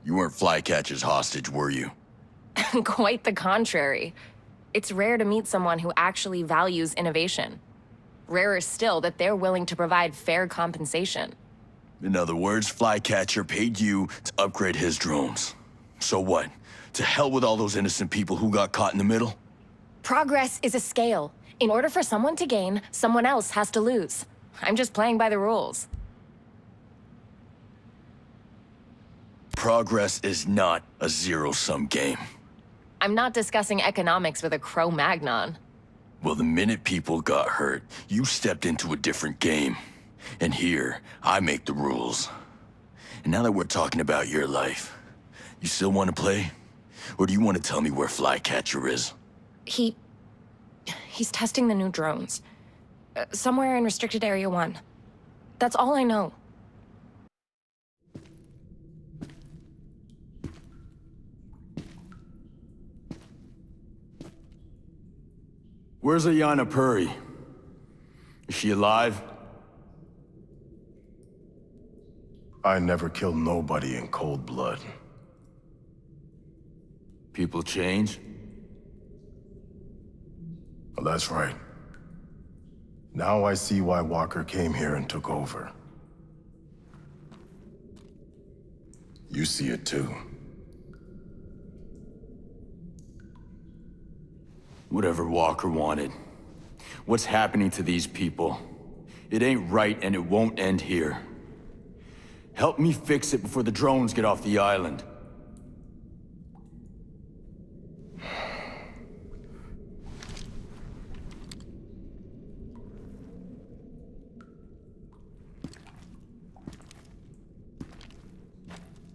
You weren't Flycatcher's hostage, were you? Quite the contrary. It's rare to meet someone who actually values innovation. Rarer still that they're willing to provide fair compensation. In other words, Flycatcher paid you to upgrade his drones. So what? To hell with all those innocent people who got caught in the middle? Progress is a scale. In order for someone to gain, someone else has to lose. I'm just playing by the rules. Progress is not a zero-sum game. I'm not discussing economics with a Cro-Magnon. Well, the minute people got hurt, you stepped into a different game. And here, I make the rules. And now that we're talking about your life, you still want to play? Or do you want to tell me where Flycatcher is? He's testing the new drones. Somewhere in Restricted Area 1. That's all I know. Where's Ayana Puri? Is she alive? I never killed nobody in cold blood. People change? Well, that's right. Now I see why Walker came here and took over. You see it too. Whatever Walker wanted. What's happening to these people? It ain't right and it won't end here. Help me fix it before the drones get off the island.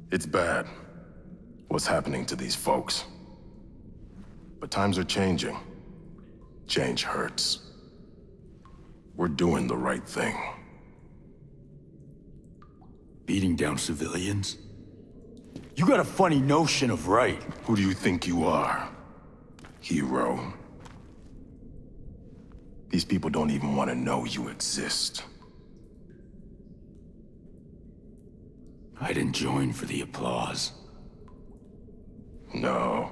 It's bad, what's happening to these folks. But times are changing. Change hurts. We're doing the right thing. Beating down civilians? You got a funny notion of right. Who do you think you are? Hero? These people don't even want to know you exist. I didn't join for the applause. No.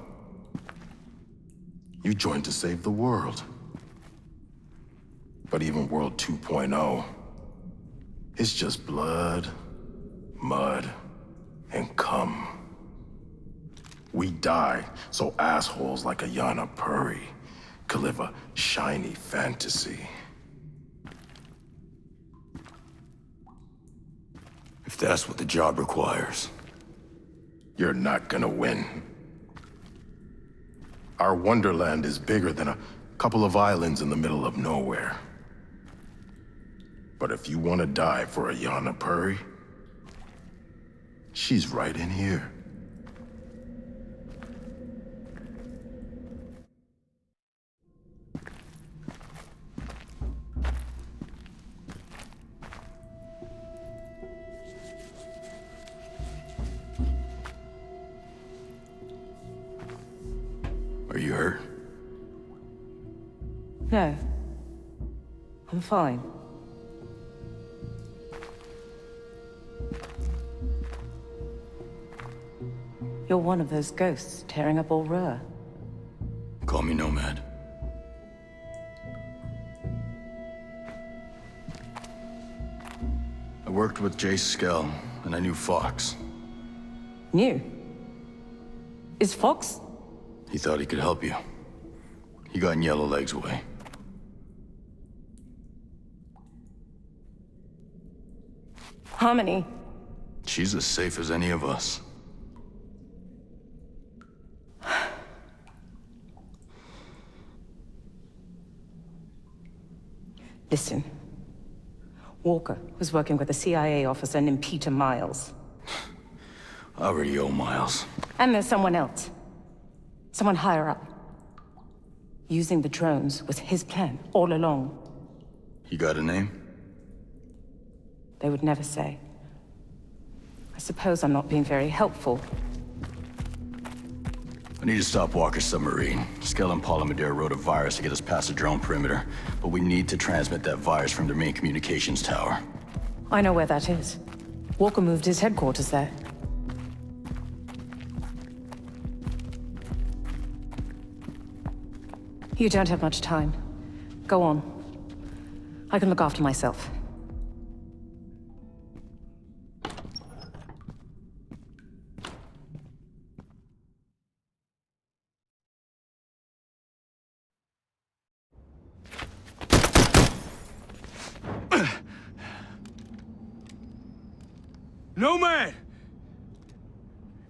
You joined to save the world. But even World 2.0 It's just blood, mud, and cum. We die so assholes like Ayana Puri could live a shiny fantasy. If that's what the job requires. You're not gonna win. Our wonderland is bigger than a couple of islands in the middle of nowhere. But if you want to die for Ayana Puri, she's right in here. Are you hurt? No. I'm fine. You're one of those ghosts tearing up Aurora. Call me Nomad. I worked with Jace Skell, and I knew Fox. New? Is Fox? He thought he could help you. He got in Yellowleg's way. Harmony. She's as safe as any of us. Listen. Walker was working with a CIA officer named Peter Miles. I already owe Miles. And there's someone else. Someone higher up. Using the drones was his plan all along. You got a name? They would never say. I suppose I'm not being very helpful. I need to stop Walker's submarine. Skell and Polymadere wrote a virus to get us past the drone perimeter, but we need to transmit that virus from their main communications tower. I know where that is. Walker moved his headquarters there. You don't have much time. Go on. I can look after myself. Nomad!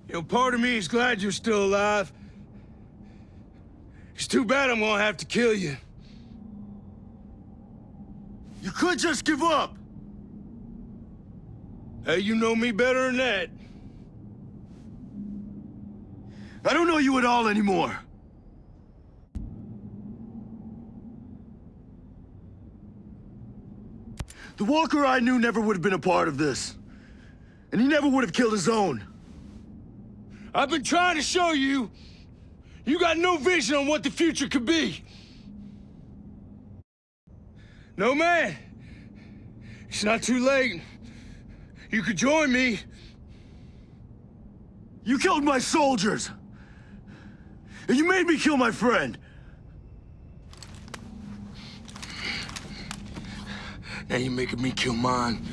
You know, part of me is glad you're still alive. It's too bad I'm gonna have to kill you. You could just give up! Hey, you know me better than that. I don't know you at all anymore. The Walker I knew never would have been a part of this. And he never would have killed his own. I've been trying to show you, you got no vision on what the future could be. No, man. It's not too late. You could join me. You killed my soldiers. And you made me kill my friend. Now you're making me kill mine.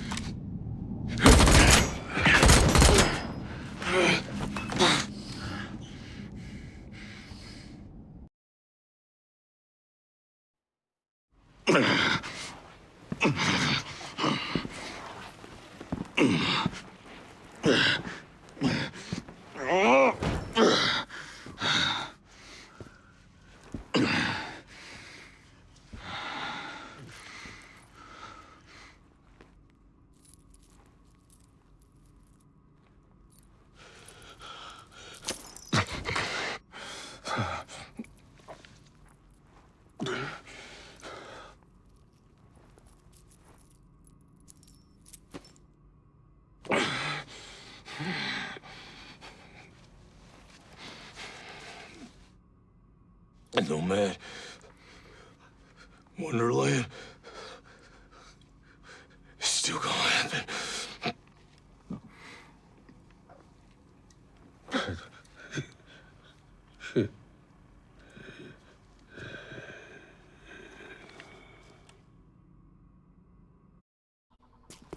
Nomad. Wonderland. It's still gonna happen.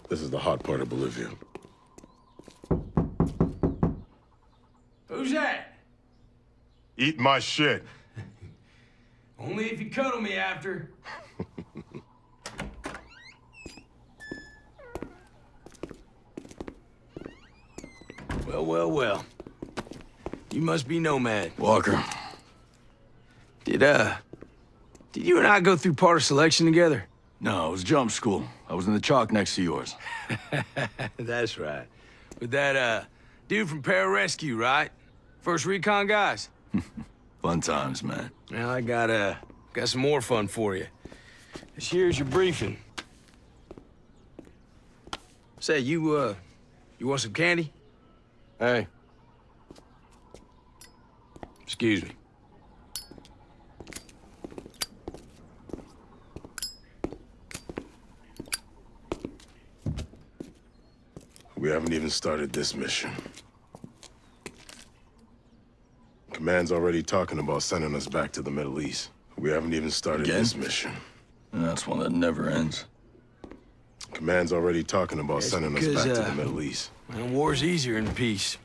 This is the hot part of Bolivia. Who's that? Eat my shit. Only if you cuddle me after. Well. You must be Nomad. Walker. Did you and I go through part of selection together? No, it was jump school. I was in the chalk next to yours. That's right. With that, dude from Pararescue, right? First Recon guys? Fun times, man. Well, I got some more fun for you. This here's your briefing. Say, you want some candy? Hey. Excuse me. We haven't even started this mission. Command's already talking about sending us back to the Middle East. We haven't even started this mission. That's one that never ends. Command's already talking about sending us back to the Middle East. Well, war's easier in peace.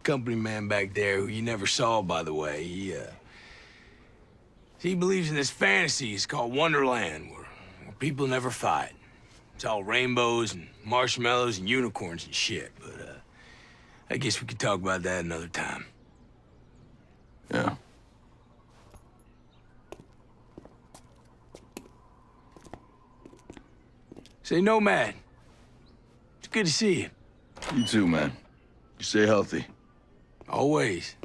Company man back there, who you never saw, by the way, he believes in this fantasy. It's called Wonderland, where people never fight. It's all rainbows and marshmallows and unicorns and shit, but, I guess we could talk about that another time. Yeah. Say, Nomad. It's good to see you. You too, man. You stay healthy. Always.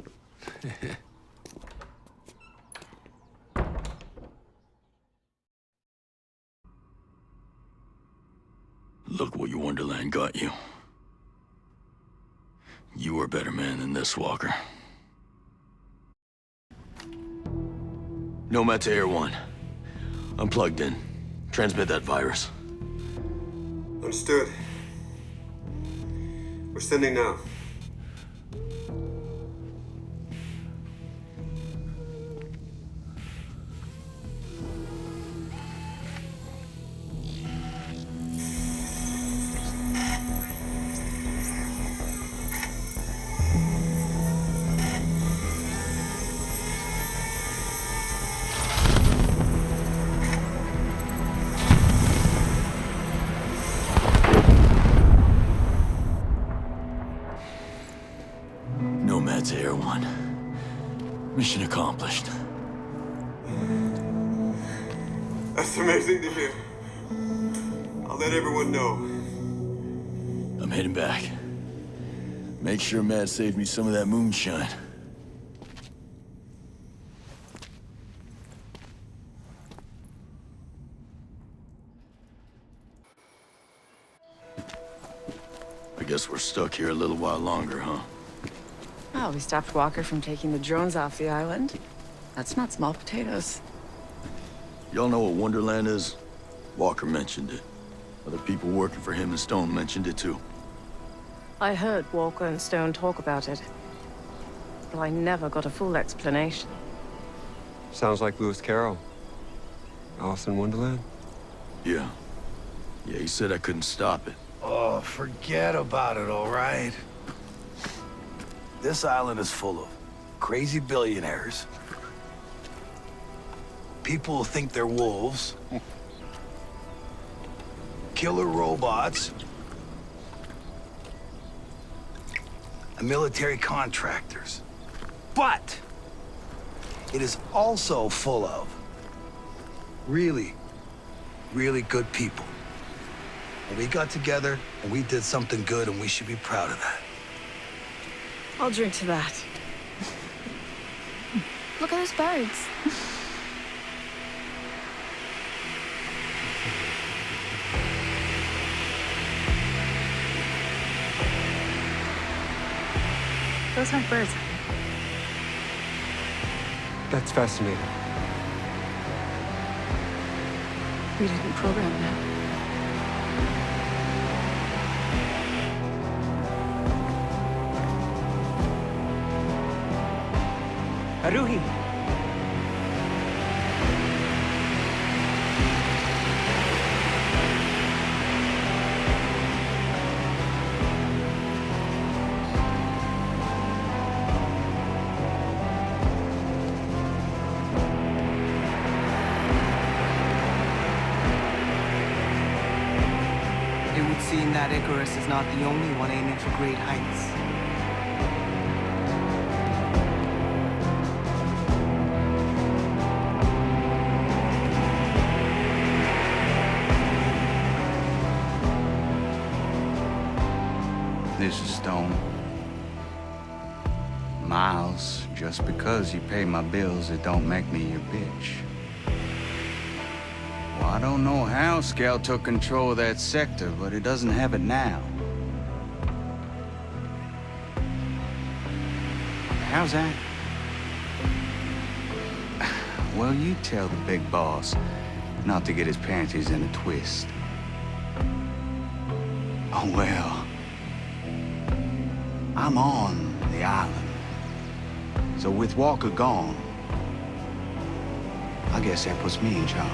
Look what your Wonderland got you. You were a better man than this, Walker. Nomad to Air 1. I'm plugged in. Transmit that virus. Understood. We're sending now. Nomad to Air 1. Mission accomplished. That's amazing to hear. I'll let everyone know. I'm heading back. Make sure Matt saved me some of that moonshine. I guess we're stuck here a little while longer, huh? Well, we stopped Walker from taking the drones off the island. That's not small potatoes. Y'all know what Wonderland is? Walker mentioned it. Other people working for him and Stone mentioned it too. I heard Walker and Stone talk about it, but I never got a full explanation. Sounds like Lewis Carroll. Alice in Wonderland? Yeah. Yeah, he said I couldn't stop it. Oh, forget about it, all right? This island is full of crazy billionaires. People who think they're wolves. Killer robots. And military contractors. But it is also full of really, really good people. And we got together and we did something good, and we should be proud of that. I'll drink to that. Look at those birds. Those aren't birds. That's fascinating. We didn't program them. Haruhi! would seem that Icarus is not the only one aiming for great heights. This is Stone. Miles, just because you pay my bills, it don't make me your bitch. Well, I don't know how Scout took control of that sector, but it doesn't have it now. How's that? Well, you tell the big boss not to get his panties in a twist. Oh, well. I'm on the island. So with Walker gone, I guess that puts me in charge.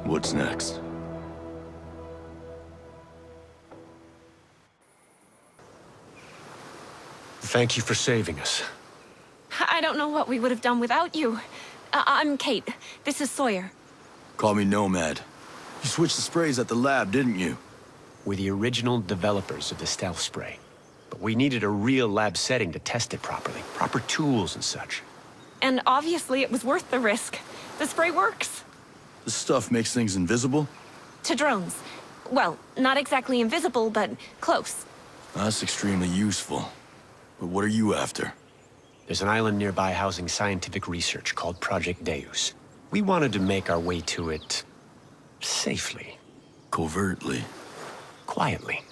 What's next? Thank you for saving us. I don't know what we would have done without you. I'm Kate. This is Sawyer. Call me Nomad. You switched the sprays at the lab, didn't you? We're the original developers of the stealth spray. But we needed a real lab setting to test it properly. Proper tools and such. And obviously it was worth the risk. The spray works. This stuff makes things invisible? To drones. Well, not exactly invisible, but close. That's extremely useful. But what are you after? There's an island nearby housing scientific research called Project Deus. We wanted to make our way to it safely. Covertly. Quietly.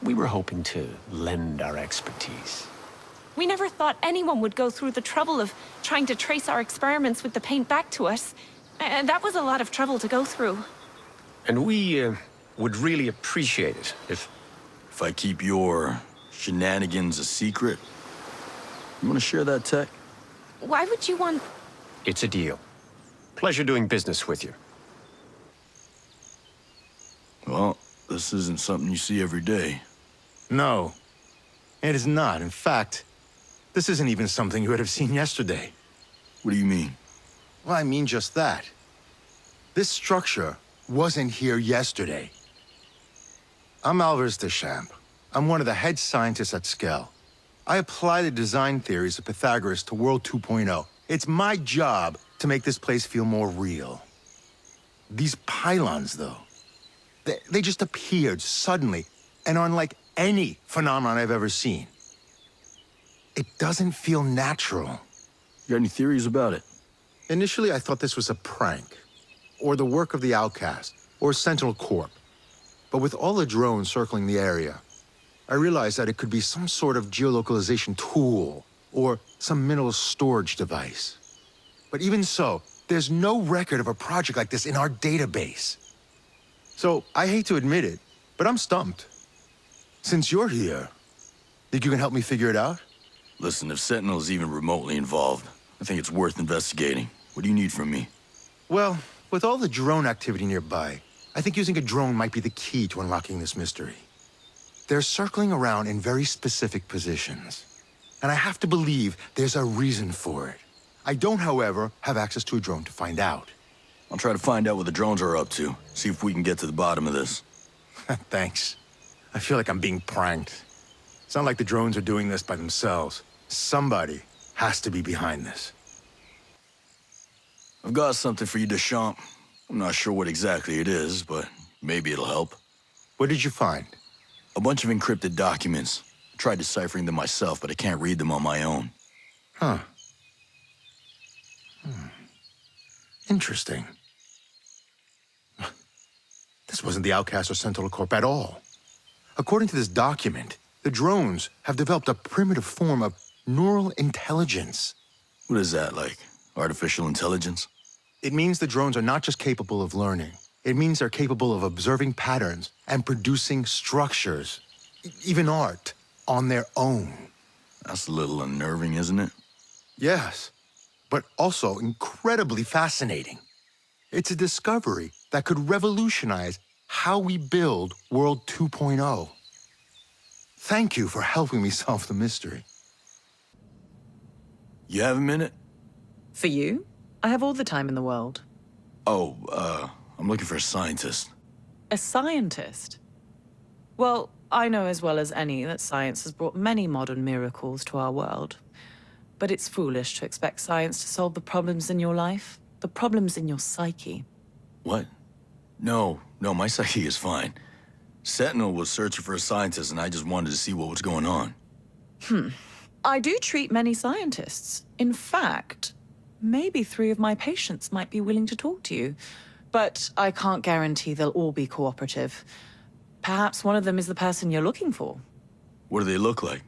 We were hoping to lend our expertise. We never thought anyone would go through the trouble of trying to trace our experiments with the paint back to us. And that was a lot of trouble to go through. And we would really appreciate it if I keep your shenanigans a secret? You want to share that tech? Why would you want... It's a deal. Pleasure doing business with you. Well, this isn't something you see every day. No, it is not. In fact, this isn't even something you would have seen yesterday. What do you mean? Well, I mean just that. This structure wasn't here yesterday. I'm Alvarez Deschamps. I'm one of the head scientists at Skell. I apply the design theories of Pythagoras to World 2.0. It's my job to make this place feel more real. These pylons, though, they just appeared suddenly and unlike any phenomenon I've ever seen. It doesn't feel natural. You got any theories about it? Initially, I thought this was a prank, or the work of the Outcast, or Sentinel Corp. But with all the drones circling the area, I realized that it could be some sort of geolocalization tool, or some mineral storage device. But even so, there's no record of a project like this in our database. So, I hate to admit it, but I'm stumped. Since you're here, think you can help me figure it out? Listen, if Sentinel's even remotely involved, I think it's worth investigating. What do you need from me? Well, with all the drone activity nearby, I think using a drone might be the key to unlocking this mystery. They're circling around in very specific positions. And I have to believe there's a reason for it. I don't, however, have access to a drone to find out. I'll try to find out what the drones are up to. See if we can get to the bottom of this. Thanks. I feel like I'm being pranked. It's not like the drones are doing this by themselves. Somebody has to be behind this. I've got something for you, Deschamps. I'm not sure what exactly it is, but maybe it'll help. What did you find? A bunch of encrypted documents. I tried deciphering them myself, but I can't read them on my own. Huh. Interesting. This wasn't the Outcast or Sentinel Corp at all. According to this document, the drones have developed a primitive form of neural intelligence. What is that, like artificial intelligence? It means the drones are not just capable of learning. It means they're capable of observing patterns and producing structures, even art, on their own. That's a little unnerving, isn't it? Yes, but also incredibly fascinating. It's a discovery that could revolutionize how we build World 2.0. Thank you for helping me solve the mystery. You have a minute? For you? I have all the time in the world. Oh, I'm looking for a scientist. A scientist? Well, I know as well as any that science has brought many modern miracles to our world. But it's foolish to expect science to solve the problems in your life, the problems in your psyche. What? No, my psyche is fine. Sentinel was searching for a scientist and I just wanted to see what was going on. I do treat many scientists. In fact, maybe 3 of my patients might be willing to talk to you. But I can't guarantee they'll all be cooperative. Perhaps one of them is the person you're looking for. What do they look like?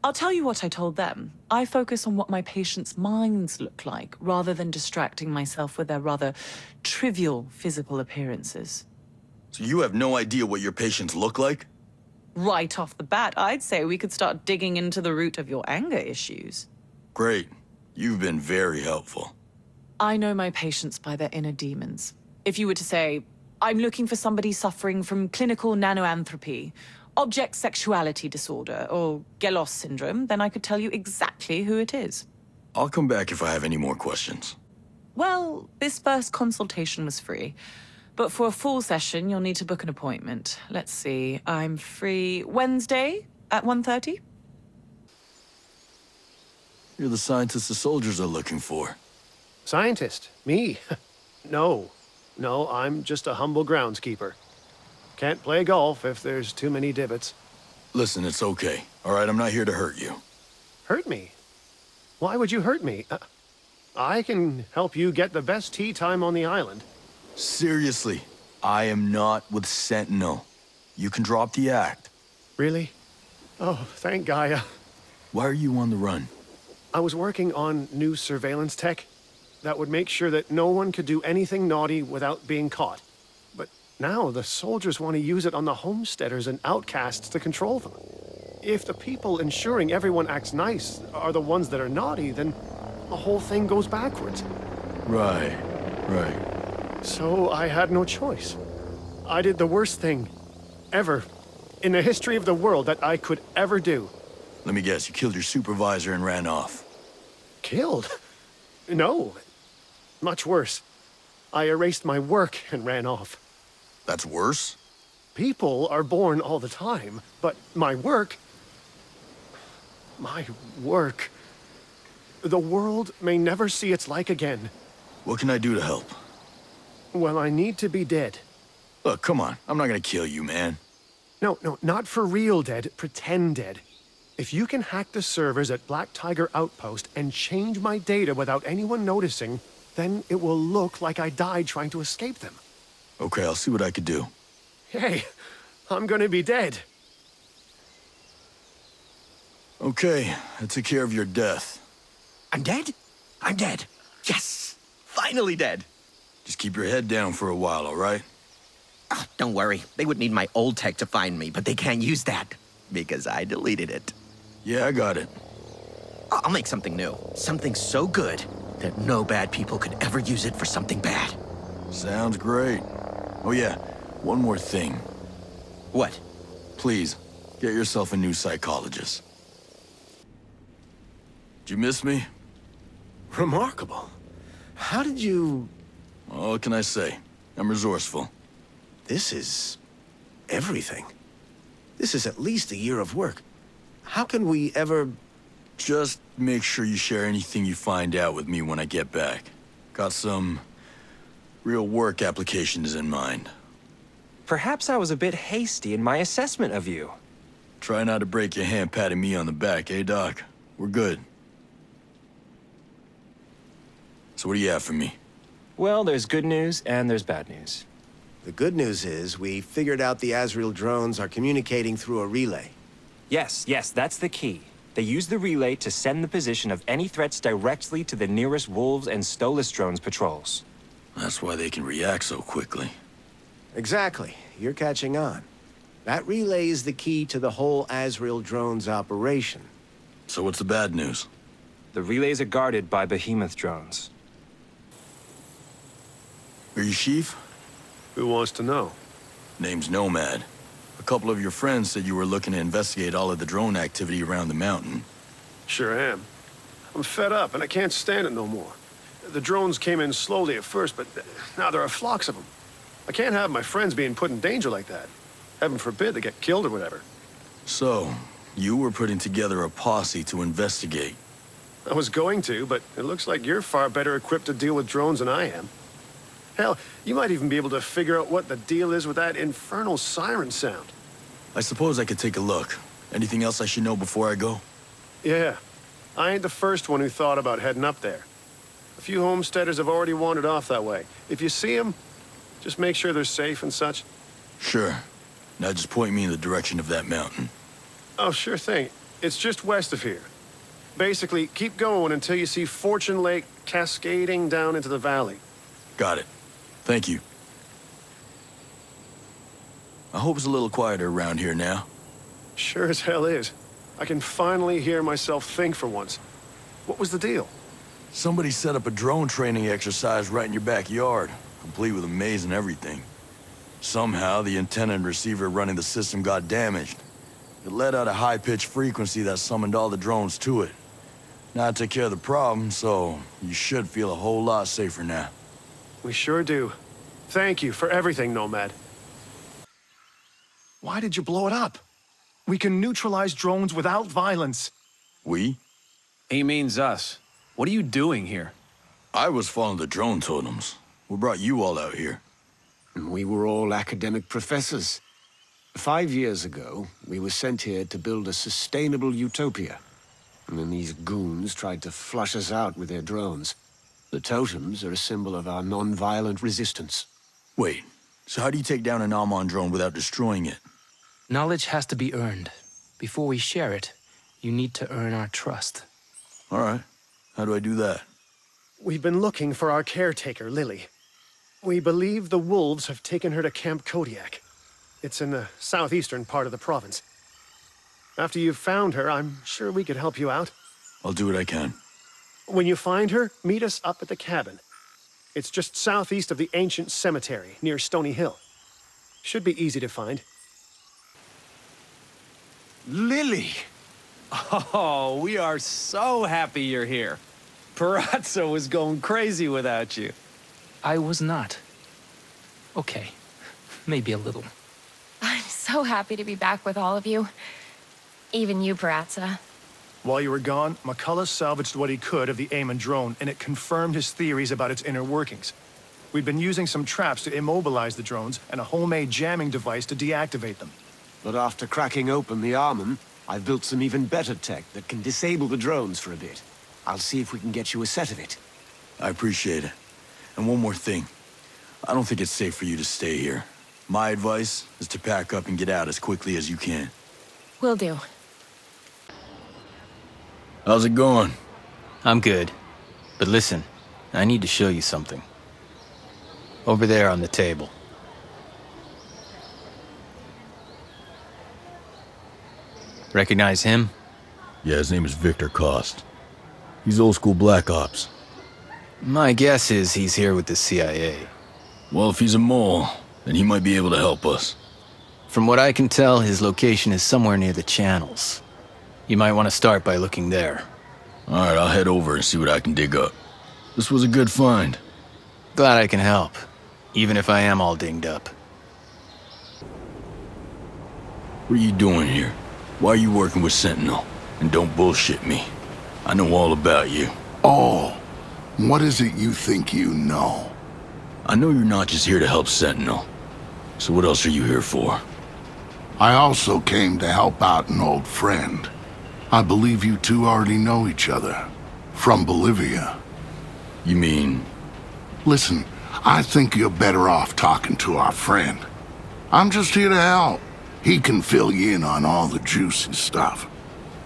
I'll tell you what I told them. I focus on what my patients' minds look like, rather than distracting myself with their rather trivial physical appearances. So you have no idea what your patients look like? Right off the bat, I'd say we could start digging into the root of your anger issues. Great. You've been very helpful. I know my patients by their inner demons. If you were to say, I'm looking for somebody suffering from clinical nanoanthropy, object sexuality disorder, or Gelos syndrome, then I could tell you exactly who it is. I'll come back if I have any more questions. Well, this first consultation was free. But for a full session, you'll need to book an appointment. Let's see, I'm free Wednesday at 1:30. You're the scientist the soldiers are looking for. Scientist? Me? No, I'm just a humble groundskeeper. Can't play golf if there's too many divots. Listen, it's okay. All right, I'm not here to hurt you. Hurt me? Why would you hurt me? I can help you get the best tea time on the island. Seriously, I am not with Sentinel. You can drop the act. Really? Oh, thank Gaia. Why are you on the run? I was working on new surveillance tech that would make sure that no one could do anything naughty without being caught. But now the soldiers want to use it on the homesteaders and outcasts to control them. If the people ensuring everyone acts nice are the ones that are naughty, then the whole thing goes backwards. Right. So I had no choice. I did the worst thing ever in the history of the world that I could ever do. Let me guess, you killed your supervisor and ran off. Killed? No. Much worse. I erased my work and ran off. That's worse? People are born all the time, but my work... The world may never see its like again. What can I do to help? Well, I need to be dead. Look, come on. I'm not gonna kill you, man. No, not for real dead. Pretend dead. If you can hack the servers at Black Tiger Outpost and change my data without anyone noticing, then it will look like I died trying to escape them. Okay, I'll see what I can do. Hey, I'm gonna be dead. Okay, I took care of your death. I'm dead? I'm dead. Yes! Finally dead. Just keep your head down for a while, all right? Oh, don't worry. They would need my old tech to find me, but they can't use that. Because I deleted it. Yeah, I got it. I'll make something new. Something so good that no bad people could ever use it for something bad. Sounds great. Oh yeah, one more thing. What? Please, get yourself a new psychologist. Did you miss me? Remarkable. How did you... What can I say? I'm resourceful. This is... everything. This is at least a year of work. How can we ever... Just make sure you share anything you find out with me when I get back. Got some real work applications in mind. Perhaps I was a bit hasty in my assessment of you. Try not to break your hand patting me on the back, eh, Doc? We're good. So what do you have for me? Well, there's good news and there's bad news. The good news is we figured out the Azrael drones are communicating through a relay. Yes, that's the key. They use the relay to send the position of any threats directly to the nearest Wolves and Stolas drones patrols. That's why they can react so quickly. Exactly. You're catching on. That relay is the key to the whole Azrael drones operation. So what's the bad news? The relays are guarded by behemoth drones. Are you Chief? Who wants to know? Name's Nomad. A couple of your friends said you were looking to investigate all of the drone activity around the mountain. Sure am. I'm fed up and I can't stand it no more. The drones came in slowly at first, but now there are flocks of them. I can't have my friends being put in danger like that. Heaven forbid they get killed or whatever. So, you were putting together a posse to investigate. I was going to, but it looks like you're far better equipped to deal with drones than I am. Hell, you might even be able to figure out what the deal is with that infernal siren sound. I suppose I could take a look. Anything else I should know before I go? Yeah. I ain't the first one who thought about heading up there. A few homesteaders have already wandered off that way. If you see them, just make sure they're safe and such. Sure. Now just point me in the direction of that mountain. Oh, sure thing. It's just west of here. Basically, keep going until you see Fortune Lake cascading down into the valley. Got it. Thank you. I hope it's a little quieter around here now. Sure as hell is. I can finally hear myself think for once. What was the deal? Somebody set up a drone training exercise right in your backyard, complete with a maze and everything. Somehow, the antenna and receiver running the system got damaged. It let out a high-pitched frequency that summoned all the drones to it. Now I took care of the problem, so you should feel a whole lot safer now. We sure do. Thank you for everything, Nomad. Why did you blow it up? We can neutralize drones without violence. We? He means us. What are you doing here? I was following the drone totems. What brought you all out here? We were all academic professors. 5 years ago, we were sent here to build a sustainable utopia. And then these goons tried to flush us out with their drones. The totems are a symbol of our non-violent resistance. Wait, so how do you take down an Amon drone without destroying it? Knowledge has to be earned. Before we share it, you need to earn our trust. All right. How do I do that? We've been looking for our caretaker, Lily. We believe the wolves have taken her to Camp Kodiak. It's in the southeastern part of the province. After you've found her, I'm sure we could help you out. I'll do what I can. When you find her, meet us up at the cabin. It's just southeast of the ancient cemetery, near Stony Hill. Should be easy to find. Lily! Oh, we are so happy you're here. Parazzo was going crazy without you. I was not. Okay, maybe a little. I'm so happy to be back with all of you. Even you, Parazzo. While you were gone, McCullough salvaged what he could of the Amon drone, and it confirmed his theories about its inner workings. We've been using some traps to immobilize the drones and a homemade jamming device to deactivate them. But after cracking open the Amon, I've built some even better tech that can disable the drones for a bit. I'll see if we can get you a set of it. I appreciate it. And one more thing. I don't think it's safe for you to stay here. My advice is to pack up and get out as quickly as you can. Will do. How's it going? I'm good. But listen, I need to show you something. Over there on the table. Recognize him? Yeah, his name is Victor Cost. He's old school Black Ops. My guess is he's here with the CIA. Well, if he's a mole, then he might be able to help us. From what I can tell, his location is somewhere near the channels. You might want to start by looking there. All right, I'll head over and see what I can dig up. This was a good find. Glad I can help, even if I am all dinged up. What are you doing here? Why are you working with Sentinel? And don't bullshit me. I know all about you. Oh, what is it you think you know? I know you're not just here to help Sentinel. So what else are you here for? I also came to help out an old friend. I believe you two already know each other. From Bolivia. You mean? Listen, I think you're better off talking to our friend. I'm just here to help. He can fill you in on all the juicy stuff.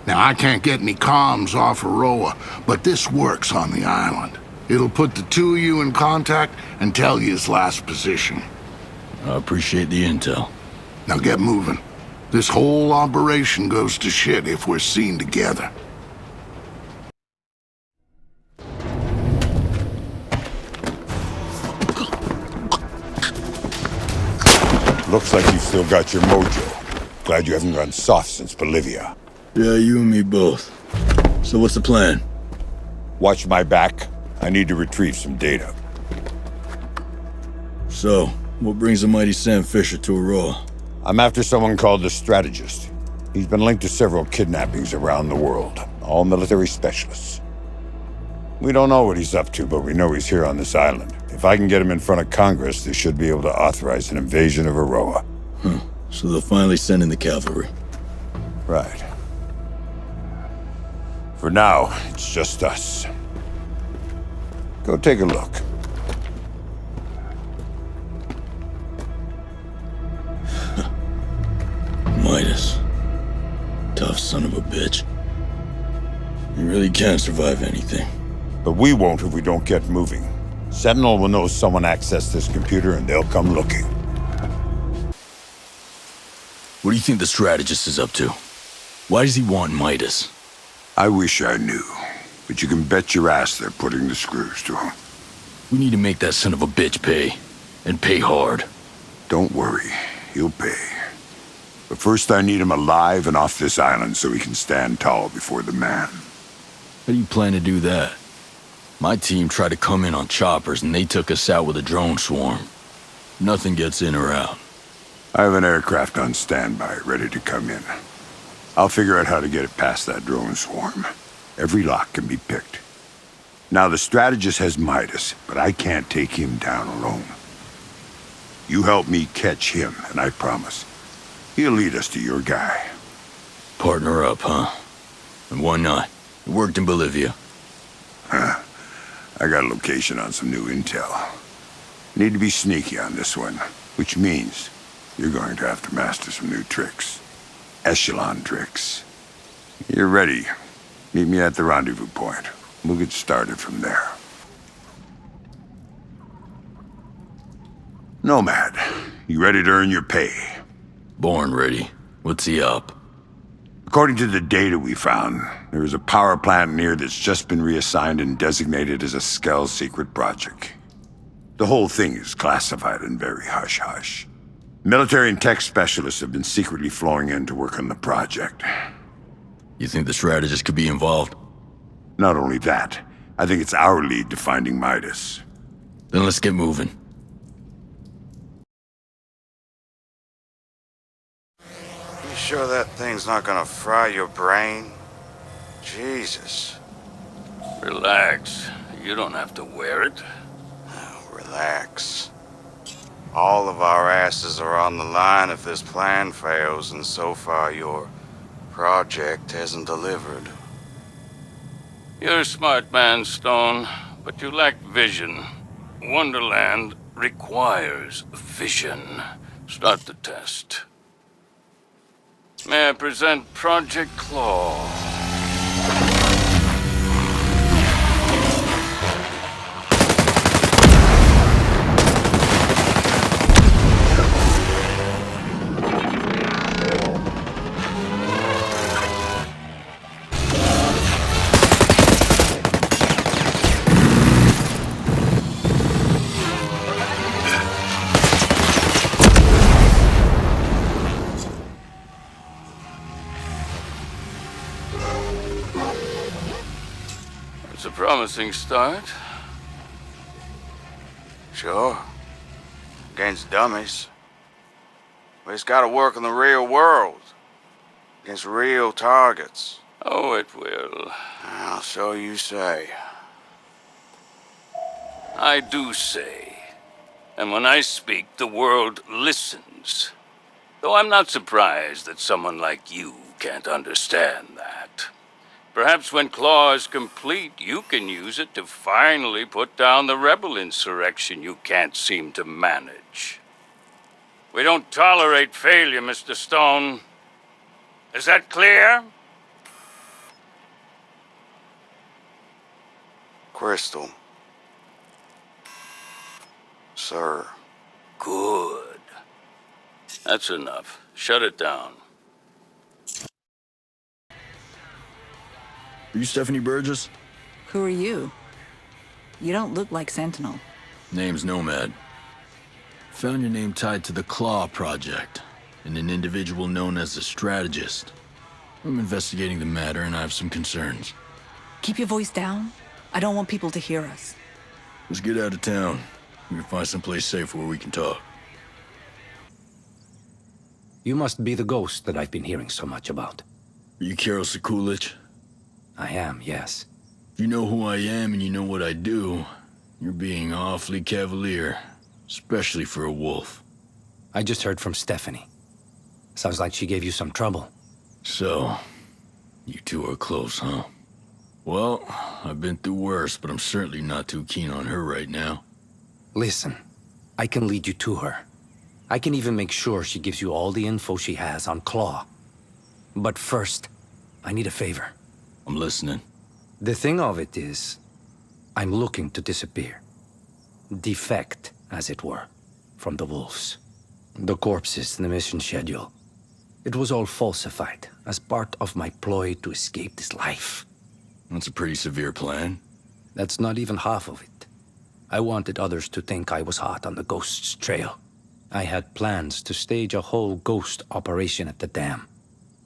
Now, I can't get any comms off Aroa, but this works on the island. It'll put the two of you in contact and tell you his last position. I appreciate the intel. Now get moving. This whole operation goes to shit if we're seen together. Looks like you've still got your mojo. Glad you haven't gone soft since Bolivia. Yeah, you and me both. So what's the plan? Watch my back. I need to retrieve some data. So, what brings the mighty Sam Fisher to Aurora? I'm after someone called the Strategist. He's been linked to several kidnappings around the world, all military specialists. We don't know what he's up to, but we know he's here on this island. If I can get him in front of Congress, they should be able to authorize an invasion of Aurora. So they'll finally send in the cavalry. Right. For now, it's just us. Go take a look. Midas. Tough son of a bitch. You really can't survive anything. But we won't if we don't get moving. Sentinel will know someone accessed this computer and they'll come looking. What do you think the strategist is up to? Why does he want Midas? I wish I knew, but you can bet your ass they're putting the screws to him. We need to make that son of a bitch pay, and pay hard. Don't worry, he'll pay. But first I need him alive and off this island so he can stand tall before the man. How do you plan to do that? My team tried to come in on choppers and they took us out with a drone swarm. Nothing gets in or out. I have an aircraft on standby, ready to come in. I'll figure out how to get it past that drone swarm. Every lock can be picked. Now, the strategist has Midas, but I can't take him down alone. You help me catch him, and I promise, he'll lead us to your guy. Partner up, huh? And why not? It worked in Bolivia. Huh. I got a location on some new intel. Need to be sneaky on this one, which means you're going to have to master some new tricks. Echelon tricks. You're ready. Meet me at the rendezvous point. We'll get started from there. Nomad, you ready to earn your pay? Born ready. What's he up? According to the data we found, there is a power plant near that's just been reassigned and designated as a Skell secret project. The whole thing is classified and very hush-hush. Military and tech specialists have been secretly flowing in to work on the project. You think the strategist could be involved? Not only that, I think it's our lead to finding Midas. Then let's get moving. You sure that thing's not gonna fry your brain? Jesus. Relax. You don't have to wear it. Relax. All of our asses are on the line if this plan fails, and so far your project hasn't delivered. You're a smart man, Stone, but you lack vision. Wonderland requires vision. Start the test. May I present Project Claw? It's a promising start. Sure. Against dummies. But it's gotta work in the real world. Against real targets. Oh, it will. I'll so you say. I do say. And when I speak, the world listens. Though I'm not surprised that someone like you can't understand that. Perhaps when Claw is complete, you can use it to finally put down the rebel insurrection you can't seem to manage. We don't tolerate failure, Mr. Stone. Is that clear? Crystal. Sir. Good. That's enough. Shut it down. Are you Stephanie Burgess? Who are you? You don't look like Sentinel. Name's Nomad. Found your name tied to the Claw Project, and an individual known as the Strategist. I'm investigating the matter, and I have some concerns. Keep your voice down. I don't want people to hear us. Let's get out of town. We can find someplace safe where we can talk. You must be the ghost that I've been hearing so much about. Are you Karol Sekulich? I am, yes. If you know who I am and you know what I do, you're being awfully cavalier. Especially for a wolf. I just heard from Stephanie. Sounds like she gave you some trouble. So, you two are close, huh? Well, I've been through worse, but I'm certainly not too keen on her right now. Listen, I can lead you to her. I can even make sure she gives you all the info she has on Claw. But first, I need a favor. I'm listening. The thing of it is, I'm looking to disappear. Defect, as it were, from the wolves. The corpses in the mission schedule. It was all falsified as part of my ploy to escape this life. That's a pretty severe plan. That's not even half of it. I wanted others to think I was hot on the ghost's trail. I had plans to stage a whole ghost operation at the dam,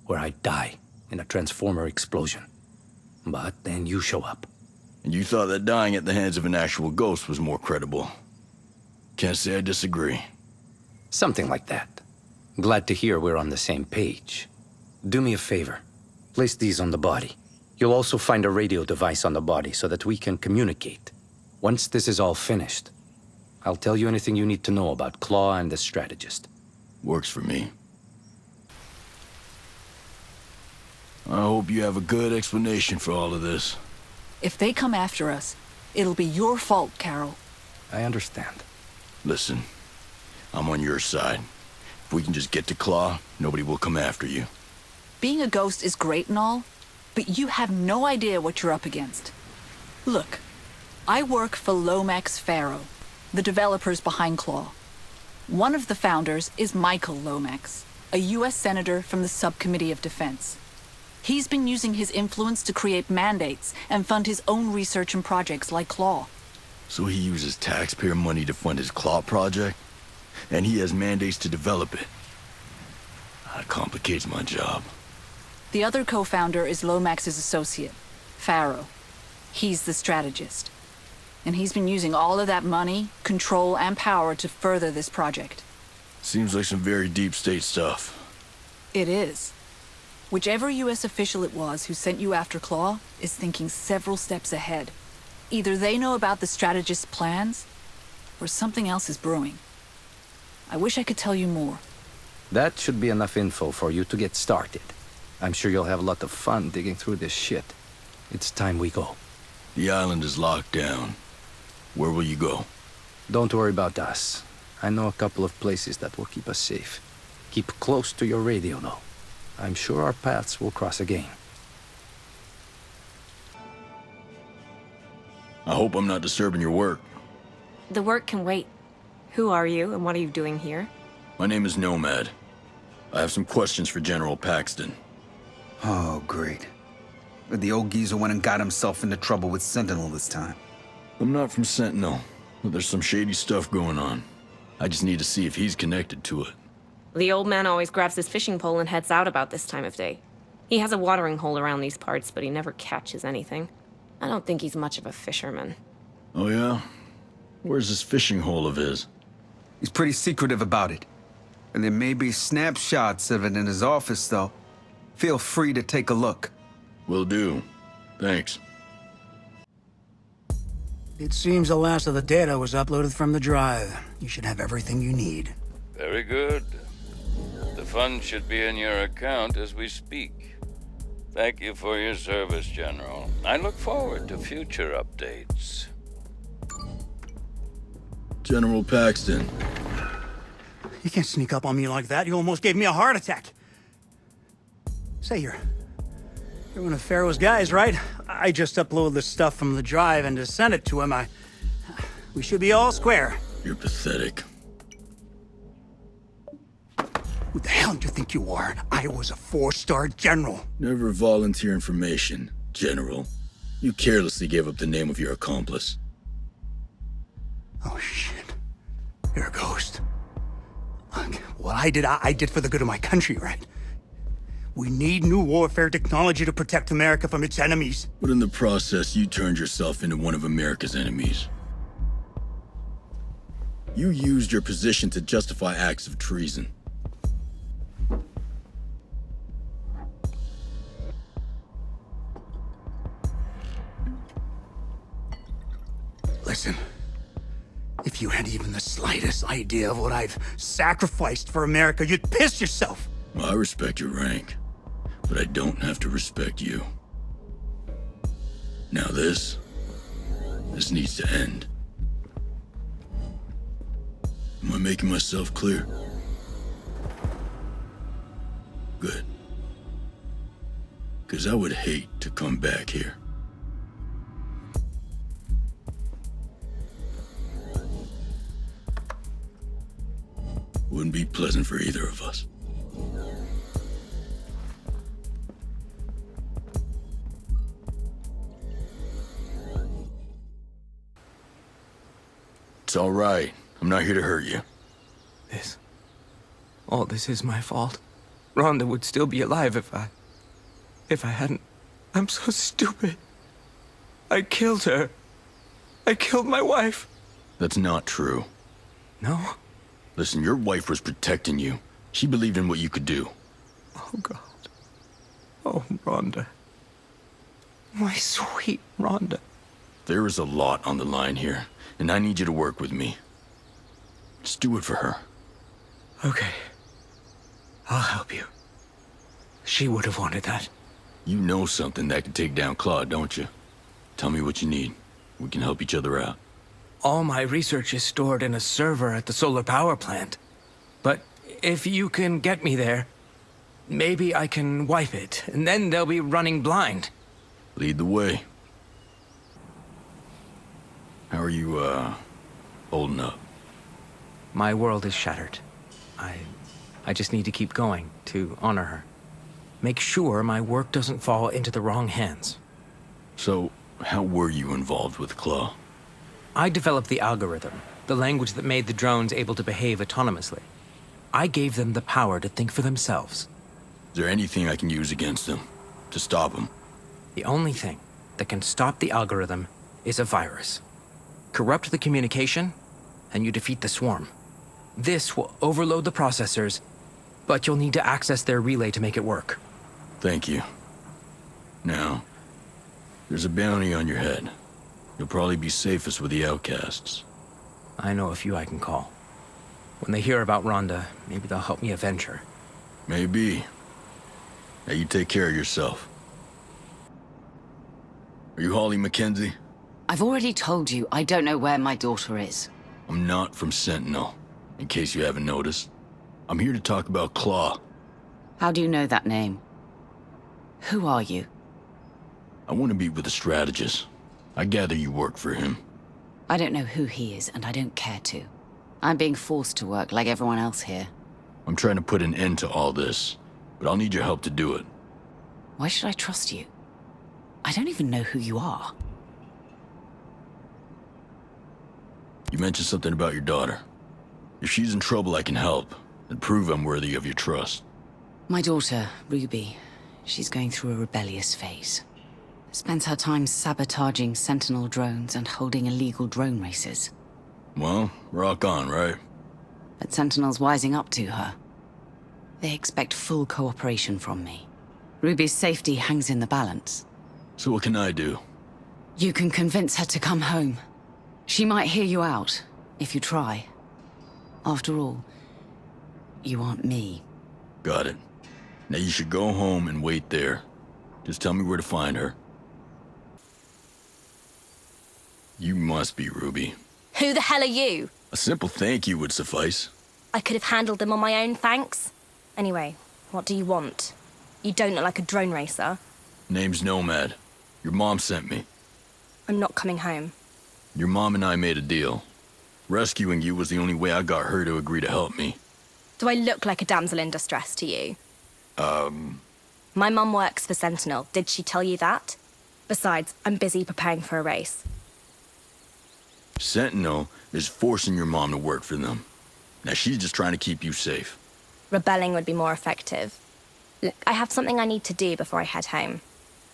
where I'd die in a transformer explosion. But then you show up. And you thought that dying at the hands of an actual ghost was more credible. Can't say I disagree. Something like that. Glad to hear we're on the same page. Do me a favor. Place these on the body. You'll also find a radio device on the body so that we can communicate. Once this is all finished, I'll tell you anything you need to know about Claw and the Strategist. Works for me. I hope you have a good explanation for all of this. If they come after us, it'll be your fault, Karol. I understand. Listen, I'm on your side. If we can just get to Claw, nobody will come after you. Being a ghost is great and all, but you have no idea what you're up against. Look, I work for Lomax Faro, the developers behind Claw. One of the founders is Michael Lomax, a U.S. senator from the Subcommittee of Defense. He's been using his influence to create mandates and fund his own research and projects like Claw. So he uses taxpayer money to fund his Claw project? And he has mandates to develop it. That complicates my job. The other co-founder is Lomax's associate, Faro. He's the strategist. And he's been using all of that money, control, and power to further this project. Seems like some very deep state stuff. It is. Whichever U.S. official it was who sent you after Claw is thinking several steps ahead. Either they know about the strategist's plans, or something else is brewing. I wish I could tell you more. That should be enough info for you to get started. I'm sure you'll have a lot of fun digging through this shit. It's time we go. The island is locked down. Where will you go? Don't worry about us. I know a couple of places that will keep us safe. Keep close to your radio, though. I'm sure our paths will cross again. I hope I'm not disturbing your work. The work can wait. Who are you, and what are you doing here? My name is Nomad. I have some questions for General Paxton. Oh, great. But the old geezer went and got himself into trouble with Sentinel this time. I'm not from Sentinel, but there's some shady stuff going on. I just need to see if he's connected to it. The old man always grabs his fishing pole and heads out about this time of day. He has a watering hole around these parts, but he never catches anything. I don't think he's much of a fisherman. Oh yeah? Where's this fishing hole of his? He's pretty secretive about it. And there may be snapshots of it in his office, though. Feel free to take a look. Will do. Thanks. It seems the last of the data was uploaded from the drive. You should have everything you need. Very good. The funds should be in your account as we speak. Thank you for your service, General. I look forward to future updates. General Paxton. You can't sneak up on me like that. You almost gave me a heart attack. Say, you're one of Pharaoh's guys, right? I just uploaded the stuff from the drive and to send it to him. We should be all square. You're pathetic. Who the hell do you think you are? I was a 4-star general. Never volunteer information, General. You carelessly gave up the name of your accomplice. Oh, shit. You're a ghost. Look, what I did for the good of my country, right? We need new warfare technology to protect America from its enemies. But in the process, you turned yourself into one of America's enemies. You used your position to justify acts of treason. Listen, if you had even the slightest idea of what I've sacrificed for America, you'd piss yourself. Well, I respect your rank, but I don't have to respect you. Now this needs to end. Am I making myself clear? Good. Because I would hate to come back here. Wouldn't be pleasant for either of us. It's all right. I'm not here to hurt you. All this is my fault. Rhonda would still be alive if I hadn't. I'm so stupid. I killed her. I killed my wife. That's not true. No? Listen, your wife was protecting you. She believed in what you could do. Oh, God. Oh, Rhonda. My sweet Rhonda. There is a lot on the line here, and I need you to work with me. Just do it for her. Okay. I'll help you. She would have wanted that. You know something that can take down Claude, don't you? Tell me what you need. We can help each other out. All my research is stored in a server at the solar power plant. But if you can get me there, maybe I can wipe it, and then they'll be running blind. Lead the way. How are you, holding up? My world is shattered. I just need to keep going to honor her. Make sure my work doesn't fall into the wrong hands. So, how were you involved with Claw? I developed the algorithm, the language that made the drones able to behave autonomously. I gave them the power to think for themselves. Is there anything I can use against them? To stop them? The only thing that can stop the algorithm is a virus. Corrupt the communication, and you defeat the swarm. This will overload the processors, but you'll need to access their relay to make it work. Thank you. Now, there's a bounty on your head. You'll probably be safest with the outcasts. I know a few I can call. When they hear about Rhonda, maybe they'll help me avenge her. Maybe. Now you take care of yourself. Are you Holly Mackenzie? I've already told you I don't know where my daughter is. I'm not from Sentinel, in case you haven't noticed. I'm here to talk about Claw. How do you know that name? Who are you? I want to meet with a strategist. I gather you work for him. I don't know who he is, and I don't care to. I'm being forced to work like everyone else here. I'm trying to put an end to all this, but I'll need your help to do it. Why should I trust you? I don't even know who you are. You mentioned something about your daughter. If she's in trouble, I can help, and prove I'm worthy of your trust. My daughter, Ruby, she's going through a rebellious phase. Spends her time sabotaging Sentinel drones and holding illegal drone races. Well, rock on, right? But Sentinel's wising up to her. They expect full cooperation from me. Ruby's safety hangs in the balance. So what can I do? You can convince her to come home. She might hear you out, if you try. After all, you aren't me. Got it. Now you should go home and wait there. Just tell me where to find her. You must be Ruby. Who the hell are you? A simple thank you would suffice. I could have handled them on my own, thanks. Anyway, what do you want? You don't look like a drone racer. Name's Nomad. Your mom sent me. I'm not coming home. Your mom and I made a deal. Rescuing you was the only way I got her to agree to help me. Do I look like a damsel in distress to you? My mum works for Sentinel. Did she tell you that? Besides, I'm busy preparing for a race. Sentinel is forcing your mom to work for them. Now she's just trying to keep you safe. Rebelling would be more effective. Look, I have something I need to do before I head home.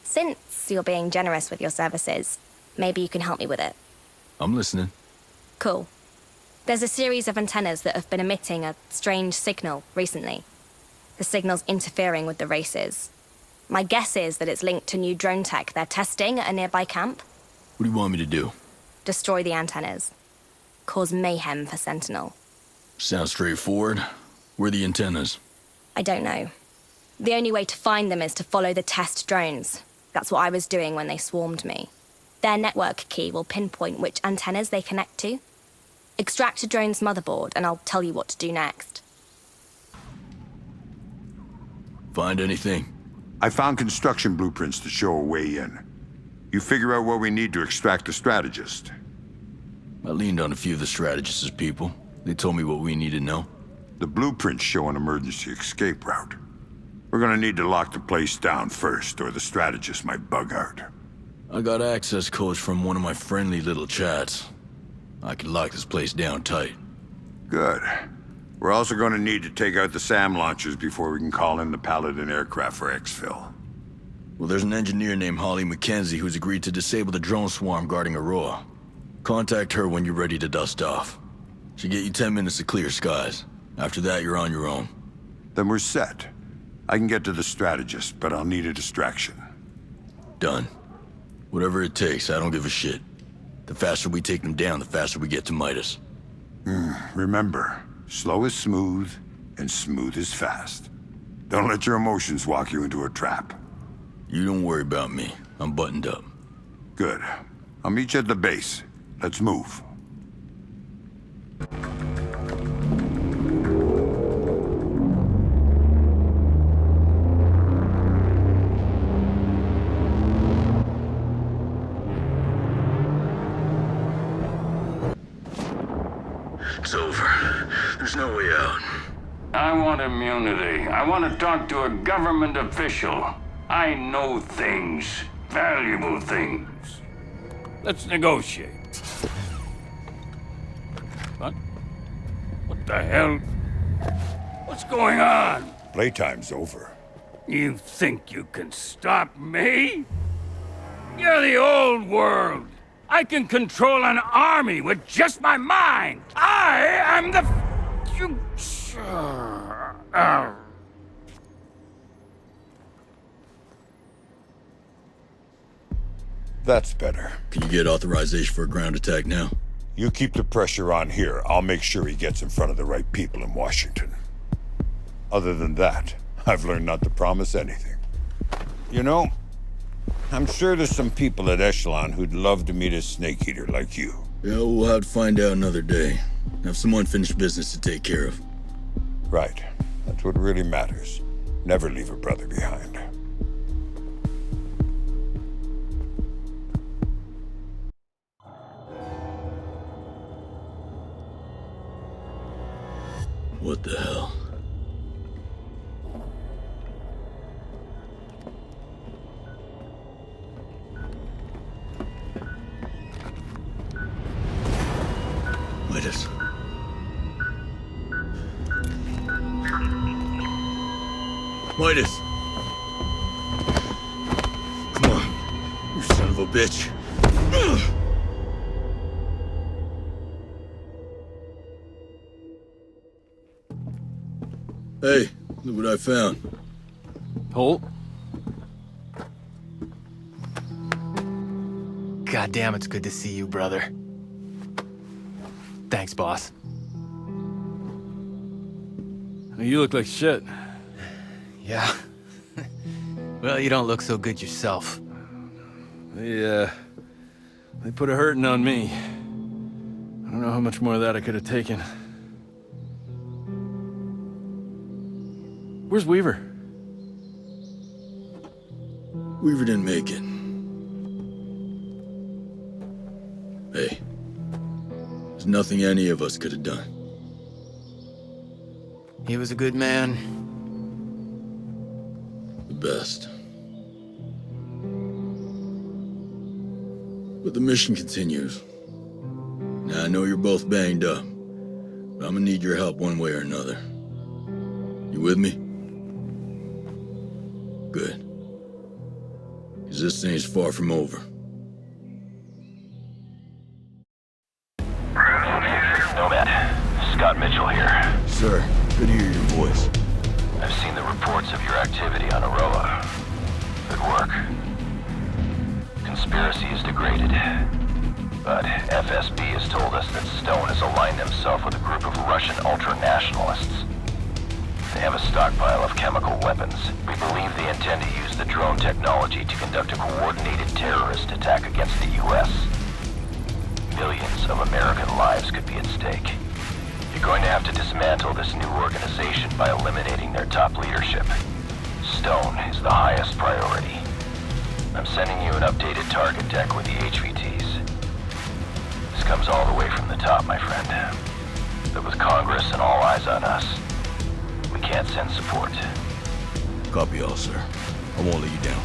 Since you're being generous with your services, maybe you can help me with it. I'm listening. Cool. There's a series of antennas that have been emitting a strange signal recently. The signal's interfering with the races. My guess is that it's linked to new drone tech they're testing at a nearby camp. What do you want me to do? Destroy the antennas. Cause mayhem for Sentinel. Sounds straightforward. Where are the antennas? I don't know. The only way to find them is to follow the test drones. That's what I was doing when they swarmed me. Their network key will pinpoint which antennas they connect to. Extract a drone's motherboard, and I'll tell you what to do next. Find anything? I found construction blueprints to show a way in. You figure out what we need to extract the strategist. I leaned on a few of the strategist's people. They told me what we need to know. The blueprints show an emergency escape route. We're gonna need to lock the place down first, or the strategist might bug out. I got access codes from one of my friendly little chats. I can lock this place down tight. Good. We're also gonna need to take out the SAM launchers before we can call in the Paladin aircraft for exfil. Well, there's an engineer named Holly Mackenzie who's agreed to disable the drone swarm guarding Aurora. Contact her when you're ready to dust off. She'll get you 10 minutes to clear skies. After that, you're on your own. Then we're set. I can get to the strategist, but I'll need a distraction. Done. Whatever it takes, I don't give a shit. The faster we take them down, the faster we get to Midas. Remember, slow is smooth, and smooth is fast. Don't let your emotions walk you into a trap. You don't worry about me. I'm buttoned up. Good. I'll meet you at the base. Let's move. It's over. There's no way out. I want immunity. I want to talk to a government official. I know things. Valuable things. Let's negotiate. What? What the hell? What's going on? Playtime's over. You think you can stop me? You're the old world. I can control an army with just my mind. I am the future. That's better. Can you get authorization for a ground attack now? You keep the pressure on here. I'll make sure he gets in front of the right people in Washington. Other than that, I've learned not to promise anything. You know, I'm sure there's some people at Echelon who'd love to meet a snake eater like you. Yeah, we'll have to find out another day. Have some unfinished business to take care of. Right. That's what really matters. Never leave a brother behind. What the hell? Midas. Midas! Come on, you son of a bitch. Hey, look what I found. Holt? Goddamn, it's good to see you, brother. Thanks, boss. You look like shit. Yeah. Well, you don't look so good yourself. They put a hurting on me. I don't know how much more of that I could have taken. Where's Weaver? Weaver didn't make it. Hey, there's nothing any of us could have done. He was a good man. The best. But the mission continues. Now, I know you're both banged up, I'm gonna need your help one way or another. You with me? Good. Because this thing's far from over. Nomad, Scott Mitchell here. Sir, good to hear your voice. I've seen the reports of your activity on Aroa. Good work. Conspiracy is degraded. But FSB has told us that Stone has aligned himself with a group of Russian ultra-nationalists. They have a stockpile of chemical weapons. We believe they intend to use the drone technology to conduct a coordinated terrorist attack against the U.S. Millions of American lives could be at stake. You're going to have to dismantle this new organization by eliminating their top leadership. Stone is the highest priority. I'm sending you an updated target deck with the HVTs. This comes all the way from the top, my friend. But with Congress and all eyes on us, we can't send support. Copy all, sir. I won't let you down.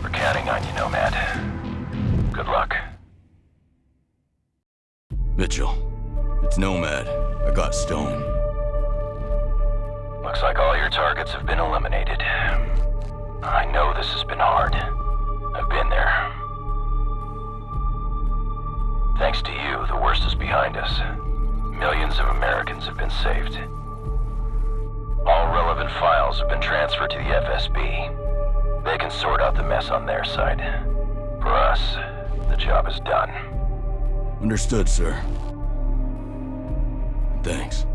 We're counting on you, Nomad. Good luck. Mitchell, it's Nomad. I got Stone. Looks like all your targets have been eliminated. I know this has been hard. I've been there. Thanks to you, the worst is behind us. Millions of Americans have been saved. All relevant files have been transferred to the FSB. They can sort out the mess on their side. For us, the job is done. Understood, sir. Thanks.